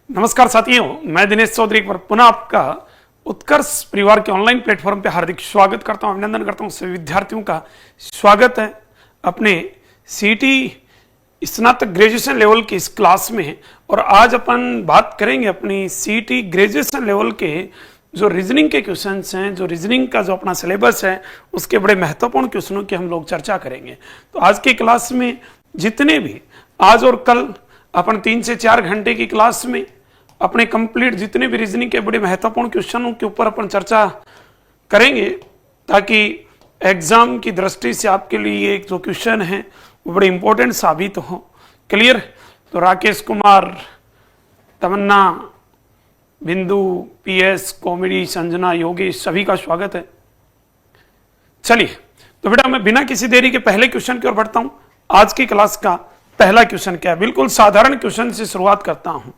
नमस्कार साथियों, मैं दिनेश चौधरी एक बार पुनः आपका उत्कर्ष परिवार के ऑनलाइन प्लेटफॉर्म पे हार्दिक स्वागत करता हूं, अभिनंदन करता हूं। सभी विद्यार्थियों का स्वागत है अपने सीटी स्नातक ग्रेजुएशन लेवल की इस क्लास में। और आज अपन बात करेंगे अपनी सीटी ग्रेजुएशन लेवल के जो रीजनिंग के क्वेश्चंस हैं, जो रीजनिंग का जो अपना सिलेबस है उसके बड़े महत्वपूर्ण क्वेश्चनों की हम लोग चर्चा करेंगे। तो आज की क्लास में जितने भी आज और कल अपन 3 से 4 घंटे की क्लास में अपने कंप्लीट जितने भी रीजनिंग के बड़े महत्वपूर्ण क्वेश्चनों के ऊपर अपन चर्चा करेंगे, ताकि एग्जाम की दृष्टि से आपके लिए एक जो क्वेश्चन है वो बड़े इंपॉर्टेंट साबित हो। क्लियर? तो राकेश कुमार, तमन्ना, बिंदु, पीएस, कॉमेडी, संजना, योगेश, सभी का स्वागत है। चलिए तो बेटा मैं बिना किसी देरी के पहले क्वेश्चन की ओर बढ़ता हूं। आज की क्लास का पहला क्वेश्चन क्या है? बिल्कुल साधारण क्वेश्चन से शुरुआत करता हूं।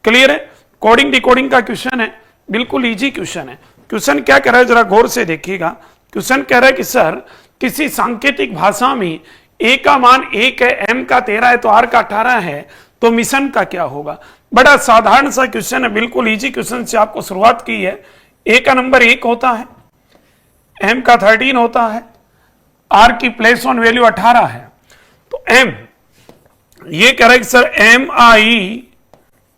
क्लियर है? कोडिंग डिकोडिंग का क्वेश्चन है, बिल्कुल इजी क्वेश्चन है। क्वेश्चन क्या कह रहा है जरा गौर से देखिएगा। क्वेश्चन कह रहा है कि सर किसी सांकेतिक भाषा में ए का मान 1 है, एम का 13 है, तो आर का 18 है, तो मिशन का क्या होगा? बड़ा साधारण सा क्वेश्चन है, बिल्कुल इजी क्वेश्चन से आपको शुरुआत की है। ए का नंबर 1 होता है, एम का 13 होता है, आर की प्लेस ऑन वैल्यू 18 है। तो एम ये कह रहा है कि सर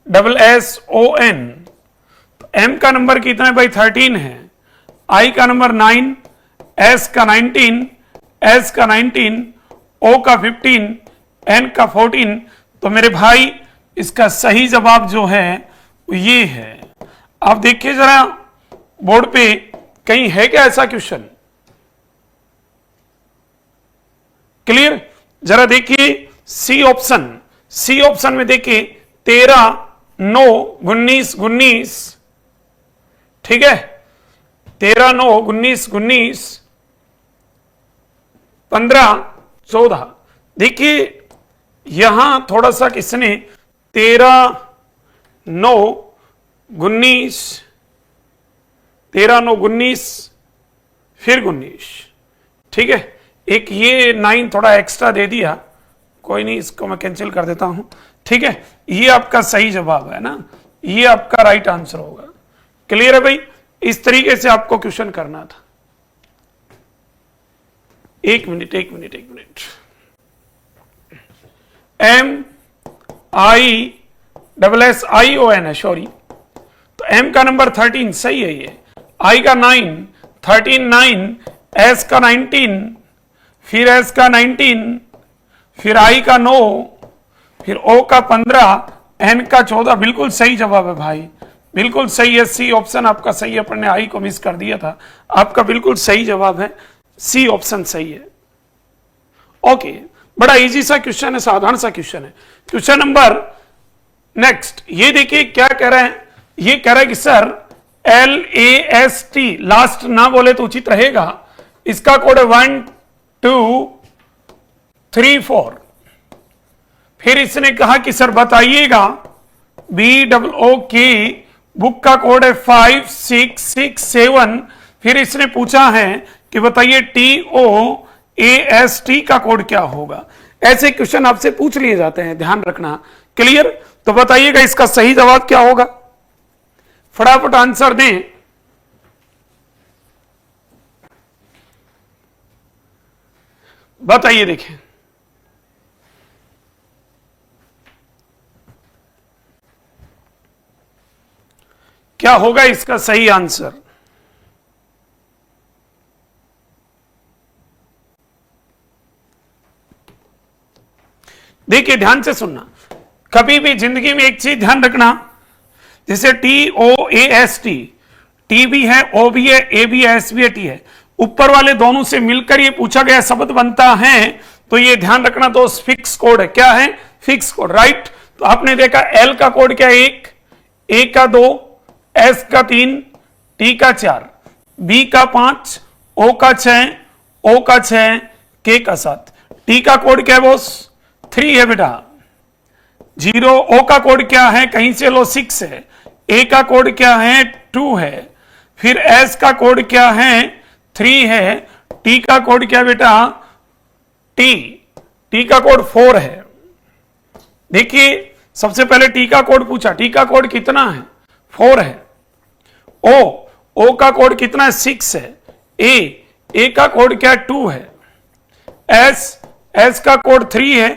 MISSON, तो एम का नंबर कितना है भाई? 13 है, आई का नंबर 9, एस का 19, एस का 19, ओ का 15, एन का 14। तो मेरे भाई इसका सही जवाब जो है वो ये है। आप देखिए जरा बोर्ड पे कहीं है क्या ऐसा क्वेश्चन? क्लियर? जरा देखिए सी ऑप्शन, सी ऑप्शन में देखिए 13, 9, 19, 19, ठीक है, 13, 9, 19, 19, 15, 14। देखिए यहां थोड़ा सा किसने 13, 9, 19, 13, 9, 19 फिर 19, ठीक है। एक ये 9 थोड़ा एक्स्ट्रा दे दिया, कोई नहीं, इसको मैं कैंसिल कर देता हूं, ठीक है। ये आपका सही जवाब है ना, ये आपका राइट आंसर होगा। क्लियर है भाई? इस तरीके से आपको क्वेश्चन करना था। एक मिनट MISSION है, सॉरी। तो एम का नंबर 13 सही है, ये आई का 9, 13, 9, एस का 19, फिर एस का 19, फिर आई का 9, फिर ओ का 15, एन का 14। बिल्कुल सही जवाब है भाई, बिल्कुल सही है। सी ऑप्शन आपका सही है, अपन ने आई को मिस कर दिया था। आपका बिल्कुल सही जवाब है, सी ऑप्शन सही है। ओके, बड़ा इजी सा क्वेश्चन है, साधारण सा क्वेश्चन है। क्वेश्चन नंबर नेक्स्ट, ये देखिए क्या कह रहे हैं। ये कह रहा है कि सर LAST लास्ट ना बोले तो उचित रहेगा, इसका कोड है 1 2 3 4। फिर इसने कहा कि सर बताइएगा BOOK बुक का कोड है 5 6 6 7। फिर इसने पूछा है कि बताइए TOAST का कोड क्या होगा। ऐसे क्वेश्चन आपसे पूछ लिए जाते हैं, ध्यान रखना। क्लियर? तो बताइएगा इसका सही जवाब क्या होगा, फटाफट आंसर दें। बताइए, देखें क्या होगा इसका सही आंसर। देखिए ध्यान से सुनना, कभी भी जिंदगी में एक चीज ध्यान रखना, जैसे TOAST, टी भी है, ओ भी है, ए भी है, एस भी है, टी है, ऊपर वाले दोनों से मिलकर ये पूछा गया शब्द बनता है, तो ये ध्यान रखना तो फिक्स कोड है। क्या है? Fix code, right. तो आपने देखा एल का कोड क्या है? 1, ए का 2, एस का 3, टी का 4, बी का 5, ओ का 6, ओ का 6, के का 7। टी का कोड क्या है बॉस? 3 है बेटा। 0, ओ का कोड क्या है? कहीं से लो 6 है। ए का कोड क्या है? 2 है। फिर एस का कोड क्या है? 3 है। टी का कोड क्या बेटा? टी का कोड 4 है। देखिए सबसे पहले टी का कोड पूछा, टी का कोड कितना है? 4 है। ओ का कोड कितना है? 6 है। ए का कोड क्या है? 2 है। एस का कोड 3 है।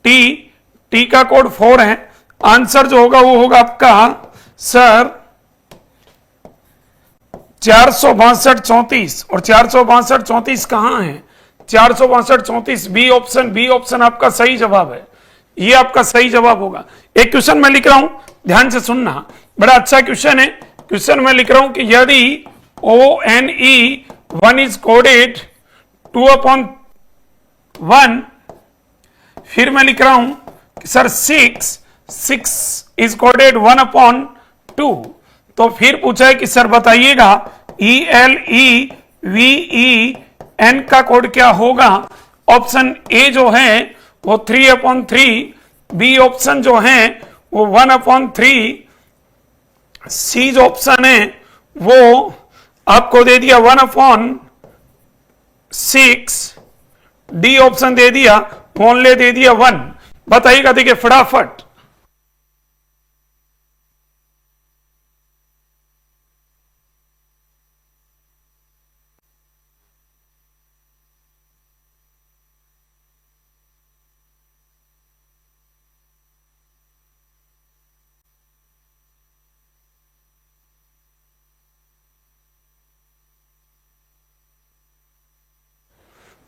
टी का कोड 4 है। आंसर जो होगा वो होगा आपका सर 462 34। और 462 34 कहां है? 462 34 बी ऑप्शन आपका सही जवाब है। ये आपका सही जवाब होगा। एक क्वेश्चन मैं लिख रहा हूं, ध्यान से सुनना, बड़ा अच्छा क्वेश्चन है। क्वेश्चन मैं लिख रहा हूं कि यदि ONE1 इज कोडेड 2/1, फिर मैं लिख रहा हूं कि सर 6 इज कोडेड 1/2, तो फिर पूछा है कि सर बताइएगा ELEVEN का कोड क्या होगा? ऑप्शन ए जो है वो 3/3, बी ऑप्शन जो है वो 1/3, सी जो ऑप्शन है वो आपको दे दिया 1/6, डी ऑप्शन दे दिया ओनली दे दिया 1। बताइएगा, देखिए फटाफट।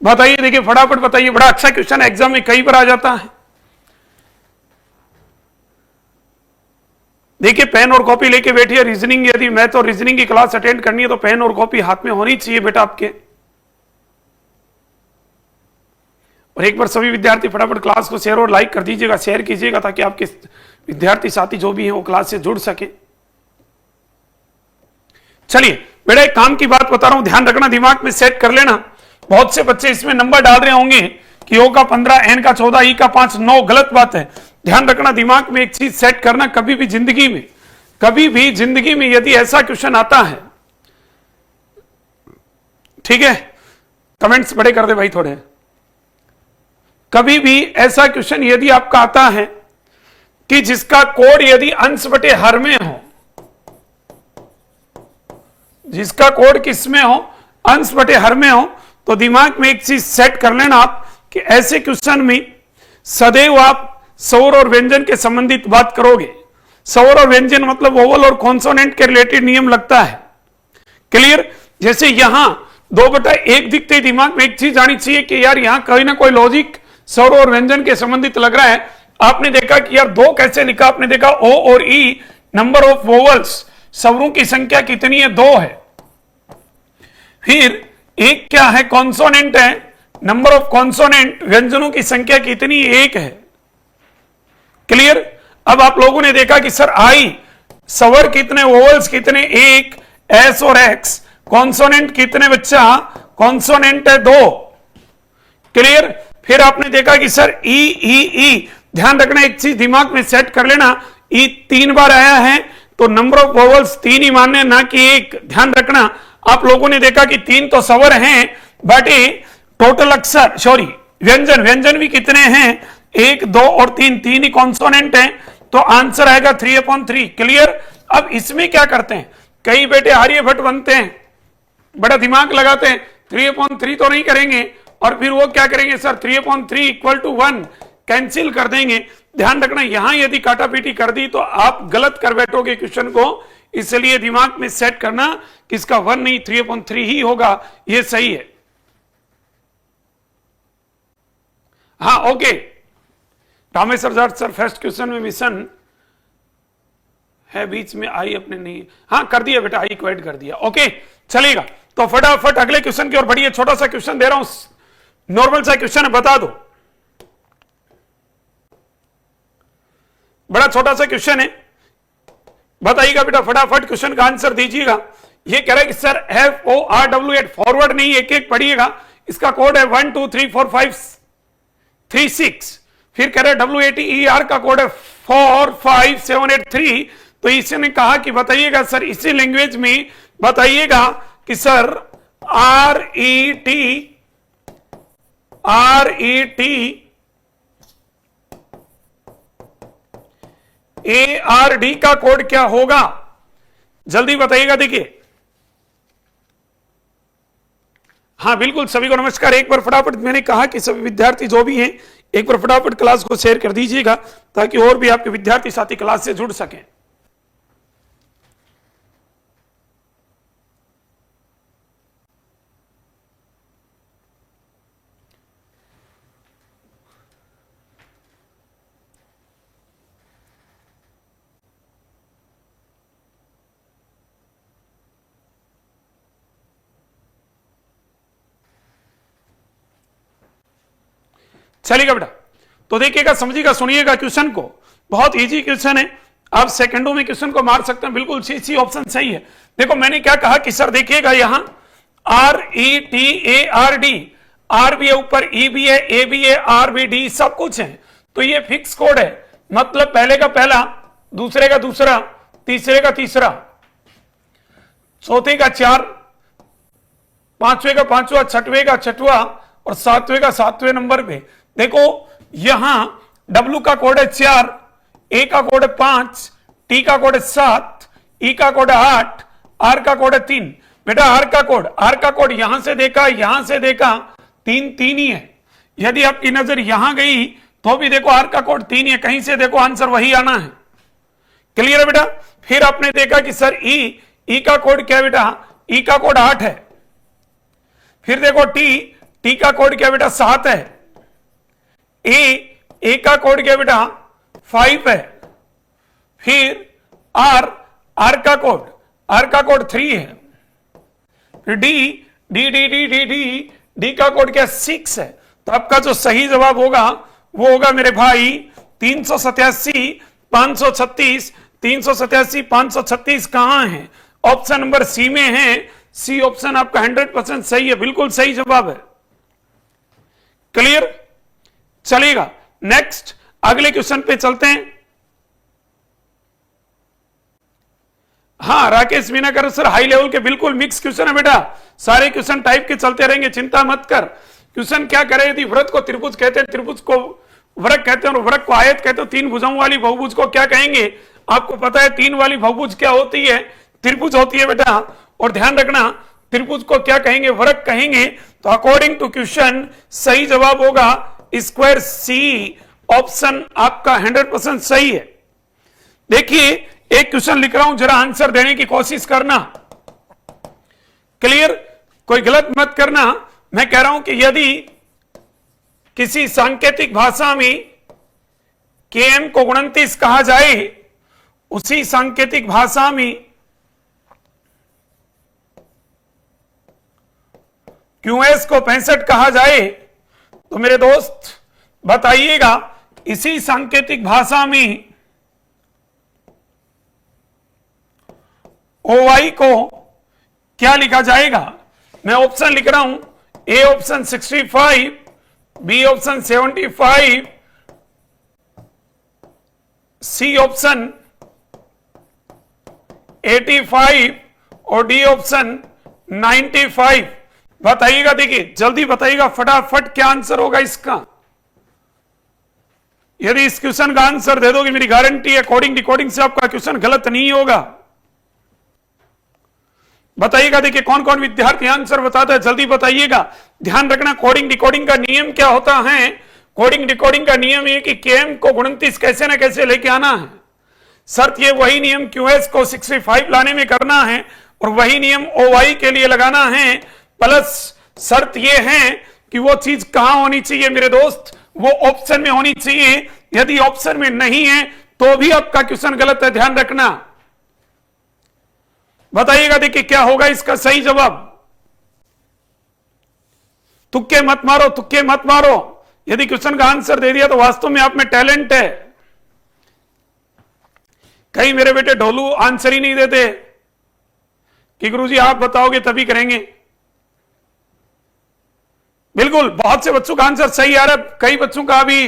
बताइए, देखिए फटाफट बताइए, बड़ा अच्छा क्वेश्चन एग्जाम में कई बार आ जाता है। देखिए पेन और कॉपी लेके बैठिए। रीजनिंग, यदि मैं तो रीजनिंग की क्लास अटेंड करनी है तो पेन और कॉपी हाथ में होनी चाहिए बेटा आपके। और एक बार सभी विद्यार्थी फटाफट क्लास को शेयर और लाइक कर दीजिएगा, शेयर कीजिएगा, ताकि आपके विद्यार्थी साथी जो भी हैं वो क्लास से जुड़ सके। चलिए बेटा, एक काम की बात बता रहा हूं, ध्यान रखना, दिमाग में सेट कर लेना। बहुत से बच्चे इसमें नंबर डाल रहे होंगे कि ओ का 15, एन का 14, ई का 5, 9, गलत बात है। ध्यान रखना, दिमाग में एक चीज सेट करना, कभी भी जिंदगी में यदि ऐसा क्वेश्चन आता है, ठीक है, कमेंट्स बड़े कर दे भाई थोड़े। कभी भी ऐसा क्वेश्चन यदि आपका आता है कि जिसका कोड यदि अंश बटे हर में हो, जिसका कोड किस में हो? अंश बटे हर में हो, तो दिमाग में एक चीज सेट कर लेना आप कि ऐसे क्वेश्चन में सदैव आप स्वर और व्यंजन के संबंधित बात करोगे। स्वर और व्यंजन मतलब वोवल और कॉन्सोनेंट के रिलेटेड नियम लगता है। क्लियर? जैसे यहां 2/1 दिखते ही दिमाग में एक चीज आनी चाहिए कि यार यहां कोई ना कोई लॉजिक स्वर और व्यंजन के संबंधित लग रहा है। आपने देखा कि यार 2 कैसे लिखा? आपने देखा ओ और ई, नंबर ऑफ वोवल्स, स्वरों की संख्या कितनी है? 2 है। फिर एक क्या है? कॉन्सोनेंट है, नंबर ऑफ कॉन्सोनेंट, व्यंजनों की संख्या कितनी? 1 है। क्लियर? अब आप लोगों ने देखा कि सर आई, स्वर कितने, वोवल्स कितने? 1, एस और एक्स, कॉन्सोनेंट कितने बच्चा? कॉन्सोनेंट है 2। क्लियर? फिर आपने देखा कि सर ई, ध्यान रखना, एक चीज दिमाग में सेट कर लेना, ई 3 बार आया है तो नंबर ऑफ वोवल्स 3 ही मानने, ना कि 1। ध्यान रखना, आप लोगों ने देखा कि 3 तो स्वर हैं, बट टोटल अक्षर, सॉरी व्यंजन भी कितने हैं? 1, 2 और 3 ही कॉन्सोनेंट हैं, तो आंसर आएगा 3/3। क्लियर? अब इसमें क्या करते हैं, कई बेटे आर्यभट्ट बनते हैं, बड़ा दिमाग लगाते हैं, 3/3 तो नहीं करेंगे, और फिर वो क्या करेंगे? सर 3/3 = 1 कैंसिल कर देंगे। ध्यान रखना, यहां यदि काटापीटी कर दी तो आप गलत कर बैठोगे क्वेश्चन को, इसलिए दिमाग में सेट करना कि इसका 1 नहीं 3/3 ही होगा, ये सही है। हाँ okay, Rameshwar sir first question में मिशन है, बीच में आई अपने नहीं, हाँ कर दिया बेटा, आई को ऐड कर दिया। ओके चलेगा, तो फटाफट अगले क्वेश्चन की ओर बढ़िए। छोटा सा क्वेश्चन दे रहा हूं, नॉर्मल सा क्वेश्चन है, बता दो। बड़ा छोटा सा क्वेश्चन है, बताइएगा बेटा, फटाफट क्वेश्चन का आंसर दीजिएगा। ये कह रहा है कि सर FORW8, फॉरवर्ड नहीं, एक एक पढ़िएगा। इसका कोड है 1 2 3 4 5 3 6। फिर कह रहा है WATER का कोड है 4 5 7 8 3। तो इसने कहा कि बताइएगा सर, इसी लैंग्वेज में बताइएगा कि सर RET ARD का कोड क्या होगा, जल्दी बताइएगा। देखिए, हाँ बिल्कुल, सभी को नमस्कार। एक बार फटाफट, मैंने कहा कि सभी विद्यार्थी जो भी हैं एक बार फटाफट क्लास को शेयर कर दीजिएगा ताकि और भी आपके विद्यार्थी साथी क्लास से जुड़ सकें। चलिएगा बेटा, तो देखिएगा, समझिएगा, सुनिएगा क्वेश्चन को। बहुत इजी क्वेश्चन है, आप सेकंडों में क्वेश्चन को मार सकते हैं। बिल्कुल सी ऑप्शन सही है। देखो मैंने क्या कहा कि सर देखिएगा, यहां RETARD, आर भी है ऊपर, ई भी है, ए भी है, आर भी, डी सब कुछ है। तो ये फिक्स कोड है, मतलब पहले का पहला, दूसरे का दूसरा, तीसरे का तीसरा, चौथे का चार, पांचवे का पांचवा, छठवें का छठवा और सातवें का सातवें नंबर पे। देखो यहां W का कोड है 4, A का कोड है 5, T का कोड है 7, E का कोड है 8, R का कोड है 3। बेटा R का कोड यहां से देखा, यहां से देखा, 3 3 ही है। यदि आपकी नजर यहां गई तो भी देखो R का कोड 3 ही है, कहीं से देखो आंसर वही आना है। क्लियर है बेटा। फिर आपने देखा कि सर E का कोड क्या है बेटा, E का कोड 8 है। फिर देखो T का कोड क्या बेटा 7 है। A का कोड क्या बेटा 5 है। फिर R का कोड 3 है। फिर D का कोड क्या 6 है। तो आपका जो सही जवाब होगा वो होगा मेरे भाई 387 536। 387 536 कहां है, ऑप्शन नंबर सी में है। सी ऑप्शन आपका 100% सही है, बिल्कुल सही जवाब है। क्लियर, चलेगा। नेक्स्ट अगले क्वेश्चन पे चलते हैं। हाँ राकेश मीनाकर सर, हाई लेवल के बिल्कुल मिक्स क्वेश्चन है बेटा, सारे क्वेश्चन टाइप के चलते रहेंगे, चिंता मत कर। क्वेश्चन क्या करे, यदि व्रत को त्रिभुज कहते हैं, त्रिभुज को वृत्त कहते हैं और वृत्त को आयत कहते हैं, 3 भुजाओं वाली बहुभुज को क्या कहेंगे। आपको पता है 3 वाली बहुभुज क्या होती है, त्रिभुज होती है बेटा। और ध्यान रखना त्रिभुज को क्या कहेंगे, वृत्त कहेंगे। तो अकॉर्डिंग टू क्वेश्चन सही जवाब होगा स्क्वायर सी, ऑप्शन आपका 100% सही है। देखिए एक क्वेश्चन लिख रहा हूं, जरा आंसर देने की कोशिश करना। क्लियर, कोई गलत मत करना। मैं कह रहा हूं कि यदि किसी सांकेतिक भाषा में Km को 29 कहा जाए, उसी सांकेतिक भाषा में QS को 65 कहा जाए, तो मेरे दोस्त बताइएगा इसी सांकेतिक भाषा में OY को क्या लिखा जाएगा। मैं ऑप्शन लिख रहा हूं, A option 65, B option 75, C option 85 और डी ऑप्शन 95। बताइएगा, देखिए जल्दी बताइएगा फटाफट क्या आंसर होगा इसका। यदि इस क्वेश्चन का आंसर दे दोगे, मेरी गारंटी है कोडिंग डिकोडिंग से आपका क्वेश्चन गलत नहीं होगा। बताइएगा, देखिए कौन कौन विद्यार्थी आंसर बताता है, जल्दी बताइएगा। ध्यान रखना कोडिंग डिकोडिंग का नियम क्या होता है। कोडिंग डिकोडिंग का नियम ये कि Km को 29 कैसे ना कैसे लेके आना है। शर्त ये वही नियम QS को 65 लाने में करना है और वही नियम OY के लिए लगाना है। प्लस शर्त ये है कि वो चीज कहां होनी चाहिए मेरे दोस्त, वो ऑप्शन में होनी चाहिए। यदि ऑप्शन में नहीं है तो भी आपका क्वेश्चन गलत है, ध्यान रखना। बताइएगा, देखिए क्या होगा इसका सही जवाब। तुक्के मत मारो, तुक्के मत मारो। यदि क्वेश्चन का आंसर दे दिया तो वास्तव में आप में टैलेंट है। कई मेरे बेटे ढोलू आंसर ही नहीं देते कि गुरुजी आप बताओगे तभी करेंगे। बिल्कुल, बहुत से बच्चों का आंसर सही आ रहा है, कई बच्चों का अभी।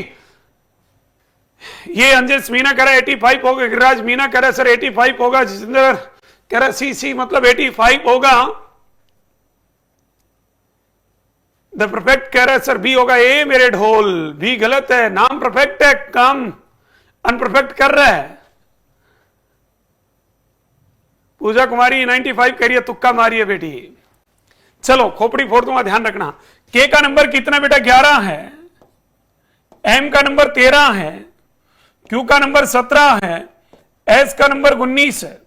ये अंजेश मीना कह रहा है 85 होगा, गिरिराज मीना कह रहा है सर 85 होगा, जितेंद्र कह रहा है सी मतलब 85 होगा। द परफेक्ट कह रहा है सर बी होगा। ए मेरे ढोल भी गलत है, नाम परफेक्ट है, काम अनपरफेक्ट कर रहा है। पूजा कुमारी 95 कह रही है, तुक्का मारी है बेटी। चलो खोपड़ी फोड़ दूंगा, ध्यान रखना। के का नंबर कितना बेटा? 11 है। एम का नंबर 13 है। क्यू का नंबर 17 है। एस का नंबर 19 है।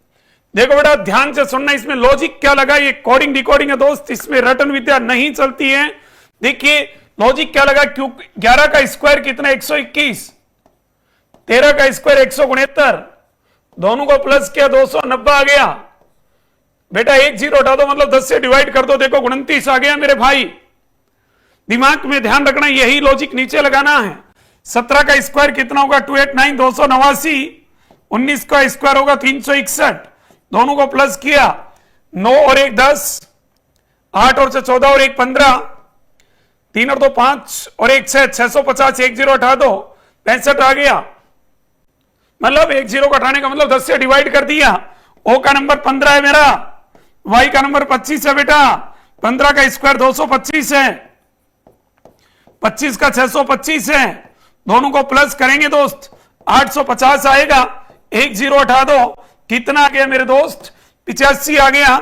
देखो बेटा ध्यान से सुनना, इसमें लॉजिक क्या लगा, ये कोडिंग डिकोडिंग है दोस्त, इसमें रटन विद्या नहीं चलती है। देखिए लॉजिक क्या लगा, क्यू 11 का स्क्वायर कितना? 121। 13 का स्क्वायर 169, दोनों को प्लस किया 290 आ गया। बेटा एक जीरो हटा दो, मतलब 10 से डिवाइड कर दो, देखो 29 आ गया मेरे भाई। दिमाग में ध्यान रखना, यही लॉजिक नीचे लगाना है। 17 का स्क्वायर कितना होगा? 289, 289। 19 का स्क्वायर होगा 361, दोनों को प्लस किया, 9 और 1 10, 8 और 6 14 और 1 15, 3 और 2 5 और 1 6, 650। 1 जीरो हटा दो, 65 आ गया। मतलब 1 जीरो को हटाने का मतलब 10 से डिवाइड कर दिया। ओ का नंबर 15 है मेरा, वाई का नंबर 25 है बेटा। 15 का स्क्वायर 225 है, 25 का 625 है, दोनों को प्लस करेंगे दोस्त 850 आएगा। 1 जीरो हटा दो, कितना आ गया मेरे दोस्त? 85 आ गया।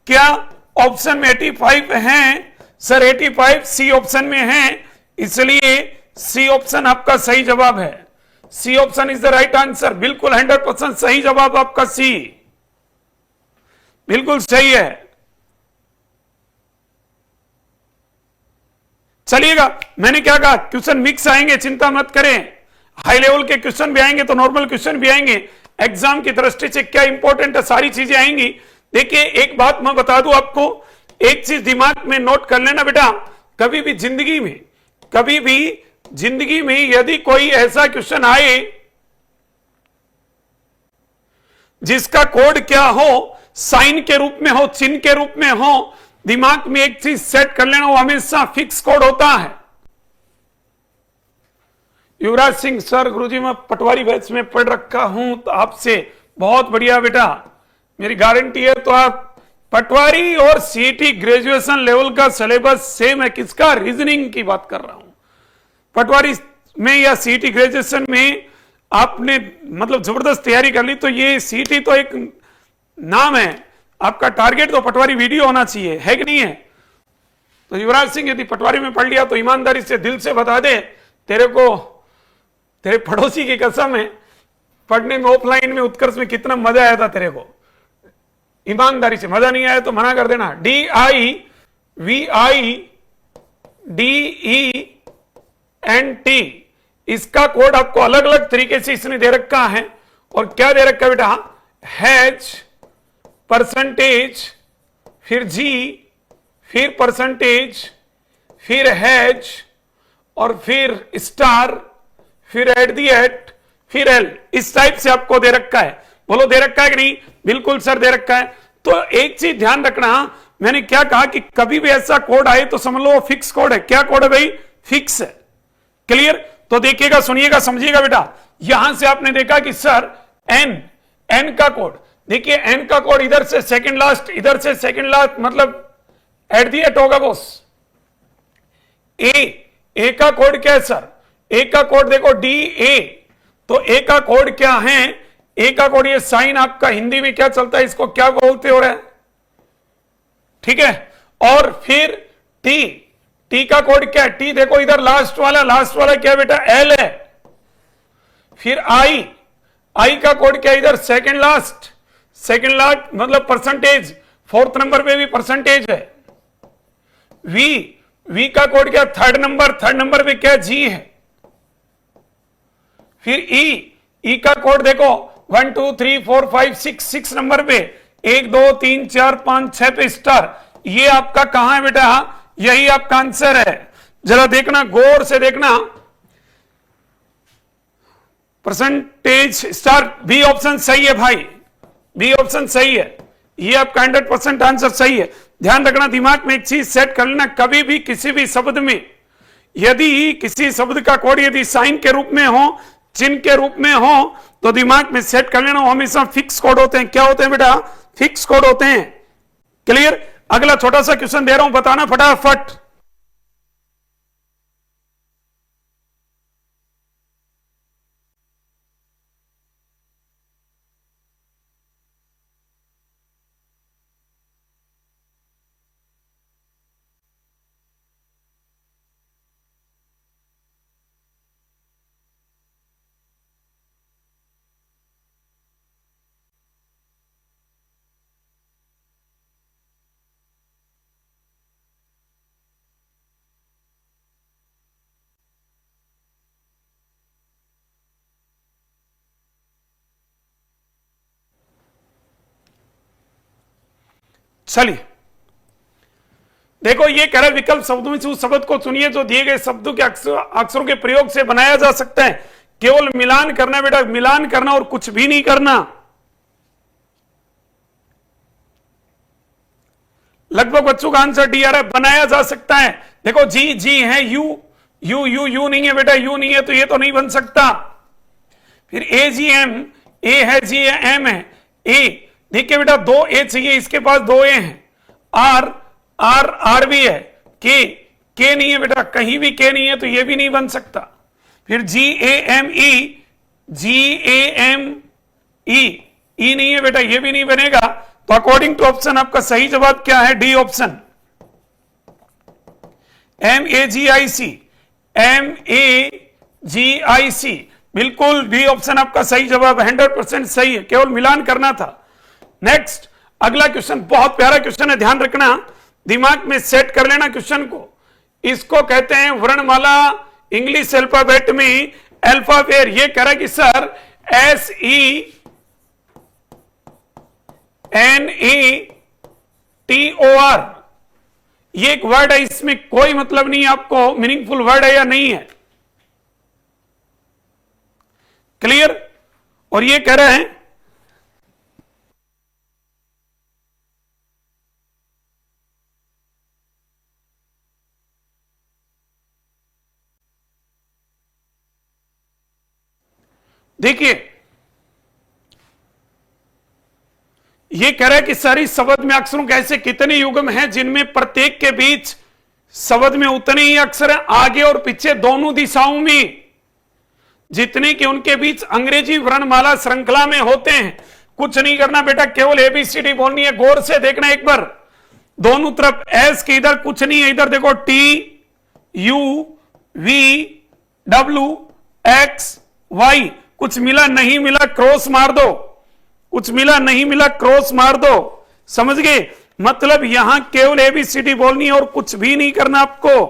क्या ऑप्शन में 85 है? सर 85 सी ऑप्शन में है, इसलिए सी ऑप्शन आपका सही जवाब है। C option is the right answer, बिल्कुल 100% सही जवाब आपका सी, बिल्कुल सही है। चलिएगा, मैंने क्या कहा, क्वेश्चन मिक्स आएंगे, चिंता मत करें। हाई लेवल के क्वेश्चन भी आएंगे तो नॉर्मल क्वेश्चन भी आएंगे। एग्जाम की दृष्टि से क्या इंपॉर्टेंट है, सारी चीजें आएंगी। देखिए एक बात मैं बता दूं आपको, एक चीज दिमाग में नोट कर लेना बेटा, कभी भी जिंदगी में यदि कोई ऐसा क्वेश्चन आए जिसका कोड क्या हो, साइन के रूप में हो, चिन्ह के रूप में हो, दिमाग में एक चीज सेट कर लेना, वो हमेशा फिक्स कोड होता है। युवराज सिंह सर, गुरुजी मैं पटवारी बैच में पढ़ रखा हूं तो आपसे, बहुत बढ़िया बेटा, मेरी गारंटी है। तो आप पटवारी और सीईटी ग्रेजुएशन लेवल का सिलेबस सेम है। किसका? रीजनिंग की बात कर रहा हूं। पटवारी में या सीईटी ग्रेजुएशन में आपने मतलब जबरदस्त तैयारी कर ली तो ये सीईटी तो एक नाम है, आपका टारगेट तो पटवारी वीडियो होना चाहिए, है कि नहीं है? तो युवराज सिंह यदि पटवारी में पढ़ लिया तो ईमानदारी से दिल से बता दे, तेरे को तेरे पड़ोसी की कसम है, पढ़ने में ऑफलाइन में उत्कर्ष में कितना मजा आया था तेरे को। ईमानदारी से, मजा नहीं आया तो मना कर देना। DIVIDENT, इसका कोड आपको अलग अलग तरीके से इसने दे रखा है। और क्या दे रखा है बेटा? हैज, परसेंटेज, फिर जी, फिर परसेंटेज, फिर हैज, और फिर स्टार, फिर एट दी एट, फिर एल, इस टाइप से आपको दे रखा है। बोलो दे रखा है कि नहीं? बिल्कुल सर दे रखा है। तो एक चीज ध्यान रखना, मैंने क्या कहा कि कभी भी ऐसा कोड आए तो समझ लो फिक्स कोड है। क्या कोड है भाई? फिक्स है। क्लियर? तो देखिएगा, सुनिएगा, समझिएगा बेटा। यहां से आपने देखा कि सर एन का कोड, देखिए एन का कोड इधर से सेकंड लास्ट, इधर से सेकंड लास्ट, मतलब एट दी एट होगा बॉस। ए का कोड क्या है सर? ए का कोड देखो DA, तो ए का कोड क्या है? ए का कोड, ये साइन आपका हिंदी में क्या चलता है, इसको क्या बोलते हो रहे हैं? ठीक है। और फिर टी का कोड क्या है? टी देखो इधर लास्ट वाला क्या बेटा? एल है। फिर आई का कोड क्या? इधर सेकंड लास्ट मतलब परसेंटेज, फोर्थ नंबर पे भी परसेंटेज है। वी का कोड क्या? थर्ड नंबर पे क्या? जी है। फिर ई का कोड देखो 1 2 3 4 5 6 नंबर पे, 1 2 3 4 5 6 पे स्टार। ये आपका कहां है बेटा? यही आपका आंसर है। जरा देखना, गौर से देखना, परसेंटेज स्टार, बी ऑप्शन सही है भाई, बी ऑप्शन सही है। ये आपका 100% आंसर सही है। ध्यान रखना, दिमाग में एक चीज सेट कर लेना, कभी भी किसी भी शब्द में यदि किसी शब्द का कोड यदि साइन के रूप में हो, चिन्ह के रूप में हो, तो दिमाग में सेट कर लेना, वो हमेशा फिक्स कोड होते हैं। क्या होते हैं बेटा? फिक्स कोड होते हैं। क्लियर? अगला छोटा सा क्वेश्चन दे रहा हूं, बताना फटाफट। चलिए देखो, ये कह रहा है विकल्प शब्दों में से उस शब्द को चुनिए जो दिए गए शब्दों के अक्षरों के प्रयोग से बनाया जा सकता है। केवल मिलान करना बेटा, मिलान करना और कुछ भी नहीं करना। लगभग बच्चों का आंसर डी आ रहा है, बनाया जा सकता है। देखो जी जी है, यू नहीं है बेटा, यू नहीं है तो ये तो नहीं बन सकता। फिर ए जी एम, ए है जी है एम है, ए देखिए बेटा दो ए चाहिए, इसके पास दो ए हैं। आर आर आर भी है, के नहीं है बेटा, कहीं भी के नहीं है तो ये भी नहीं बन सकता। फिर जी A M E, ji A M E नहीं है बेटा, ये भी नहीं बनेगा। तो अकॉर्डिंग टू ऑप्शन आपका सही जवाब क्या है? D option, M A G I C, M A G I C, बिल्कुल डी ऑप्शन आपका सही जवाब, 100% सही है, केवल मिलान करना था। नेक्स्ट अगला क्वेश्चन बहुत प्यारा क्वेश्चन है, ध्यान रखना, दिमाग में सेट कर लेना क्वेश्चन को। इसको कहते हैं वर्णमाला, इंग्लिश अल्फाबेट में अल्फाबेट। ये कह रहा है कि सर SENATOR, ये एक वर्ड है, इसमें कोई मतलब नहीं आपको मीनिंगफुल वर्ड है या नहीं है, क्लियर। और ये कह रहे हैं देखिए, ये कह रहा है कि सारी शब्द में अक्षरों के ऐसे कितने युग्म हैं जिनमें प्रत्येक के बीच शब्द में उतने ही अक्षर हैं, आगे और पीछे दोनों दिशाओं में जितने कि उनके बीच अंग्रेजी वर्णमाला श्रृंखला में होते हैं। कुछ नहीं करना बेटा, केवल ABCD बोलनी है। गौर से देखना एक बार, दोनों तरफ एस के इधर कुछ नहीं है, इधर देखो TUVWXY, कुछ मिला नहीं मिला क्रॉस मार दो, कुछ मिला नहीं मिला क्रॉस मार दो, समझ गए? मतलब यहां केवल ABCD बोलनी है और कुछ भी नहीं करना आपको,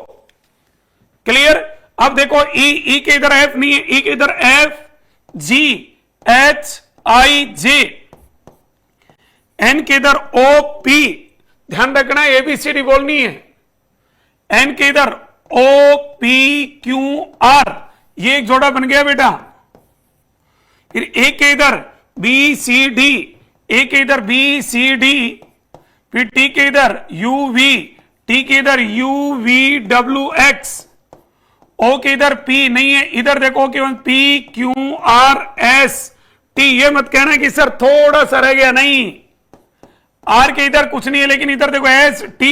क्लियर। अब देखो ई के इधर एफ नहीं है, ई के इधर FGHIJ, एन के इधर OP, ध्यान रखना ABCD बोलनी है। एन के इधर OPQR, ये एक जोड़ा बन गया बेटा। फिर ए के इधर BCD, ए के इधर BCD, फिर टी के इधर UV, टी के इधर UVWX, ओ के इधर P नहीं है, इधर देखो केवल PQRST। ये मत कहना कि सर थोड़ा सा रह गया, नहीं। आर के इधर कुछ नहीं है, लेकिन इधर देखो ST,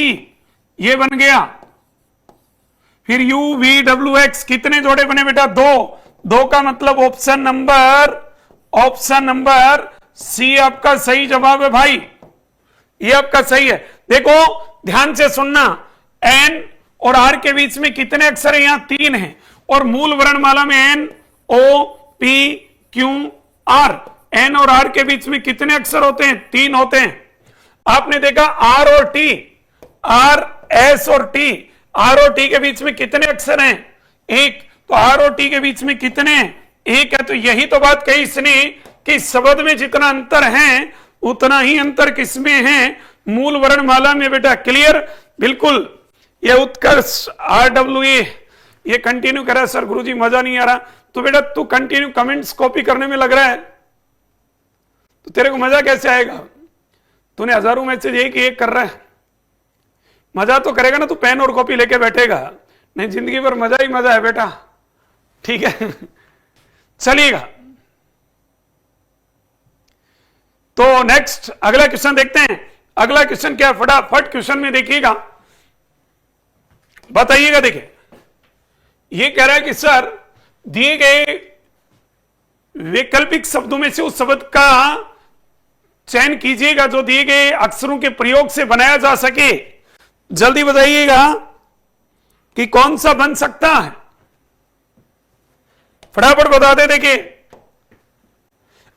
ये बन गया। फिर UVWX, कितने जोड़े बने बेटा? दो का मतलब ऑप्शन नंबर सी आपका सही जवाब है भाई, ये आपका सही है। देखो ध्यान से सुनना, एन और आर के बीच में कितने अक्षर हैं? यहां 3 हैं, और मूल वर्णमाला में NOPQR, एन और आर के बीच में कितने अक्षर होते हैं? 3 होते हैं। आपने देखा आर और टी, आर एस और टी, आर और टी के बीच में कितने अक्षर हैं? 1। तो आर और टी के बीच में कितने? 1 है। तो यही तो बात कही इसने कि शब्द में जितना अंतर है उतना ही अंतर किसमें है? मूल वर्णमाला में बेटा, क्लियर, बिल्कुल। ये उत्कर्ष RWA ये कंटिन्यू कर रहा है, सर गुरुजी मजा नहीं आ रहा। तो बेटा तू कंटिन्यू कमेंट्स कॉपी करने में लग रहा है, तो तेरे को मजा कैसे आएगा? तूने हजारों मैसेज एक कर रहा है, मजा तो करेगा ना, तू पेन और कॉपी लेके बैठेगा, नहीं जिंदगी भर मजा ही मजा है बेटा, ठीक है। चलिएगा, तो नेक्स्ट अगला क्वेश्चन देखते हैं। अगला क्वेश्चन क्या, फटाफट क्वेश्चन में देखिएगा, बताइएगा। देखिए ये कह रहा है कि सर दिए गए वैकल्पिक शब्दों में से उस शब्द का चयन कीजिएगा जो दिए गए अक्षरों के प्रयोग से बनाया जा सके। जल्दी बताइएगा कि कौन सा बन सकता है, फटाफट बता दे। देखिए,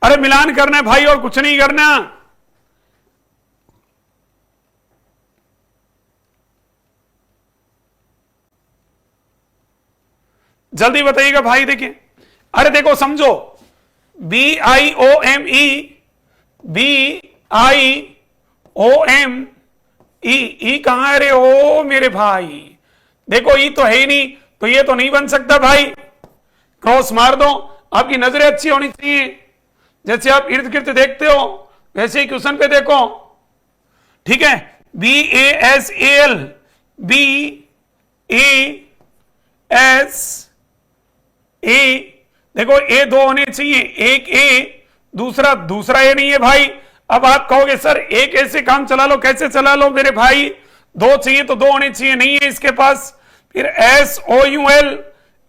अरे मिलान करना है भाई और कुछ नहीं करना। जल्दी बताइएगा भाई। देखिए, अरे देखो समझो, BIOME, BIOM, ई, ई कहां है रे? ओ मेरे भाई, देखो ई तो है ही नहीं, तो ये तो नहीं बन सकता भाई, क्रॉस मार दो। आपकी नजरें अच्छी होनी चाहिए, जैसे आप इर्द गिर्द देखते हो वैसे ही क्वेश्चन पे देखो, ठीक है। B A S A L, B A S A, देखो ए दो होने चाहिए, एक ए दूसरा ए नहीं है भाई। अब आप कहोगे सर एक ए से काम चला लो, कैसे चला लो मेरे भाई, दो चाहिए तो दो होने चाहिए, नहीं है इसके पास। फिर S O U L,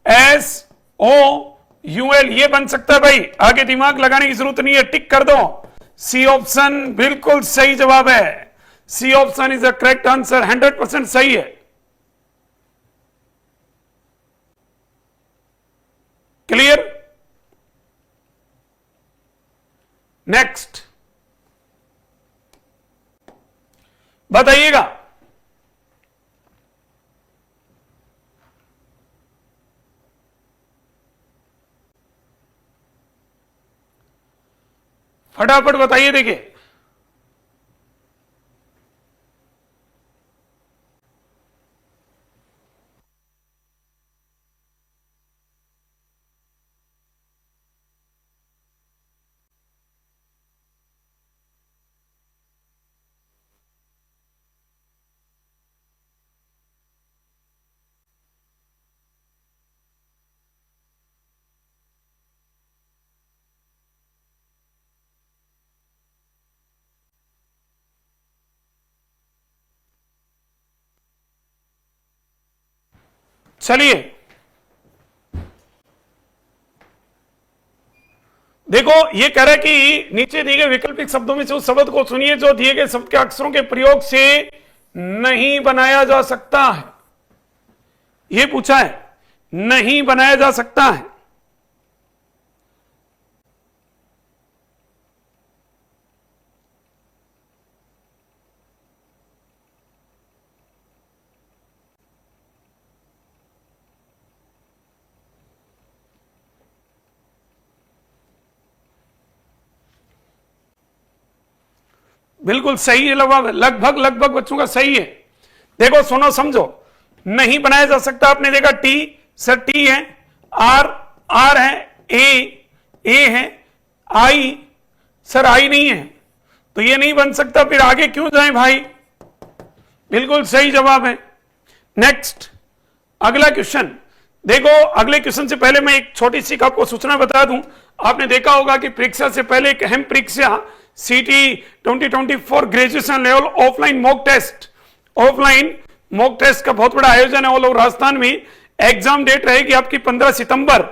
S O U L, ये बन सकता है भाई, आगे दिमाग लगाने की जरूरत नहीं है, टिक कर दो। सी ऑप्शन बिल्कुल सही जवाब है, C option is the correct answer, 100% सही है। क्लियर? नेक्स्ट बताइएगा। फटाफट बताइए, देखिए चलिए देखो, ये कह रहा है कि नीचे दिए गए वैकल्पिक शब्दों में से उस शब्द को सुनिए जो दिए गए शब्द के अक्षरों के प्रयोग से नहीं बनाया जा सकता है। ये पूछा है, नहीं बनाया जा सकता है। बिल्कुल सही है, लगभग बच्चों का सही है। देखो सुनो समझो, नहीं बनाया जा सकता, आपने देखा टी, सर टी है, आर है, ए है, आई, सर आई नहीं है, तो ये नहीं बन सकता, फिर आगे क्यों जाएं भाई? बिल्कुल सही जवाब है। नेक्स्ट अगला क्वेश्चन देखो, अगले क्वेश्चन से पहले मैं एक छोटी सी आपको सूचना बता दूं। आपने देखा होगा कि परीक्षा से पहले एक अहम परीक्षा CET 2024 graduation level offline mock test का बहुत बड़ा आयोजन है ऑल ओवर राजस्थान में। एग्जाम डेट रहेगी आपकी 15 सितंबर,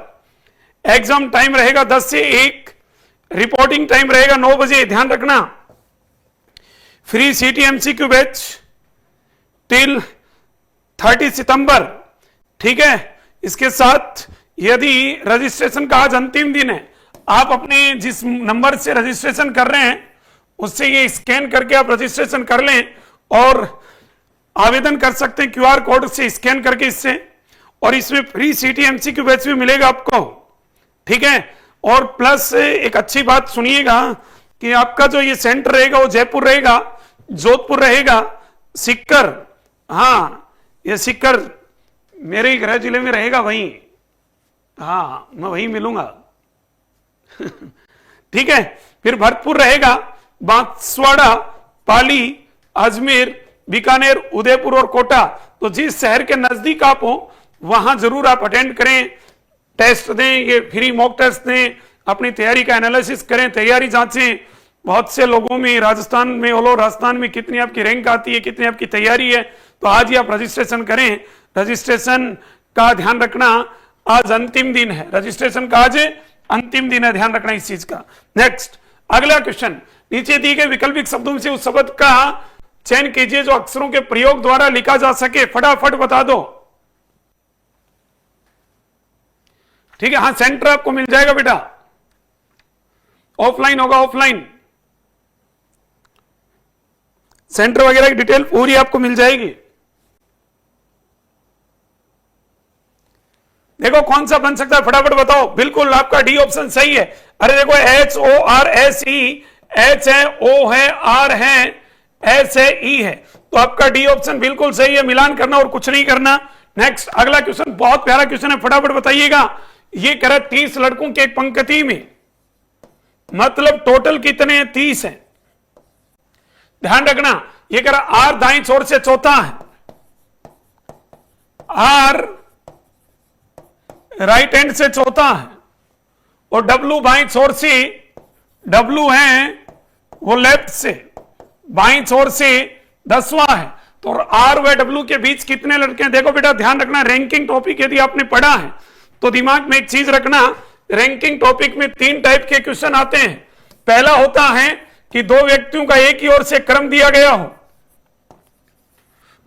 एग्जाम टाइम रहेगा 10 से 1, रिपोर्टिंग टाइम रहेगा 9 बजे, ध्यान रखना। फ्री सीटी एमसीक्यू बैच टिल 30 सितंबर, ठीक है। इसके साथ यदि रजिस्ट्रेशन का आज अंतिम दिन है, आप अपने जिस नंबर से रजिस्ट्रेशन कर रहे हैं उससे ये स्कैन करके आप रजिस्ट्रेशन कर लें और आवेदन कर सकते हैं क्यूआर कोड से स्कैन करके इससे, और इसमें फ्री सीटी एमसीक्यू बैच भी मिलेगा आपको, ठीक है। और प्लस एक अच्छी बात सुनिएगा कि आपका जो ये सेंटर रहेगा वो जयपुर रहेगा, जोधपुर रहेगा, सीकर, हाँ ये सीकर मेरे ही गृह जिले में रहेगा, वहीं, हाँ मैं वहीं मिलूंगा ठीक है। फिर भरतपुर रहेगा, बांसवाड़ा, पाली, अजमेर, बीकानेर, उदयपुर और कोटा। तो जिस शहर के नजदीक आप हो वहां जरूर आप अटेंड करें, टेस्ट दें, ये फ्री मॉक टेस्ट दें, अपनी तैयारी का एनालिसिस करें, तैयारी जांचें। बहुत से लोगों में राजस्थान में, ऑल ओवर राजस्थान में कितनी आपकी रैंक आती है, कितनी आपकी तैयारी है, तो आज ही आप रजिस्ट्रेशन करें। रजिस्ट्रेशन का ध्यान रखना, आज अंतिम दिन है, रजिस्ट्रेशन का आज अंतिम दिन है, ध्यान रखना इस चीज का। नेक्स्ट अगला क्वेश्चन, नीचे दिए गए वैकल्पिक शब्दों से उस शब्द का चयन कीजिए जो अक्षरों के प्रयोग द्वारा लिखा जा सके, फटाफट बता दो, ठीक है। हाँ सेंटर आपको मिल जाएगा बेटा, ऑफलाइन होगा, ऑफलाइन सेंटर वगैरह की डिटेल पूरी आपको मिल जाएगी। देखो कौन सा बन सकता है, फटाफट बताओ। बिल्कुल आपका डी ऑप्शन सही है। अरे देखो HORSE, H है, O है, R है, S है, E है, तो आपका डी ऑप्शन बिल्कुल सही है, मिलान करना और कुछ नहीं करना। नेक्स्ट अगला क्वेश्चन बहुत प्यारा क्वेश्चन है, फटाफट बताइएगा। ये कह रहा है 30 लड़कों के एक पंक्ति में, मतलब टोटल कितने हैं? 30 है। ध्यान रखना, ये कह रहा आर दाईं ओर से चौथा है, आर राइट हैंड से चौथा है, और डब्लू बाईं ओर से, डब्लू है वो लेफ्ट से, बाईं ओर से 10वां है। तो आर व डब्लू के बीच कितने लड़के हैं? देखो बेटा ध्यान रखना, रैंकिंग टॉपिक यदि आपने पढ़ा है तो दिमाग में एक चीज रखना, रैंकिंग टॉपिक में 3 टाइप के क्वेश्चन आते हैं। पहला होता है कि 2 व्यक्तियों का एक ही ओर से क्रम दिया गया हो।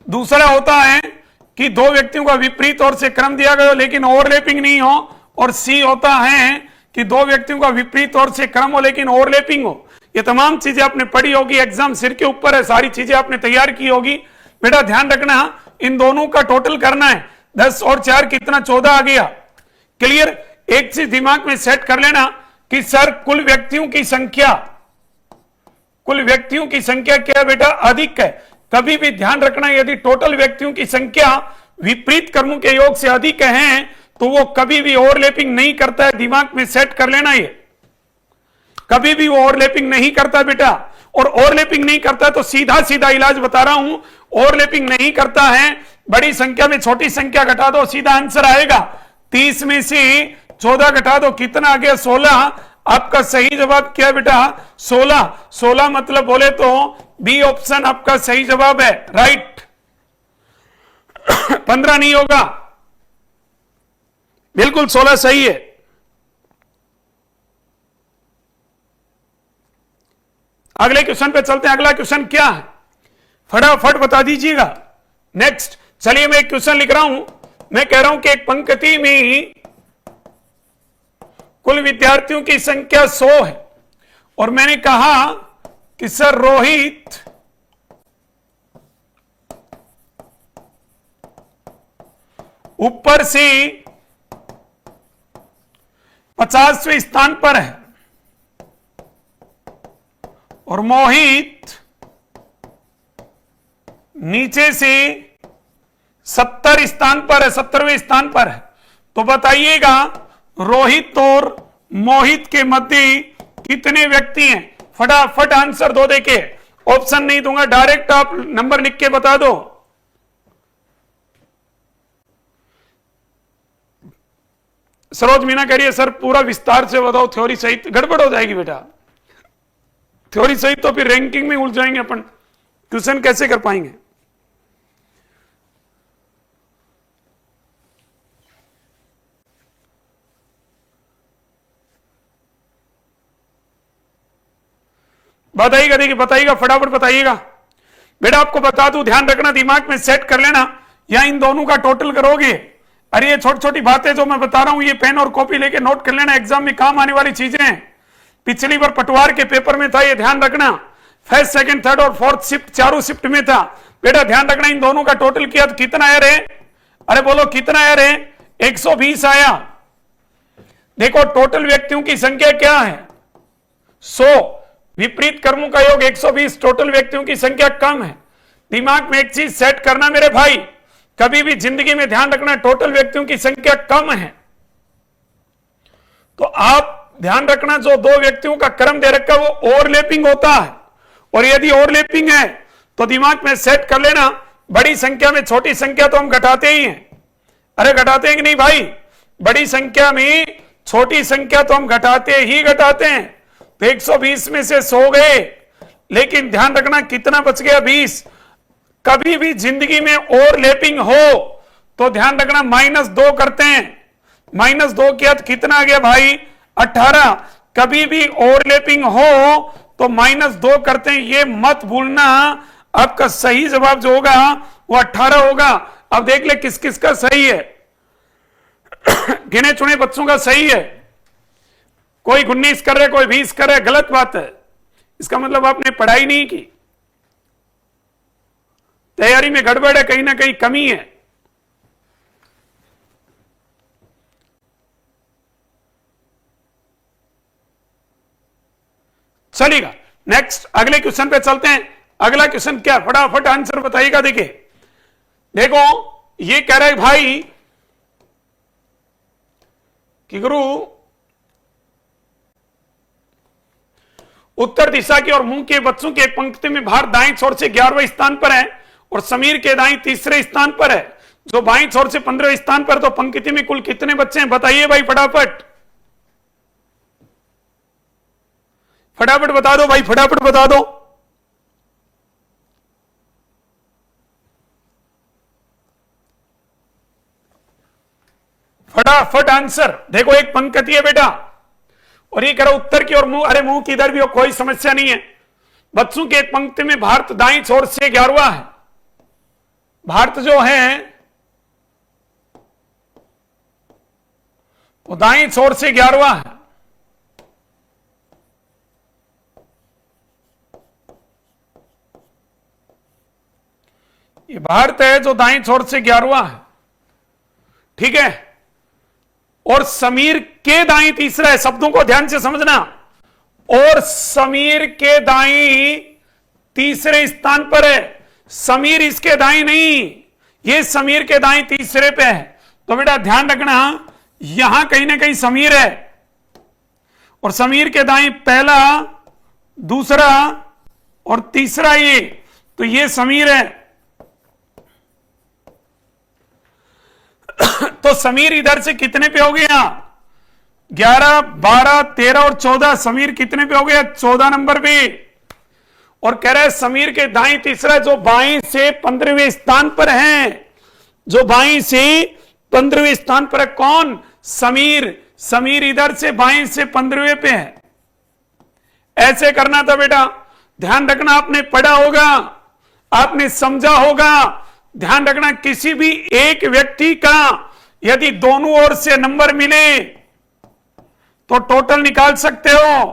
दूसरा होता है कि 2 व्यक्तियों का विपरीत ओर से क्रम दिया गया हो लेकिन ओवरलैपिंग नहीं हो। और सी होता है कि 2 व्यक्तियों का विपरीत ओर से क्रम हो लेकिन ओवरलैपिंग हो। ये तमाम चीजें आपने पढ़ी होगी, एग्जाम सिर के ऊपर है, सारी चीजें आपने तैयार की होगी। बेटा ध्यान रखना, इन दोनों का टोटल करना है। 10 और 4 कितना? 14 आ गया। क्लियर? एक चीज दिमाग में सेट कर लेना कि सर कुल व्यक्तियों की संख्या, कुल व्यक्तियों की संख्या क्या है बेटा? अधिक है। कभी भी ध्यान रखना, यदि टोटल व्यक्तियों की संख्या विपरीत क्रमों के योग से अधिक है तो वो कभी भी ओवरलैपिंग नहीं करता है। दिमाग में सेट कर लेना, ये कभी भी वो ओवरलैपिंग नहीं करता बेटा। और ओवरलैपिंग नहीं करता तो सीधा सीधा इलाज बता रहा हूं, ओवरलैपिंग नहीं करता है, बड़ी संख्या में छोटी संख्या घटा दो, सीधा आंसर आएगा। 30 में से 14 घटा दो, कितना आ गया? 16। आपका सही जवाब क्या है बेटा? 16। 16 मतलब बोले तो बी ऑप्शन आपका सही जवाब है, राइट। 15 नहीं होगा, बिल्कुल 16 सही है। अगले क्वेश्चन पे चलते हैं। अगला क्वेश्चन क्या है फटाफट बता दीजिएगा। नेक्स्ट चलिए, मैं एक क्वेश्चन लिख रहा हूं। मैं कह रहा हूं कि एक पंक्ति में कुल विद्यार्थियों की संख्या 100 है और मैंने कहा कि सर रोहित ऊपर से 50वें स्थान पर है और मोहित नीचे से 70 स्थान पर है, 70वें स्थान पर है। तो बताइएगा रोहित और मोहित के मध्य कितने व्यक्ति हैं? फटाफट आंसर दो। देके ऑप्शन नहीं दूंगा, डायरेक्ट आप नंबर लिख के बता दो। सरोज मीना कह रही है सर पूरा विस्तार से बताओ, थ्योरी सहित गड़बड़ हो जाएगी बेटा। थ्योरी सहित तो फिर रैंकिंग में उलझ जाएंगे अपन, क्वेश्चन कैसे कर पाएंगे। बताइएगा, देखिए बताइएगा, फटाफट बताइएगा बेटा। आपको बता दूं, ध्यान रखना, दिमाग में सेट कर लेना, या इन दोनों का टोटल करोगे। अरे ये छोटी छोटी बातें जो मैं बता रहा हूं, ये पेन और कॉपी लेके नोट कर लेना, एग्जाम में काम आने वाली चीजें हैं। पिछली बार पटवार के पेपर में था, ये ध्यान रखना। फर्स्ट, सेकंड, थर्ड और फोर्थ शिफ्ट, चारों शिफ्ट में था बेटा। ध्यान रखना, इन दोनों का टोटल किया तो कितना आया रे? अरे बोलो कितना आया रे? 120 आया। देखो टोटल व्यक्तियों की संख्या क्या है? 100, विपरीत कर्मों का योग 120, टोटल व्यक्तियों की संख्या कम है। दिमाग में एक चीज सेट करना मेरे भाई, कभी भी जिंदगी में ध्यान रखना, टोटल व्यक्तियों की संख्या कम है तो आप ध्यान रखना, जो 2 व्यक्तियों का क्रम दे रखा है वो ओवरलैपिंग होता है। और यदि ओवरलैपिंग है तो दिमाग में सेट कर लेना, बड़ी संख्या में छोटी संख्या तो हम घटाते ही हैं। अरे घटाते हैं कि नहीं भाई? बड़ी संख्या में छोटी संख्या तो हम घटाते ही घटाते हैं। तो 120 में से 100 गए, लेकिन ध्यान रखना कितना बच गया? 20। कभी भी जिंदगी में ओवरलैपिंग हो तो ध्यान रखना -2 करते हैं। -2 किया तो कितना आ गया भाई? 18। कभी भी ओवरलैपिंग हो तो -2 करते हैं, ये मत भूलना। आपका सही जवाब जो होगा वो 18 होगा। अब देख ले किस किस का सही है। गिने चुने बच्चों का सही है। कोई 19 कर रहे, कोई 20 कर रहे, गलत बात है। इसका मतलब आपने पढ़ाई नहीं की, तैयारी में गड़बड़ है, कहीं ना कहीं कमी है। चलेगा, नेक्स्ट अगले क्वेश्चन पे चलते हैं। अगला क्वेश्चन क्या, फटाफट आंसर बताइएगा। देखिए देखो ये कह रहा है भाई कि गुरु उत्तर दिशा की और मुंह के बच्चों की एक पंक्ति में भारत दाईं छोर से 11वें स्थान पर है और समीर के दाईं तीसरे स्थान पर है, जो बाईं छोर से 15वें स्थान पर। तो पंक्ति में कुल कितने बच्चे हैं बताइए भाई, फटाफट फटाफट बता दो भाई, फटाफट बता दो। फटाफट आंसर। देखो एक पंक्ति है बेटा और ये कह रहा उत्तर की और मुंह, अरे मुंह की इधर भी हो, कोई समस्या नहीं है। बच्चों की एक पंक्ति में भारत दाईं छोर से 11वां है। भारत जो है वो दाईं छोर से 11वां है। ये भारत है जो दाईं छोर से 11वां है, ठीक है। और समीर के दाईं तीसरा है, शब्दों को ध्यान से समझना। और समीर के दाईं तीसरे स्थान पर है, समीर इसके दाईं नहीं, ये समीर के दाईं तीसरे पे है। तो बेटा ध्यान रखना यहां कहीं ना कहीं समीर है और समीर के दाईं पहला, दूसरा और तीसरा ये, तो ये समीर है। तो समीर इधर से कितने पे हो गया, 11, 12, 13 और 14। समीर कितने पे हो गया, 14 नंबर पे। और कह रहा है समीर के दाईं तीसरा, जो बाईं से 15वें स्थान पर है, जो बाईं से 15वें स्थान पर है। कौन, समीर। समीर इधर से बाईं से 15वें पे है। ऐसे करना था बेटा, ध्यान रखना, आपने पढ़ा होगा, आपने समझा होगा। ध्यान रखना किसी भी एक व्यक्ति का यदि दोनों ओर से नंबर मिले तो टोटल निकाल सकते हो।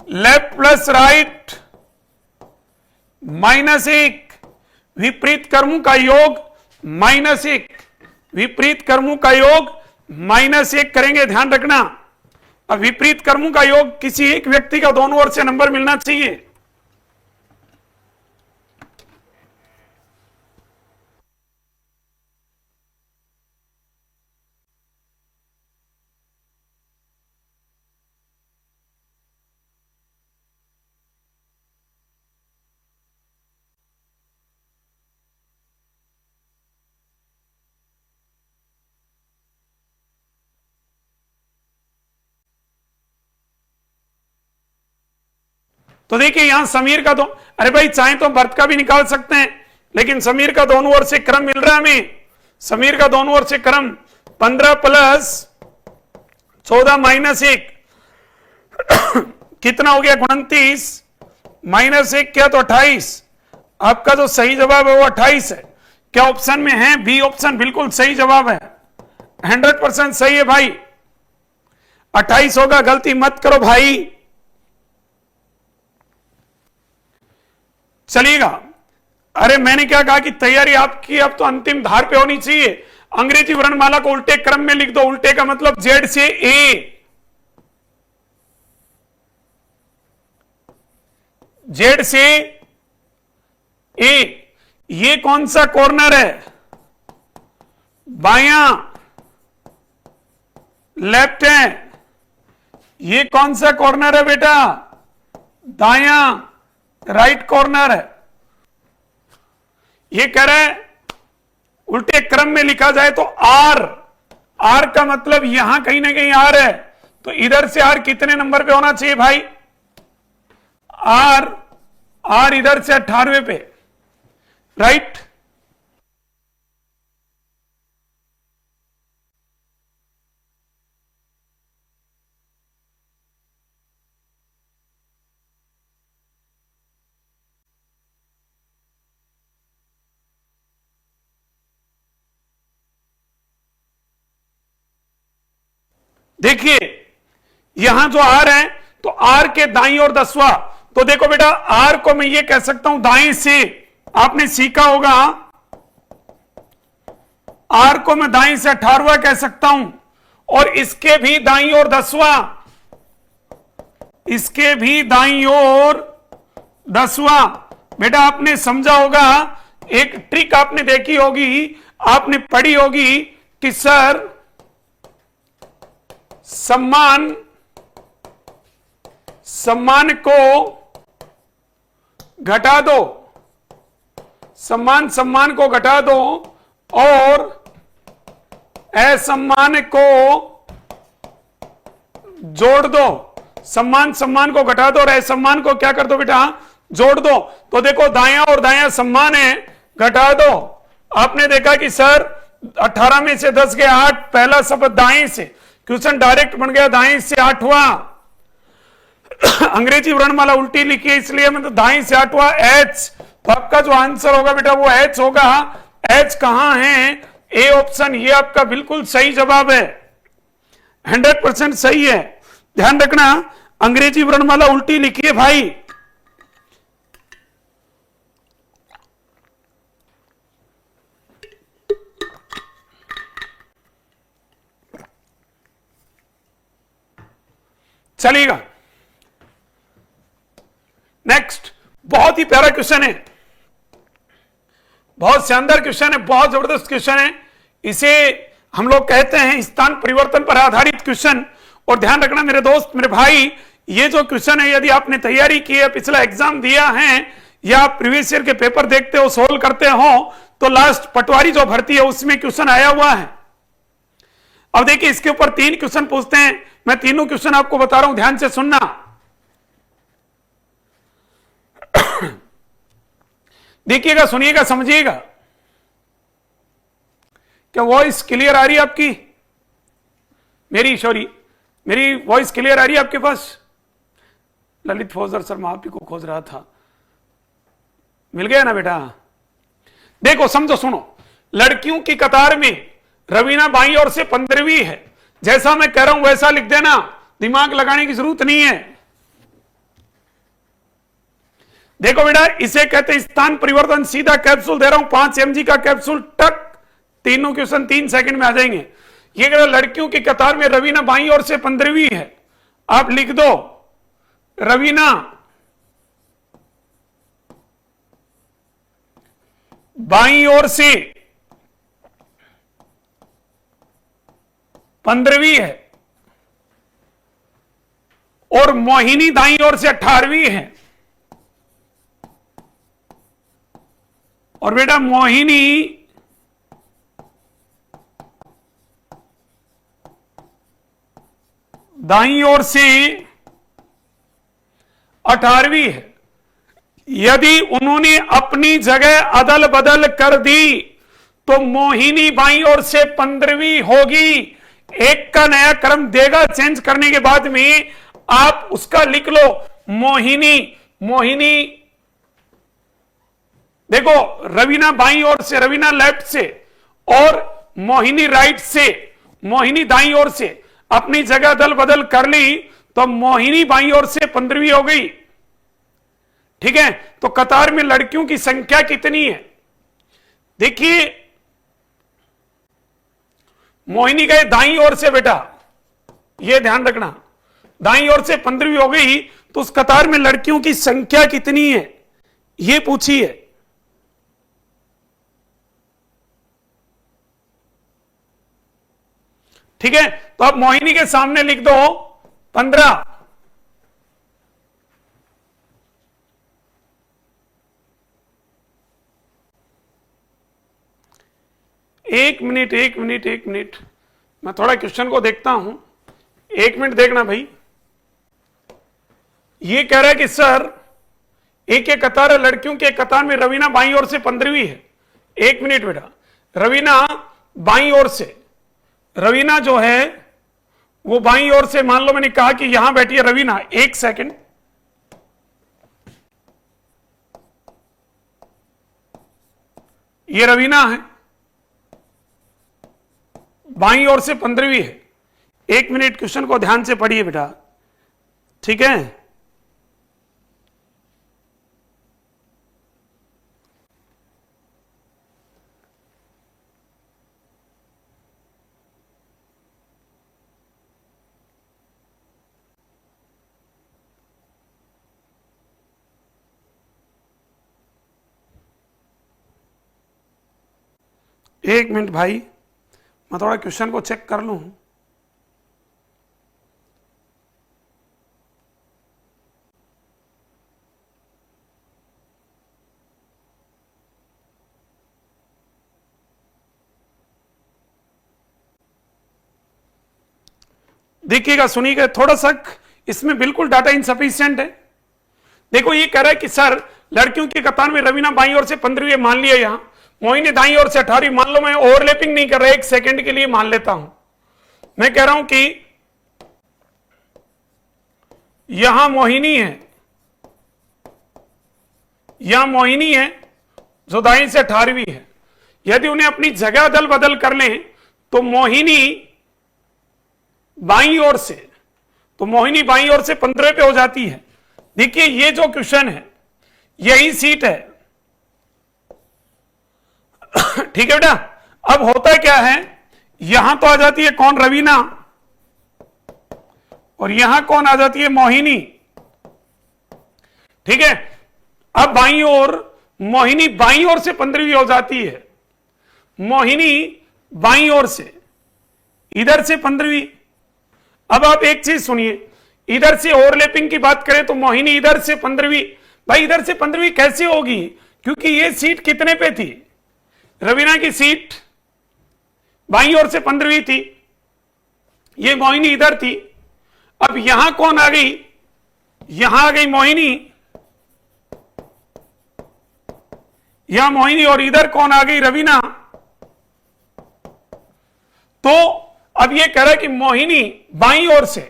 लेफ्ट प्लस राइट -1, विपरीत कर्मों का योग -1, विपरीत कर्मों का योग -1 करेंगे। ध्यान रखना, अब विपरीत कर्मों का योग किसी एक व्यक्ति का दोनों ओर से नंबर मिलना चाहिए। तो देखिए यहां समीर का तो, अरे भाई चाहे तो बर्थ का भी निकाल सकते हैं, लेकिन समीर का दोनों ओर से क्रम मिल रहा है हमें। समीर का दोनों ओर से क्रम 15 प्लस 14 -1 कितना हो गया, 29 -1 क्या, तो 28। आपका जो सही जवाब है वो 28 है। क्या ऑप्शन में है, बी ऑप्शन बिल्कुल सही जवाब है, 100% सही है भाई। 28 होगा, गलती मत करो भाई। चलिएगा, अरे मैंने क्या कहा कि तैयारी आपकी अब तो अंतिम धार पे होनी चाहिए। अंग्रेजी वर्णमाला को उल्टे क्रम में लिख दो। उल्टे का मतलब जेड से ए, जेड से ए। ये कौन सा कॉर्नर है, बायां, लेफ्ट है। ये कौन सा कॉर्नर है बेटा, दायां, राइट कॉर्नर है। ये कह रहा है उल्टे क्रम में लिखा जाए तो आर, आर का मतलब यहां कहीं ना कहीं आर है, तो इधर से आर कितने नंबर पे होना चाहिए भाई, आर, आर इधर से 18वें पे, राइट। देखिए यहां जो आर है तो आर के दाईं और 10वां। तो देखो बेटा आर को मैं ये कह सकता हूं दाईं से, आपने सीखा होगा, आर को मैं दाईं से 18वां कह सकता हूं, और इसके भी दाईं और 10वां, इसके भी दाईं और 10वां, बेटा आपने समझा होगा, एक ट्रिक आपने देखी होगी, आपने पढ़ी होगी कि सर सम्मान को घटा दो, सम्मान को घटा दो और असम्मान को जोड़ दो। सम्मान को घटा दो और असम्मान को क्या कर दो बेटा, जोड़ दो। तो देखो दायां और दायां सम्मान है, घटा दो। आपने देखा कि सर 18 में से 10 गया 8, पहला शब्द दाएं से, क्वेश्चन डायरेक्ट बन गया दाएं से 8वां। अंग्रेजी वर्णमाला उल्टी लिखी है इसलिए मतलब दाएं से 8वां एच। तो आपका जो आंसर होगा बेटा वो एच होगा। एच कहां है? ए ऑप्शन, ये आपका बिल्कुल सही जवाब है, 100% सही है। ध्यान रखना, अंग्रेजी वर्णमाला उल्टी लिखी है भाई। चलिएगा नेक्स्ट, बहुत ही प्यारा क्वेश्चन है, बहुत शानदार क्वेश्चन है, बहुत जबरदस्त क्वेश्चन है। इसे हम लोग कहते हैं स्थान परिवर्तन पर आधारित क्वेश्चन। और ध्यान रखना मेरे दोस्त, मेरे भाई, ये जो क्वेश्चन है यदि आपने तैयारी की है, पिछला एग्जाम दिया है या प्रीवियस ईयर के पेपर देखते हो, सोल्व करते हो, तो लास्ट पटवारी जो भर्ती है उसमें क्वेश्चन आया हुआ है। अब देखिए इसके ऊपर 3 क्वेश्चन पूछते हैं, मैं तीनों क्वेश्चन आपको बता रहा हूं, ध्यान से सुनना। देखिएगा, सुनिएगा, समझिएगा। क्या वॉइस क्लियर आ रही है आपकी? मेरी वॉइस क्लियर आ रही है आपके पास? ललित फौजदार सर, मैं आप ही को खोज रहा था, मिल गया ना बेटा? देखो समझो, सुनो, लड़कियों की कतार में रवीना बाईं ओर से 15वीं है। जैसा मैं कह रहा हूं वैसा लिख देना, दिमाग लगाने की जरूरत नहीं है। देखो बेटा, इसे कहते हैं स्थान परिवर्तन। सीधा कैप्सूल दे रहा हूं, 5 mg का कैप्सूल, टक, तीनों क्वेश्चन 3 सेकंड में आ जाएंगे। ये कहता लड़कियों की कतार में रवीना बाईं ओर से 15वीं है। आप लिख दो रवीना बाईं ओर से 15वीं है और मोहिनी दाईं ओर से 18वीं है। और बेटा मोहिनी दाईं ओर से 18वीं है। यदि उन्होंने अपनी जगह अदल बदल कर दी तो मोहिनी बाईं ओर से 15वीं होगी। एक का नया क्रम देगा चेंज करने के बाद में, आप उसका लिख लो मोहिनी देखो, रवीना बाईं ओर से, रवीना लेफ्ट से और मोहिनी राइट से, मोहिनी दाईं ओर से अपनी जगह अदल बदल कर ली तो मोहिनी बाईं ओर से 15वीं हो गई। ठीक है, तो कतार में लड़कियों की संख्या कितनी है? देखिए मोहिनी गए दाईं ओर से बेटा, यह ध्यान रखना, दाईं ओर से 15वीं हो गई तो उस कतार में लड़कियों की संख्या कितनी है यह पूछिए। ठीक है, तो आप मोहिनी के सामने लिख दो 15। एक मिनट, मैं थोड़ा क्वेश्चन को देखता हूं, 1 मिनट देखना भाई। ये कह रहा है कि सर एक कतार है, लड़कियों के कतार में रवीना बाईं ओर से 15वीं है। 1 मिनट बेटा, रवीना बाईं ओर से, रवीना जो है वो बाईं ओर से, मान लो मैंने कहा कि यहां बैठी है रवीना, 1 सेकंड, ये रवीना है, बाईं ओर से 15वीं है। 1 मिनट, क्वेश्चन को ध्यान से पढ़िए बेटा, ठीक है? एक मिनट भाई, मैं थोड़ा क्वेश्चन को चेक कर लूं। देखिएगा, सुनिएगा थोड़ा सा, इसमें बिल्कुल डाटा इनसफिशिएंट है। देखो ये कह रहा है कि सर लड़कियों की कतार में रवीना बाईं ओर से 15वीं मान लिया, यहां मोहिनी दाईं ओर से 18वीं मान लो। मैं ओवरलैपिंग नहीं कर रहा, एक सेकंड के लिए मान लेता हूं। मैं कह रहा हूं कि यहां मोहिनी है, यहां मोहिनी है जो दाईं से 18वीं है। यदि उन्हें अपनी जगह अदल बदल कर लें तो मोहिनी बाईं ओर से, तो मोहिनी बाईं ओर से 15 पे हो जाती है। देखिए ये जो क्वेश्चन है यही सीट है, ठीक है बेटा। अब होता क्या है, यहां तो आ जाती है कौन, रवीना, और यहां कौन आ जाती है, मोहिनी, ठीक है। अब बाईं ओर मोहिनी बाईं ओर से 15वीं हो जाती है, मोहिनी बाईं ओर से, इधर से 15वीं। अब आप एक चीज सुनिए, इधर से ओवरलैपिंग की बात करें तो मोहिनी इधर से 15वीं, भाई इधर से 15वीं कैसे होगी, क्योंकि ये सीट कितने पे थी, रवीना की सीट बाईं ओर से 15वीं थी, ये मोहिनी इधर थी। अब यहां कौन आ गई, यहां आ गई मोहिनी, यहां मोहिनी, और इधर कौन आ गई, रवीना। तो अब ये कह रहा है कि मोहिनी बाईं ओर से,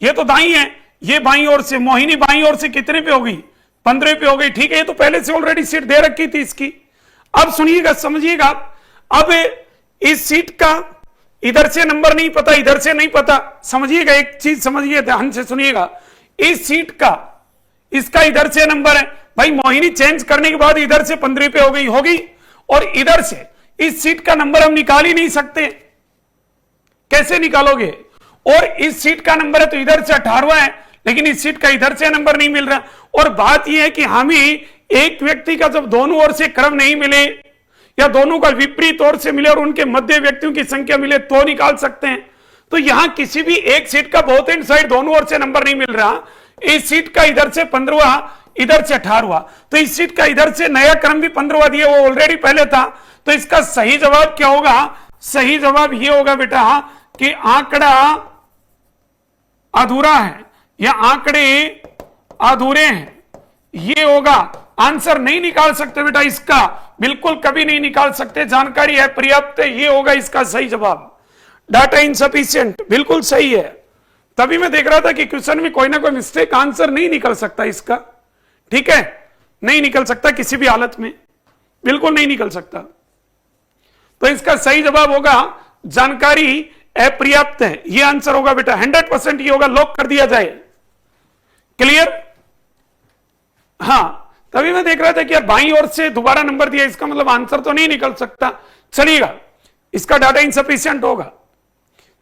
ये तो दाईं है, ये बाईं ओर से, मोहिनी बाईं ओर से कितने पे हो गई, 15 पे हो गई, ठीक है। ये तो पहले से ऑलरेडी सीट दे रखी थी इसकी। अब सुनिएगा, समझिएगा, अब इस सीट का इधर से नंबर नहीं पता, इधर से नहीं पता, समझिएगा, एक चीज समझिए, ध्यान से सुनिएगा। इस सीट का इसका इधर से नंबर है, भाई मोहिनी चेंज करने के बाद इधर से 15 पे हो गई होगी, और इधर से इस सीट का नंबर हम निकाल ही नहीं सकते, कैसे निकालोगे। और इस सीट का नंबर है तो इधर से 18वां है, लेकिन इस सीट का इधर से नंबर नहीं मिल रहा। और बात यह है कि हमें एक व्यक्ति का जब दोनों ओर से क्रम नहीं मिले, या दोनों का विपरीत ओर से मिले और उनके मध्य व्यक्तियों की संख्या मिले तो निकाल सकते हैं। तो यहां किसी भी एक सीट का बोथ एंड साइड दोनों ओर से नंबर नहीं मिल रहा। इस सीट का इधर से 15वां, इधर से 18वां, तो इस सीट का इधर से नया क्रम भी 15वां दिया, वो ऑलरेडी पहले था। तो इसका सही जवाब क्या होगा, सही जवाब ये होगा बेटा कि आंकड़ा अधूरा है या आंकड़े अधूरे हैं, ये होगा। आंसर नहीं निकाल सकते बेटा इसका, बिल्कुल कभी नहीं निकाल सकते। जानकारी है पर्याप्त है, ये होगा इसका सही जवाब। डाटा इनसफिशिएंट बिल्कुल सही है। तभी मैं देख रहा था कि क्वेश्चन में कोई ना कोई मिस्टेक, आंसर नहीं निकल सकता इसका, ठीक है, नहीं निकल सकता किसी भी हालत में, बिल्कुल नहीं निकल सकता। तो इसका सही जवाब होगा जानकारी अपर्याप्त है, ये आंसर होगा बेटा, 100% ये होगा, लॉक कर दिया जाए। क्लियर? हाँ, तभी मैं देख रहा था कि यार बाईं ओर से दोबारा नंबर दिया, इसका मतलब आंसर तो नहीं निकल सकता। चलिएगा, इसका डाटा इनसफिशिएंट होगा।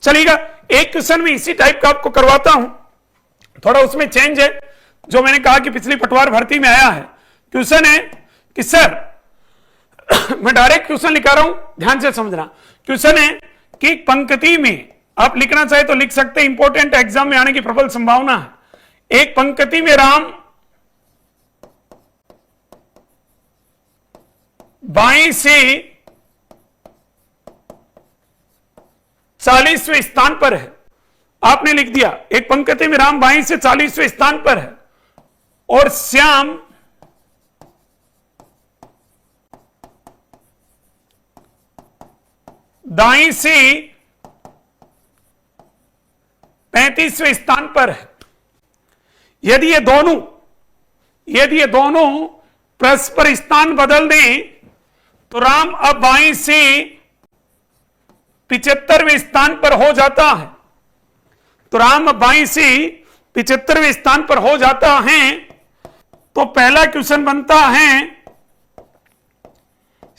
चलिएगा, एक क्वेश्चन में इसी टाइप का आपको करवाता हूं, थोड़ा उसमें चेंज है, जो मैंने कहा कि पिछली पटवार भर्ती में आया है। क्वेश्चन है कि सर मैं डायरेक्ट क्वेश्चन लिखा रहा हूं, ध्यान से समझना। क्वेश्चन है कि पंक्ति में, आप लिखना चाहे तो लिख सकते हैं, इंपॉर्टेंट एग्जाम में आने की प्रबल संभावना है। एक पंक्ति में राम बाएं से 40वें स्थान पर है, आपने लिख दिया। एक पंक्ति में राम बाएं से 40वें स्थान पर है और श्याम दाएं से 35वें स्थान पर है। यदि ये दोनों परस्पर स्थान बदल दें तो राम अब बाएं से 75वें स्थान पर हो जाता है। तो राम अब बाएं से 75वें स्थान पर हो जाता है। तो पहला क्वेश्चन बनता है,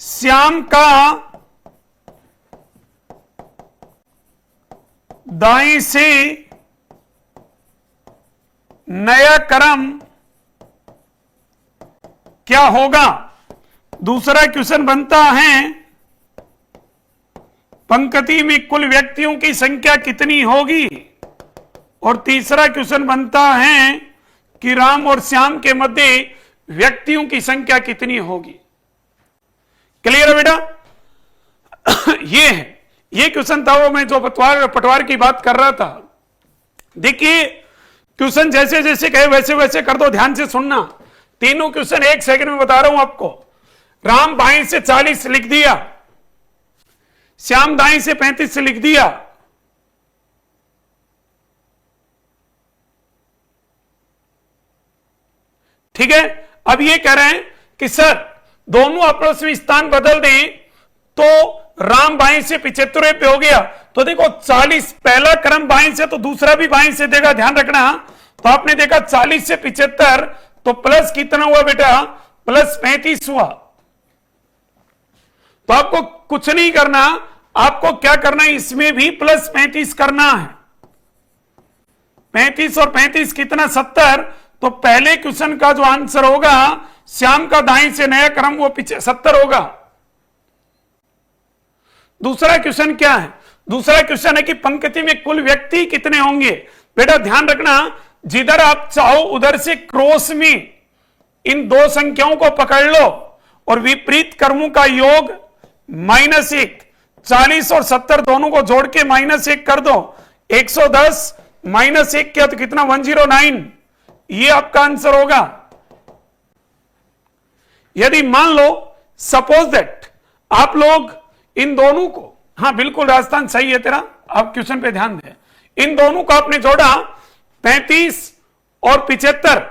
श्याम का दाएं से नया क्रम क्या होगा। दूसरा क्वेश्चन बनता है, पंक्ति में कुल व्यक्तियों की संख्या कितनी होगी। और तीसरा क्वेश्चन बनता है कि राम और श्याम के मध्य व्यक्तियों की संख्या कितनी होगी। क्लियर है बेटा? ये है, ये क्वेश्चन था वो मैं जो पटवार की बात कर रहा था। देखिए क्वेश्चन जैसे जैसे कहे वैसे वैसे कर दो, ध्यान से सुनना। तीनों क्वेश्चन एक सेकंड में बता रहा हूं आपको। राम बाएं से 40 लिख दिया, श्याम दाएं से 35 से लिख दिया, ठीक है। अब ये कह रहे हैं कि सर दोनों आपस में स्थान बदल दें तो राम बाएं से 75 पे हो गया। तो देखो 40 पहला क्रम बाएं से तो दूसरा भी बाएं से देगा, ध्यान रखना। तो आपने देखा 40 से 75 तो प्लस कितना हुआ बेटा, प्लस 35 हुआ। तो आपको कुछ नहीं करना, आपको क्या करना है, इसमें भी प्लस 35 करना है। 35 और 35 कितना, 70। तो पहले क्वेश्चन का जो आंसर होगा श्याम का दाएं से नया क्रम वो पीछे 70 होगा। दूसरा क्वेश्चन क्या है, दूसरा क्वेश्चन है कि पंक्ति में कुल व्यक्ति कितने होंगे। बेटा ध्यान रखना, जिधर आप चाहो उधर से क्रॉस में इन दो संख्याओं को पकड़ लो और विपरीत क्रमों का योग -1, 40 और 70 दोनों को जोड़ के -1 कर दो। 110 -1 किया तो कितना, 109। ये आपका आंसर होगा। यदि मान लो सपोज दैट आप लोग इन दोनों को, हाँ बिल्कुल राजस्थान सही है तेरा, आप क्वेश्चन पे ध्यान दें। इन दोनों को आपने जोड़ा 35 और 75,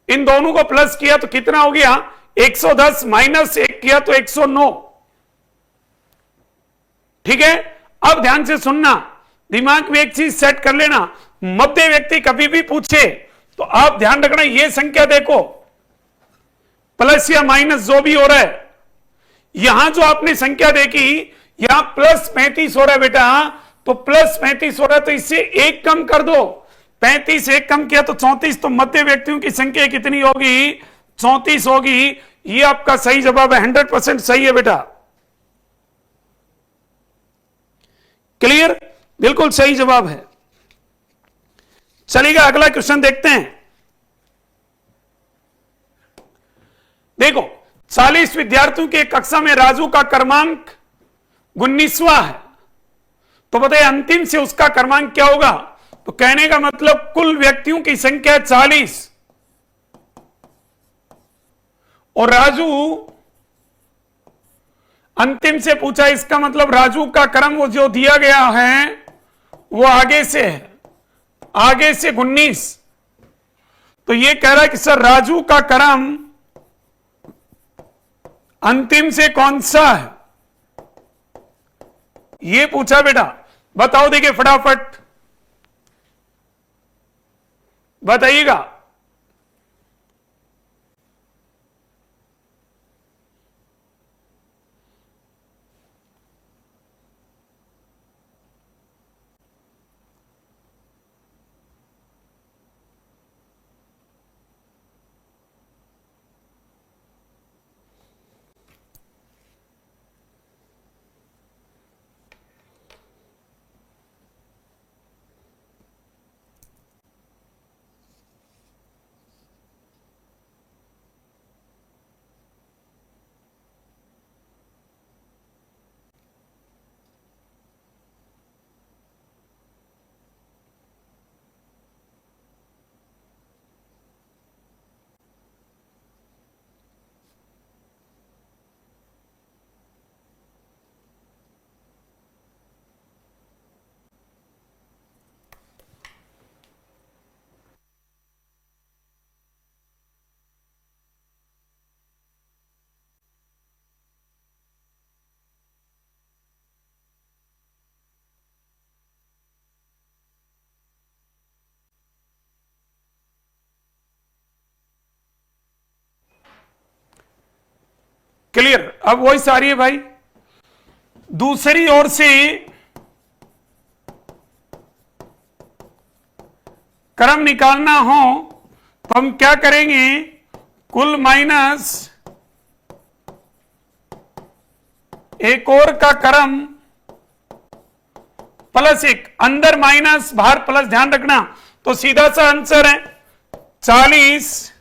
इन दोनों को प्लस किया तो कितना हो गया, 110 -1 किया तो 109। ठीक है। अब ध्यान से सुनना, दिमाग में एक चीज सेट कर लेना, मध्य व्यक्ति कभी भी पूछे तो आप ध्यान रखना, ये संख्या देखो प्लस या माइनस जो भी हो रहा है। यहां जो आपने संख्या देखी यहां प्लस 35 हो रहा है बेटा, तो प्लस 35 हो रहा है तो इससे एक कम कर दो। 35 एक कम किया तो 34, तो मध्य व्यक्तियों की संख्या कितनी होगी, 34 होगी। ये आपका सही जवाब है, 100% सही है बेटा। क्लियर, बिल्कुल सही जवाब है। चलिएगा अगला क्वेश्चन देखते हैं। देखो 40 विद्यार्थियों की कक्षा में राजू का क्रमांक 19वां है, तो बताइए अंतिम से उसका क्रमांक क्या होगा। तो कहने का मतलब कुल व्यक्तियों की संख्या 40 और राजू अंतिम से पूछा, इसका मतलब राजू का क्रम वो जो दिया गया है वो आगे से है, आगे से 19। तो ये कह रहा है कि सर राजू का क्रम अंतिम से कौन सा है, ये पूछा बेटा। बताओ, देखिए फटाफट बताइएगा। क्लियर, अब वही सारी है भाई। दूसरी ओर से क्रम निकालना हो तो हम क्या करेंगे, कुल माइनस एक और का क्रम +1, अंदर माइनस बाहर प्लस, ध्यान रखना। तो सीधा सा आंसर है 40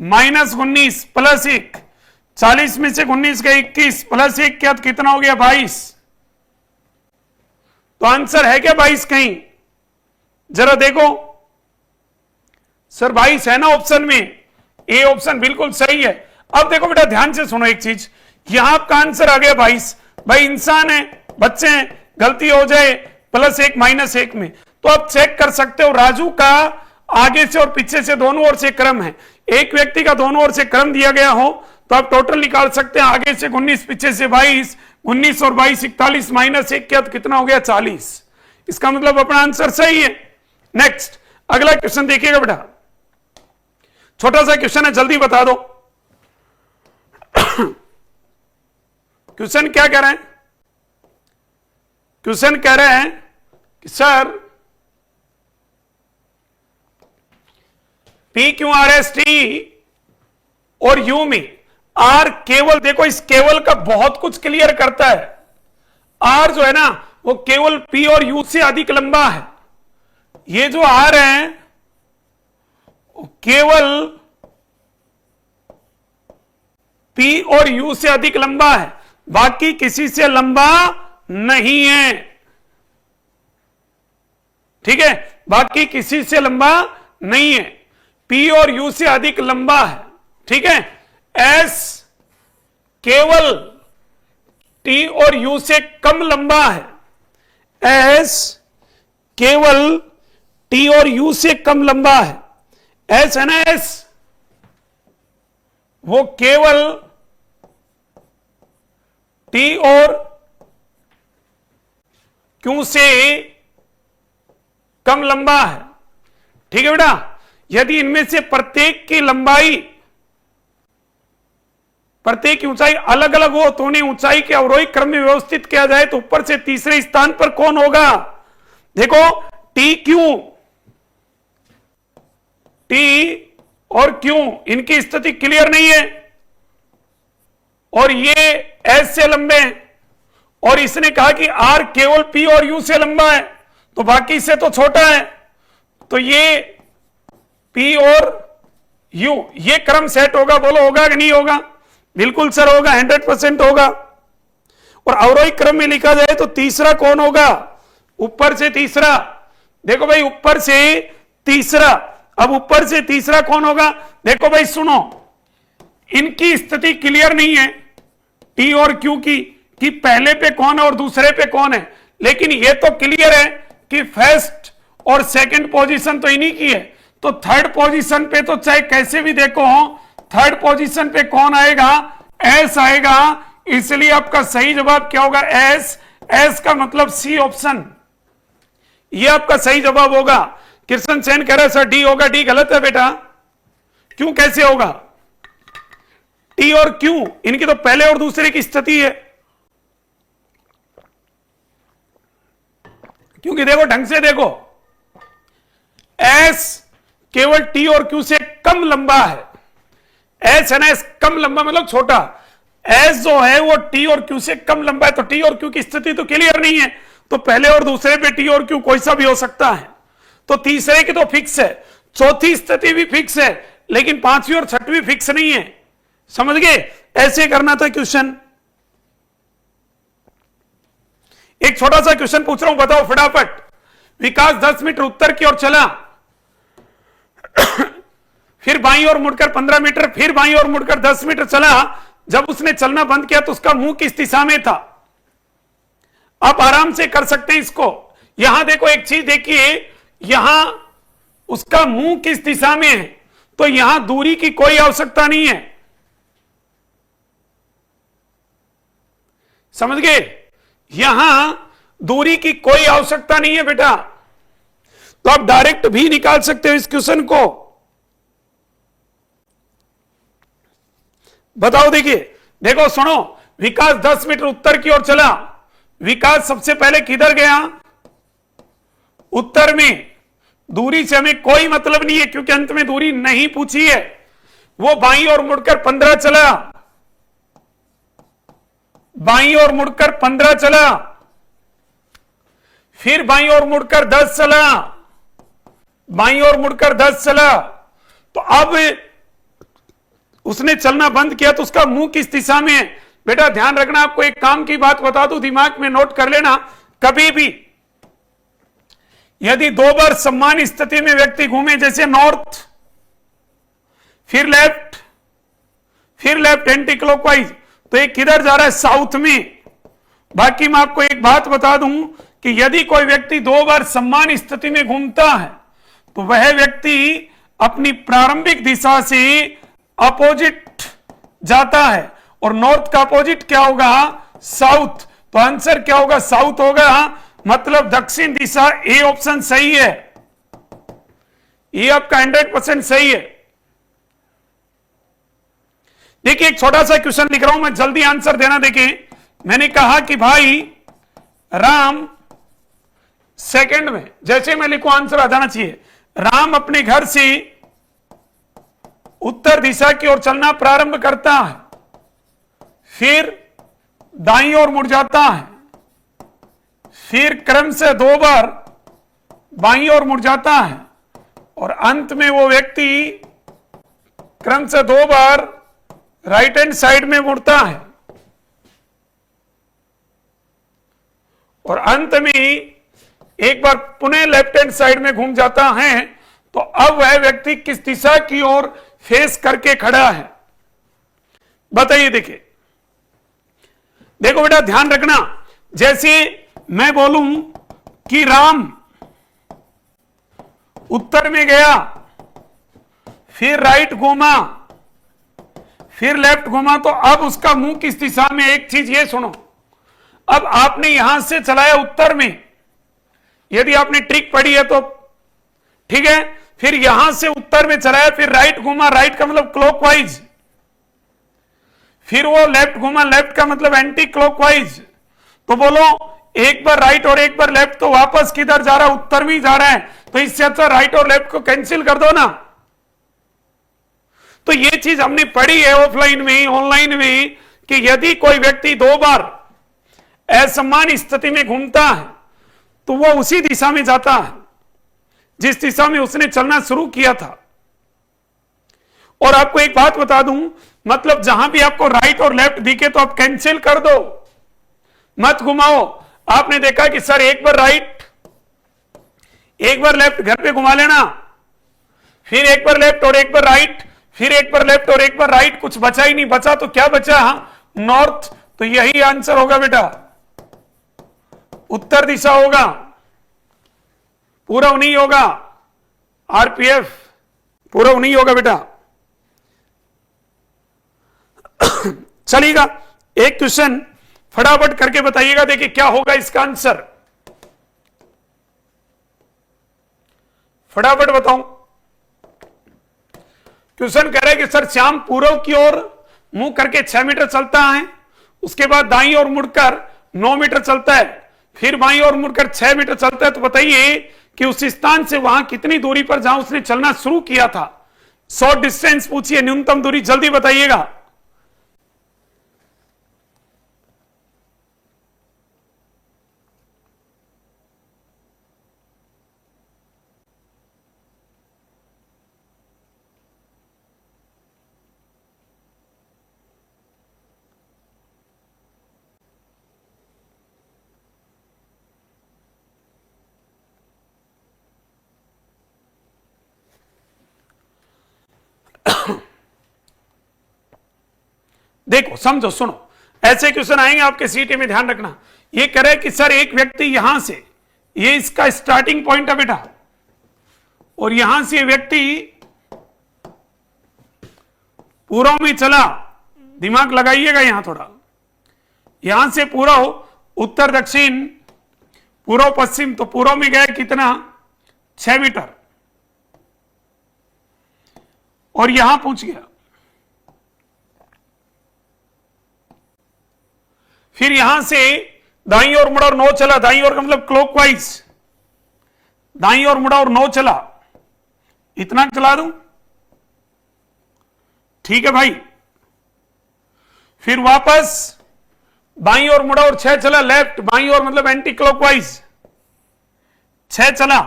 माइनस 19 +1, 40 में से 19 गए 21 +1 क्या, तो कितना हो गया 22। तो आंसर है क्या 22 कहीं, जरा देखो सर 22 है ना ऑप्शन में, ए ऑप्शन बिल्कुल सही है। अब देखो बेटा ध्यान से सुनो एक चीज, यहां आपका आंसर आ गया 22। भाई इंसान है, बच्चे हैं, गलती हो जाए +1 -1 में, तो आप चेक कर सकते हो राजू का आगे से और पीछे से दोनों ओर से क्रम है। एक व्यक्ति का दोनों ओर से क्रम दिया गया हो तो आप टोटल निकाल सकते हैं, आगे से 19 पीछे से 22, 19 और 22 41 -1 क्या, तो कितना हो गया 40। इसका मतलब अपना आंसर सही है। नेक्स्ट अगला क्वेश्चन देखिएगा बेटा, छोटा सा क्वेश्चन है, जल्दी बता दो। क्वेश्चन क्या कह रहे हैं, क्वेश्चन कह रहे हैं कि सर PQRST और यू में आर केवल, देखो इस केवल का बहुत कुछ क्लियर करता है। आर जो है ना वो केवल P और U से अधिक लंबा है। ये जो आर है केवल P और U से अधिक लंबा है, बाकी किसी से लंबा नहीं है। ठीक है, बाकी किसी से लंबा नहीं है, P और U से अधिक लंबा है। ठीक है, S केवल T और U से कम लंबा है, S केवल T और U से कम लंबा है। S है ना, S वो केवल T और Q से कम लंबा है। ठीक है बेटा, यदि इनमें से प्रत्येक की लंबाई, प्रत्येक की ऊंचाई अलग अलग हो तो उन्हें ऊंचाई के अवरोही क्रम में व्यवस्थित किया जाए तो ऊपर से तीसरे स्थान पर कौन होगा। देखो TQ, T और Q इनकी स्थिति क्लियर नहीं है और ये S से लंबे हैं, और इसने कहा कि R केवल P और U से लंबा है तो बाकी से तो छोटा है, तो ये P और U ये क्रम सेट होगा। बोलो होगा कि नहीं होगा, बिल्कुल सर होगा, 100% होगा। और अवरोही क्रम में लिखा जाए तो तीसरा कौन होगा, ऊपर से तीसरा। देखो भाई ऊपर से तीसरा, अब ऊपर से तीसरा कौन होगा, देखो भाई सुनो, इनकी स्थिति क्लियर नहीं है T और Q की कि पहले पे कौन है और दूसरे पे कौन है, लेकिन ये तो क्लियर है कि फर्स्ट और सेकंड पोजीशन तो इन्हीं की है, तो थर्ड पोजीशन पे तो चाहे कैसे भी देखो हो, थर्ड पोजीशन पे कौन आएगा, S आएगा। इसलिए आपका सही जवाब क्या होगा, S। S का मतलब C ऑप्शन, ये आपका सही जवाब होगा। कृष्ण सेन कह रहे सर डी होगा, डी गलत है बेटा। क्यों, कैसे होगा, T और Q इनकी तो पहले और दूसरे की स्थिति है, क्योंकि देखो ढंग से देखो, S केवल T और Q से कम लंबा है। S है ना, S कम लंबा मतलब छोटा, S जो है वो T और Q से कम लंबा है, तो T और Q की स्थिति तो क्लियर नहीं है, तो पहले और दूसरे पे T और Q कोई सा भी हो सकता है, तो तीसरे की तो फिक्स है, चौथी स्थिति भी फिक्स है, लेकिन पांचवी और छठवीं फिक्स नहीं है। समझ गए, ऐसे करना था क्वेश्चन। एक छोटा सा क्वेश्चन पूछ रहा हूं, बताओ फटाफट। विकास 10 मीटर उत्तर की ओर चला, फिर बाईं ओर मुड़कर 15 मीटर, फिर बाईं ओर मुड़कर 10 मीटर चला। जब उसने चलना बंद किया तो उसका मुंह किस दिशा में था। आप आराम से कर सकते हैं इसको। यहां देखो एक चीज देखिए, यहां उसका मुंह किस दिशा में है, तो यहां दूरी की कोई आवश्यकता नहीं है। समझ गए, यहां दूरी की कोई आवश्यकता नहीं है बेटा, तो आप डायरेक्ट भी निकाल सकते हो इस क्वेश्चन को। बताओ, देखिए देखो सुनो, विकास 10 मीटर उत्तर की ओर चला। विकास सबसे पहले किधर गया, उत्तर में। दूरी से हमें कोई मतलब नहीं है क्योंकि अंत में दूरी नहीं पूछी है। वो बाईं ओर मुड़कर 15 चला, बाईं ओर मुड़कर 15 चला, फिर बाईं ओर मुड़कर 10 चला, बाईं ओर मुड़कर 10 चला। तो अब उसने चलना बंद किया तो उसका मुंह किस दिशा में है? बेटा ध्यान रखना, आपको एक काम की बात बता दूं, दिमाग में नोट कर लेना, कभी भी यदि 2 बार समान स्थिति में व्यक्ति घूमे, जैसे नॉर्थ फिर लेफ्ट एंटी क्लॉकवाइज, तो एक किधर जा रहा है? साउथ में। बाकी मैं आपको एक बात बता दूं कि यदि कोई व्यक्ति 2 बार समान स्थिति में घूमता है तो वह व्यक्ति अपनी प्रारंभिक दिशा से अपोजिट जाता है, और नॉर्थ का अपोजिट क्या होगा? साउथ। तो आंसर क्या होगा? साउथ होगा, मतलब दक्षिण दिशा। ए ऑप्शन सही है, ये आपका 100% सही है। देखिए एक छोटा सा क्वेश्चन लिख रहा हूं मैं, जल्दी आंसर देना। देखिए मैंने कहा कि भाई राम, सेकंड में जैसे मैं लिखूं आंसर आ जाना चाहिए। राम अपने घर से उत्तर दिशा की ओर चलना प्रारंभ करता है, फिर दाईं ओर मुड़ जाता है, फिर क्रम से 2 बार बाईं ओर मुड़ जाता है, और अंत में वो व्यक्ति क्रम से 2 बार राइट हैंड साइड में मुड़ता है, और अंत में एक बार पुनः लेफ्ट हैंड साइड में घूम जाता है। तो अब वह व्यक्ति किस दिशा की ओर फेस करके खड़ा है? बताइए। देखिए देखो बेटा ध्यान रखना, जैसे मैं बोलूं कि राम उत्तर में गया, फिर राइट घूमा, फिर लेफ्ट घूमा, तो अब उसका मुंह किस दिशा में? एक चीज ये सुनो, अब आपने यहां से चलाया उत्तर में, यदि आपने ट्रिक पढ़ी है तो ठीक है, फिर यहां से उत्तर में चलाया, फिर राइट घूमा, राइट का मतलब क्लॉकवाइज, फिर वो लेफ्ट घूमा, लेफ्ट का मतलब एंटी क्लॉकवाइज। तो बोलो एक बार राइट और एक बार लेफ्ट, तो वापस किधर जा रहा है? उत्तर में जा रहा है। तो इससे अच्छा राइट और लेफ्ट को कैंसिल कर दो ना। तो ये चीज हमने पढ़ी है ऑफलाइन में, ऑनलाइन में, कि यदि कोई व्यक्ति 2 बार असमान स्थिति में घूमता है तो वो उसी दिशा में जाता है जिस दिशा में उसने चलना शुरू किया था। और आपको एक बात बता दूं, मतलब जहां भी आपको राइट और लेफ्ट दिखे तो आप कैंसिल कर दो, मत घुमाओ। आपने देखा कि सर एक बार राइट एक बार लेफ्ट घर पे घुमा लेना, फिर एक बार लेफ्ट और एक बार राइट, फिर एक बार लेफ्ट और एक बार राइट, कुछ बचा ही नहीं। बचा तो क्या बचा? नॉर्थ। तो यही आंसर होगा बेटा, उत्तर दिशा होगा, पूर्व नहीं होगा। आरपीएफ पूर्व नहीं होगा बेटा। चलिएगा एक क्वेश्चन फटाफट करके बताइएगा, देखिए क्या होगा इसका आंसर, फटाफट बताऊं। क्वेश्चन कह रहा है कि सर श्याम पूर्व की ओर मुंह करके 6 मीटर चलता है, उसके बाद दाईं ओर मुड़कर 9 मीटर चलता है, फिर बाईं ओर मुड़कर 6 मीटर चलता है। तो बताइए कि उस स्थान से वहां कितनी दूरी पर जहां उसने चलना शुरू किया था? शॉर्ट डिस्टेंस पूछिए, न्यूनतम दूरी, जल्दी बताइएगा। देखो समझो, सुनो, ऐसे क्वेश्चन आएंगे आपके सीटी में, ध्यान रखना। ये कह रहा है कि सर एक व्यक्ति यहां से, ये इसका स्टार्टिंग पॉइंट है बेटा, और यहां से व्यक्ति पूर्व में चला, दिमाग लगाइएगा यहां थोड़ा, यहां से पूर्व, उत्तर दक्षिण, पूर्व पश्चिम, तो पूर्व में गया कितना? 6 मीटर, और यहां पहुंच गया। फिर यहां से दाईं ओर मुड़ा और 9 चला, दाईं ओर का मतलब क्लॉकवाइज, दाईं ओर मुड़ा और 9 चला, इतना चला दूं, ठीक है भाई। फिर वापस बाईं ओर मुड़ा और 6 चला लेफ्ट, बाईं ओर मतलब एंटी क्लॉकवाइज 6 चला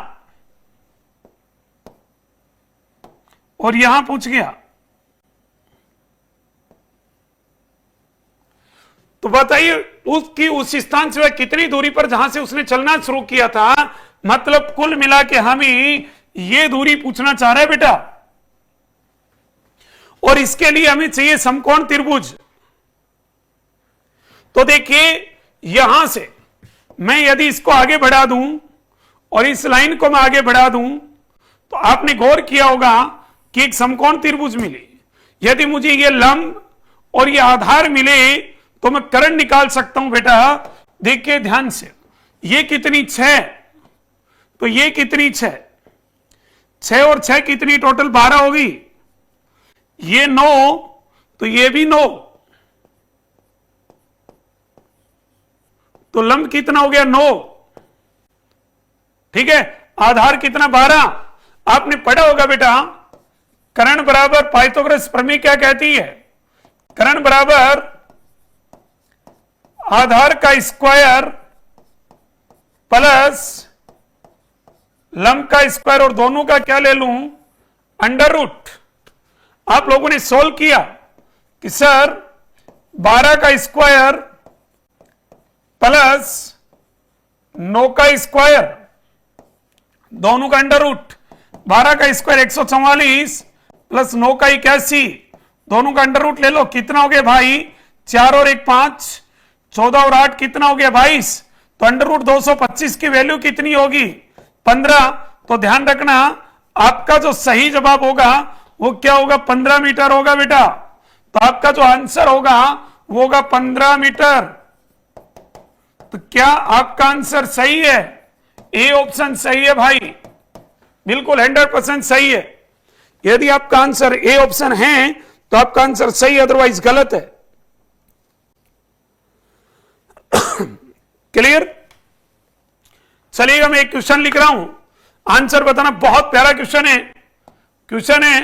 और यहां पूछ गया, तो बताइए उसकी उस स्थान से वह कितनी दूरी पर जहां से उसने चलना शुरू किया था, मतलब कुल मिला के हम ये दूरी पूछना चाह रहे हैं बेटा। और इसके लिए हमें चाहिए समकोण त्रिभुज। तो देखिए यहां से मैं यदि इसको आगे बढ़ा दूं और इस लाइन को मैं आगे बढ़ा दूं, तो आपने गौर किया होगा कि एक समकोण त्रिभुज मिली। यदि मुझे ये लंब और ये आधार मिले तो मैं कर्ण निकाल सकता हूं बेटा। देखिए ध्यान से, ये कितनी 6, तो ये कितनी 6, 6 और 6 कितनी टोटल 12 होगी, ये 9, तो ये भी 9, तो लंब कितना हो गया 9, ठीक है। आधार कितना 12। आपने पढ़ा होगा बेटा कर्ण बराबर पाइथागोरस प्रमेय क्या कहती है, कर्ण बराबर आधार का स्क्वायर प्लस लंब का स्क्वायर और दोनों का क्या ले लूं, अंडर रूट। आप लोगों ने सोल्व किया कि सर 12 का स्क्वायर प्लस 9 का स्क्वायर दोनों का अंडर रूट, 12 का स्क्वायर 144 प्लस 9 का 81 दोनों का अंडर रूट ले लो, कितना हो गया भाई 4 और 1 5, 14 और 8 कितना हो गया 22, तो अंडर रूट 225 की वैल्यू कितनी होगी 15। तो ध्यान रखना आपका जो सही जवाब होगा वो क्या होगा 15 मीटर होगा बेटा। तो आपका जो आंसर होगा वो होगा 15 मीटर। तो क्या आपका आंसर सही है, ए ऑप्शन सही है भाई, बिल्कुल 100% सही है। यदि आपका आंसर ए ऑप्शन है तो आपका आंसर सही, अदरवाइज गलत है। क्लियर। चलिएगा मैं एक क्वेश्चन लिख रहा हूं, आंसर बताना। बहुत प्यारा क्वेश्चन है। क्वेश्चन है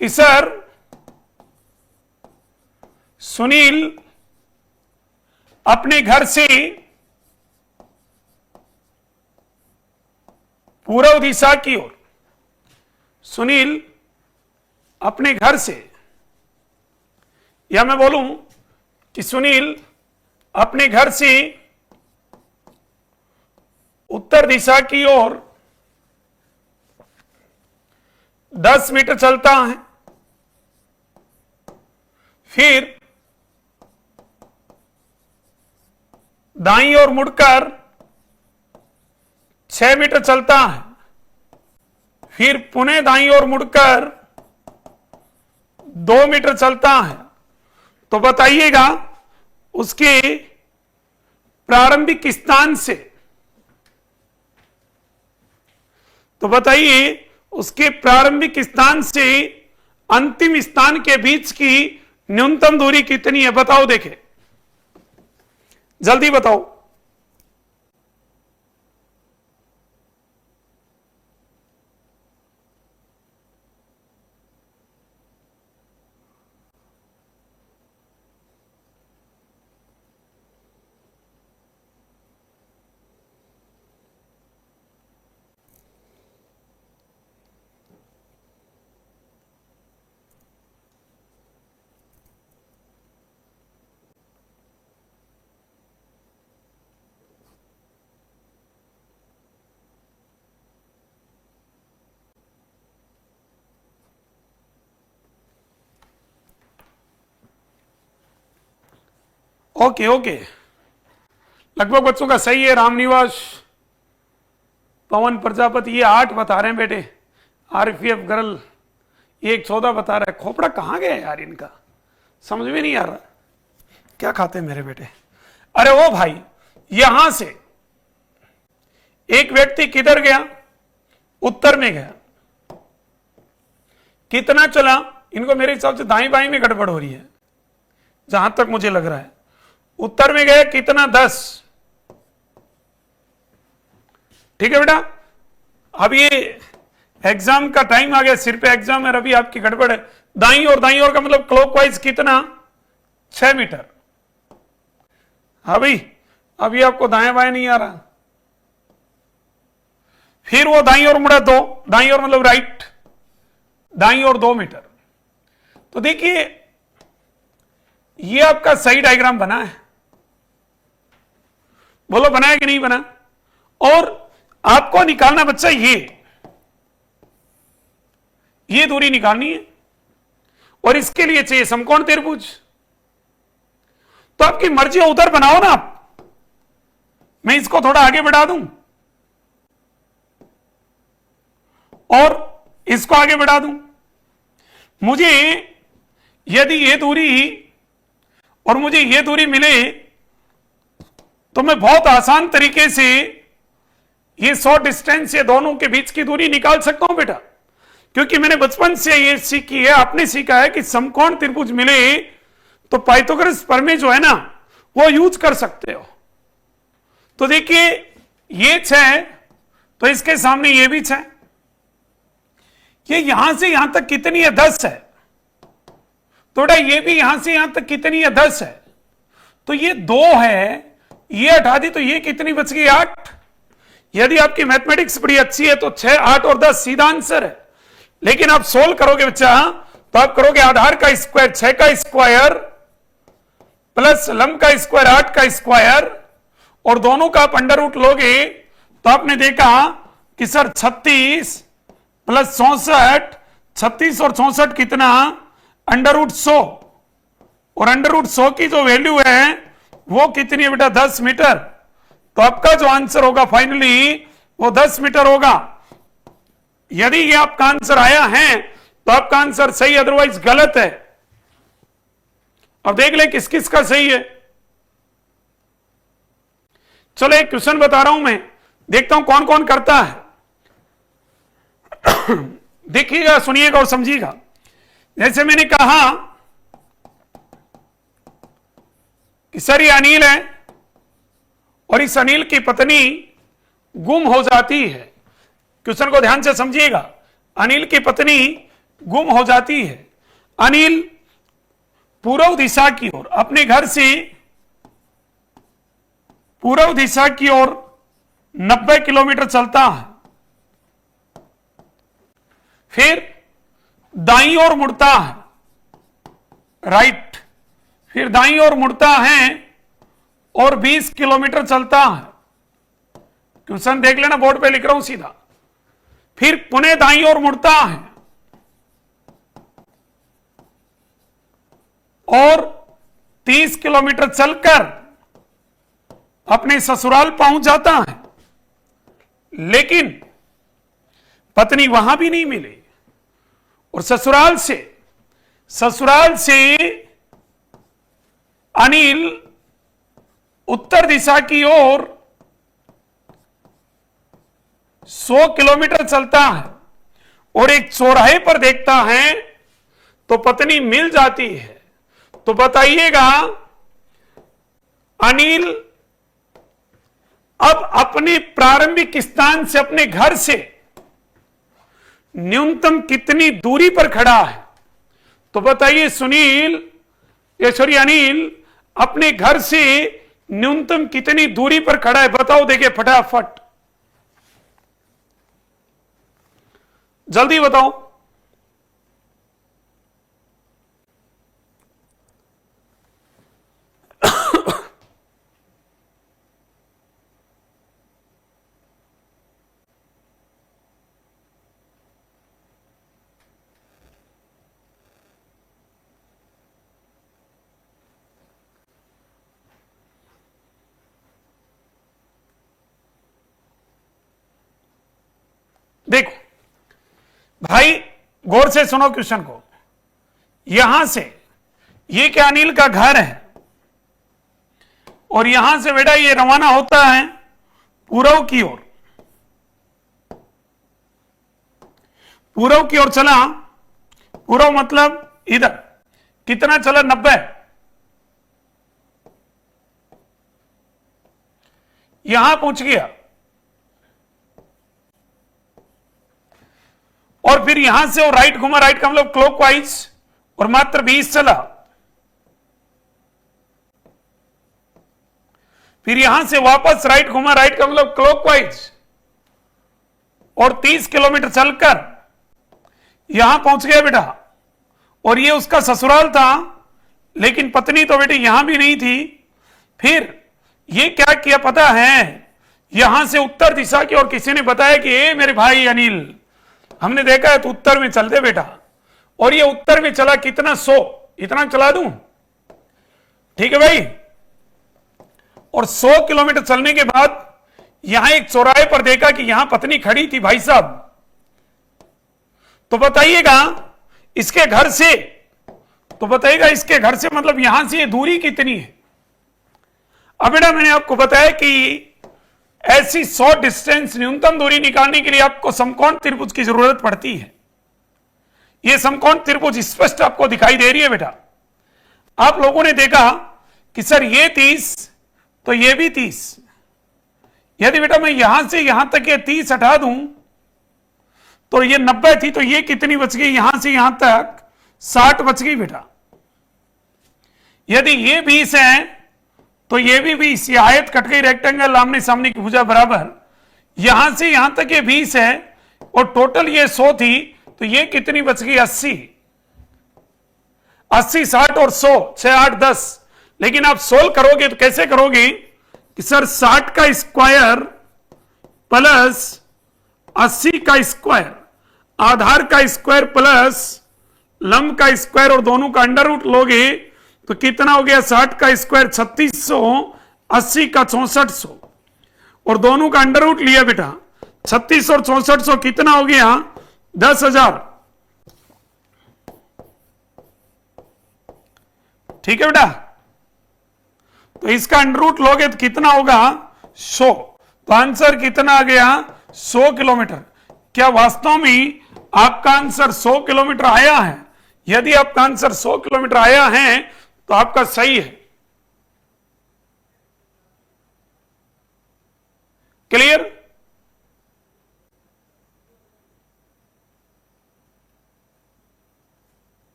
कि सर सुनील अपने घर से पूर्व दिशा की ओर, सुनील अपने घर से, या मैं बोलूं कि सुनील अपने घर से उत्तर दिशा की ओर 10 मीटर चलता है, फिर दाईं ओर मुड़कर 6 मीटर चलता है, फिर पुनः दाईं ओर मुड़कर 2 मीटर चलता है। तो बताइएगा उसके प्रारंभिक स्थान से, तो बताइए उसके प्रारंभिक स्थान से अंतिम स्थान के बीच की न्यूनतम दूरी कितनी है, बताओ, देखें जल्दी बताओ। ओके ओके, लगभग बच्चों का सही है। रामनिवास, पवन प्रजापति ये 8 बता रहे हैं बेटे। आरपीएफ गर्ल ये 14 बता रहा है। खोपड़ा कहां गया यार इनका, समझ में नहीं आ रहा क्या खाते मेरे बेटे। अरे वो भाई, यहां से एक व्यक्ति किधर गया, उत्तर में गया, कितना चला, इनको मेरे हिसाब से दाएं बाएं में गड़बड़ हो रही है जहां तक मुझे लग रहा है। उत्तर में गया कितना 10, ठीक है बेटा। अब ये एग्जाम का टाइम आ गया, सिर पे एग्जाम है, अभी आपकी गड़बड़ है। दाईं ओर का मतलब क्लॉकवाइज कितना 6 मीटर, हाँ भाई, अभी आपको दाएं बाएं नहीं आ रहा। फिर वो दाईं ओर मुड़ा 2, दाईं ओर मतलब राइट, दाईं ओर 2 मीटर। तो देखिए ये आपका सही डायग्राम बना है, बोलो बना है कि नहीं बना। और आपको निकालना बच्चा ये दूरी निकालनी है, और इसके लिए चाहिए समकोण त्रिभुज। तो आपकी मर्जी उधर बनाओ ना आप, मैं इसको थोड़ा आगे बढ़ा दूं और इसको आगे बढ़ा दूं। मुझे यदि ये दूरी और मुझे ये दूरी मिले तो मैं बहुत आसान तरीके से ये शॉर्ट डिस्टेंस ये दोनों के बीच की दूरी निकाल सकता हूं बेटा, क्योंकि मैंने बचपन से ये सीखी है, आपने सीखा है कि समकोण त्रिभुज मिले तो पाइथागोरस प्रमेय जो है ना वो यूज कर सकते हो। तो देखिए ये 6 तो इसके सामने ये भी 6, ये यहां से यहां तक कितनी है 10 है, तो बेटा ये भी यहां से यहां तक कितनी है 10 है, तो ये 2 है, ये हटा दी तो ये कितनी बच गई 8। यदि आपकी मैथमेटिक्स बड़ी अच्छी है तो 6, 8 और 10 सीधा आंसर है। लेकिन आप सोल्व करोगे बच्चा तो आप करोगे आधार का स्क्वायर 6 का स्क्वायर प्लस लंब का स्क्वायर 8 का स्क्वायर, और दोनों का आप अंडर रूट लोगे तो आपने देखा कि सर 36 प्लस 64, 36 और 64 कितना अंडर रूट 100, और अंडर रूट 100 की जो वैल्यू है वो कितनी है बेटा 10 मीटर। तो आपका जो आंसर होगा फाइनली वो 10 मीटर होगा। यदि ये आपका आंसर आया है तो आपका आंसर सही, अदरवाइज गलत है। अब देख ले किस किस का सही है। चलो एक क्वेश्चन बता रहा हूं मैं, देखता हूं कौन कौन करता है। देखिएगा, सुनिएगा और समझिएगा। जैसे मैंने कहा कि सर ये अनिल है और इस अनिल की पत्नी गुम हो जाती है। क्वेश्चन को ध्यान से समझिएगा। अनिल की पत्नी गुम हो जाती है। अनिल पूर्व दिशा की ओर अपने घर से पूर्व दिशा की ओर 90 किलोमीटर चलता है, फिर दाईं ओर मुड़ता है, राइट, फिर दाईं ओर मुड़ता है और 20 किलोमीटर चलता है। क्वेश्चन देख लेना, बोर्ड पे लिख रहा हूं सीधा। फिर पुनः दाईं ओर मुड़ता है और 30 किलोमीटर चलकर अपने ससुराल पहुंच जाता है, लेकिन पत्नी वहां भी नहीं मिली, और ससुराल से अनिल उत्तर दिशा की ओर 100 किलोमीटर चलता है और एक चौराहे पर देखता है तो पत्नी मिल जाती है। तो बताइएगा अनिल अब अपने प्रारंभिक स्थान से, अपने घर से न्यूनतम कितनी दूरी पर खड़ा है। तो बताइए अनिल अपने घर से न्यूनतम कितनी दूरी पर खड़ा है, बताओ, देखिए फटाफट जल्दी बताओ। देखो भाई, गौर से सुनो क्वेश्चन को। यहां से ये क्या अनिल का घर है, और यहां से बेटा ये रवाना होता है पूर्व की ओर, पूर्व की ओर चला। पूर्व मतलब इधर कितना चला 90, यहां पहुंच गया, और फिर यहां से वो राइट घुमा, राइट का मतलब क्लॉकवाइज, और मात्र 20 चला। फिर यहां से वापस राइट घुमा, राइट का मतलब क्लॉकवाइज, और 30 किलोमीटर चलकर यहां पहुंच गया बेटा। और ये उसका ससुराल था, लेकिन पत्नी तो बेटे यहां भी नहीं थी। फिर ये क्या किया पता है, यहां से उत्तर दिशा की ओर किसी ने बताया कि ए मेरे भाई अनिल, हमने देखा है तो उत्तर में चल दे बेटा। और ये उत्तर में चला कितना, 100, इतना चला दूं, ठीक है भाई। और 100 किलोमीटर चलने के बाद यहां एक चौराहे पर देखा कि यहां पत्नी खड़ी थी भाई साहब। तो बताइएगा इसके घर से, तो बताइएगा इसके घर से मतलब यहां से ये दूरी कितनी है। अब बेटा मैंने आपको बताया कि ऐसी 100 डिस्टेंस न्यूनतम दूरी निकालने के लिए आपको समकोण त्रिभुज की जरूरत पड़ती है। यह समकोण त्रिभुज स्पष्ट आपको दिखाई दे रही है बेटा। आप लोगों ने देखा कि सर ये 30 तो ये भी 30। यदि बेटा मैं यहां से यहां तक ये 30 हटा दूं तो ये 90 थी, तो ये कितनी बच गई, यहां से यहां तक 60 बच गई बेटा। यदि ये 20 है तो ये भी 20, ये आयत कट गई, रेक्टेंगल आमने सामने की भुजा बराबर। यहां से यहां तक ये 20 है और टोटल ये 100 थी, तो ये कितनी बच गई, 80। 80, 60 और 100, 6, 8, 10। लेकिन आप सोल्व करोगे तो कैसे करोगे कि सर 60 का स्क्वायर प्लस 80 का स्क्वायर, आधार का स्क्वायर प्लस लंब का स्क्वायर और दोनों का अंडर रूट लोगे तो कितना हो गया, 60 का स्क्वायर 3600, 80 का 6400 और दोनों का अंडर रूट लिया बेटा। 3600 और 6400 कितना हो गया, 10,000। ठीक है बेटा। तो इसका अंडर रूट लोगे तो कितना होगा, 100। तो आंसर कितना आ गया, 100 किलोमीटर। क्या वास्तव में आपका आंसर 100 किलोमीटर आया है? यदि आपका आंसर 100 किलोमीटर आया है तो आपका सही है। क्लियर?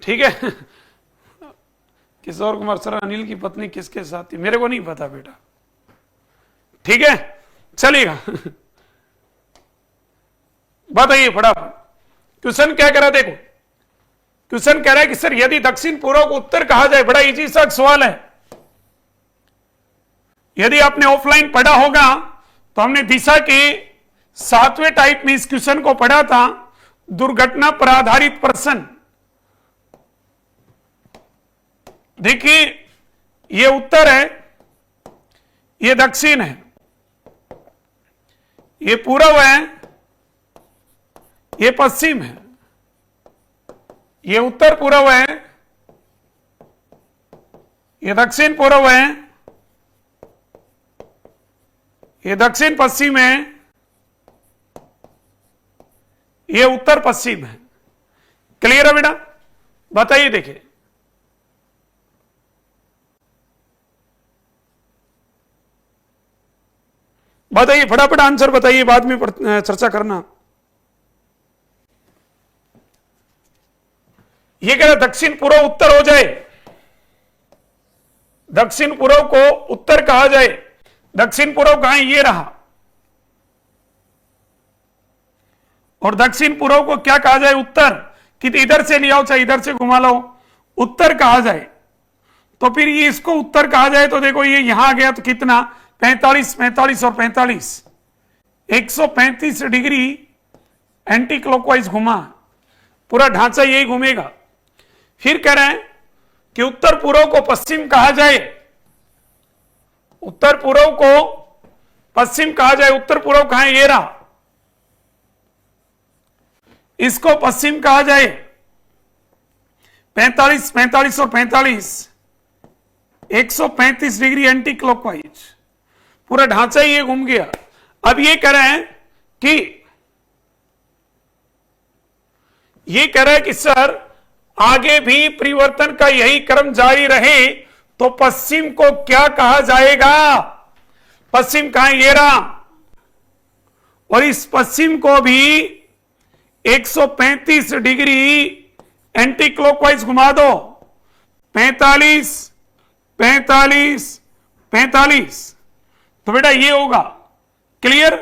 ठीक है। किशोर कुमार सर, अनिल की पत्नी किसके साथ थी? मेरे को नहीं पता बेटा। ठीक है, चलिएगा। बताइए फटाफट। क्वेश्चन क्या कह रहा है, देखो क्वेश्चन कह रहा है कि सर यदि दक्षिण पूर्व को उत्तर कहा जाए, बड़ा इजी सा सवाल है। यदि आपने ऑफलाइन पढ़ा होगा तो हमने दिशा के 7वें टाइप में इस क्वेश्चन को पढ़ा था, दुर्घटना पर आधारित प्रश्न। देखिए ये उत्तर है, ये दक्षिण है, ये पूर्व है, ये पश्चिम है, ये उत्तर पूर्व है, ये दक्षिण पूर्व है, ये दक्षिण पश्चिम है, ये उत्तर पश्चिम है। क्लियर है बेटा? बताइए, देखिए बताइए फटाफट आंसर बताइए, बाद में चर्चा करना। ये कह रहा दक्षिण पूर्व उत्तर हो जाए, दक्षिण पूर्व को उत्तर कहा जाए। दक्षिण पूर्व कहां है, ये रहा। और दक्षिण पूर्व को क्या कहा जाए, उत्तर। कि इधर से ले आओ चाहे इधर से घुमा लो, उत्तर कहा जाए। तो फिर ये इसको उत्तर कहा जाए तो देखो ये यहां आ गया तो कितना, 45, 45 और 45, 135 डिग्री एंटी क्लॉकवाइज घुमा, पूरा ढांचा यही घूमेगा। फिर कह रहे हैं कि उत्तर पूर्व को पश्चिम कहा जाए, उत्तर पूर्व को पश्चिम कहा जाए। उत्तर पूर्व कहां है, ये रहा, इसको पश्चिम कहा जाए। 45, 45 और 45, 135 डिग्री एंटी क्लॉकवाइज, पूरा ढांचा ही ये घूम गया। अब ये कह रहे हैं कि ये कह रहा है कि सर आगे भी परिवर्तन का यही क्रम जारी रहे तो पश्चिम को क्या कहा जाएगा। पश्चिम कहां है, ये रहा, और इस पश्चिम को भी 135 डिग्री एंटी क्लॉकवाइज घुमा दो। 45, 45, 45, तो बेटा ये होगा क्लियर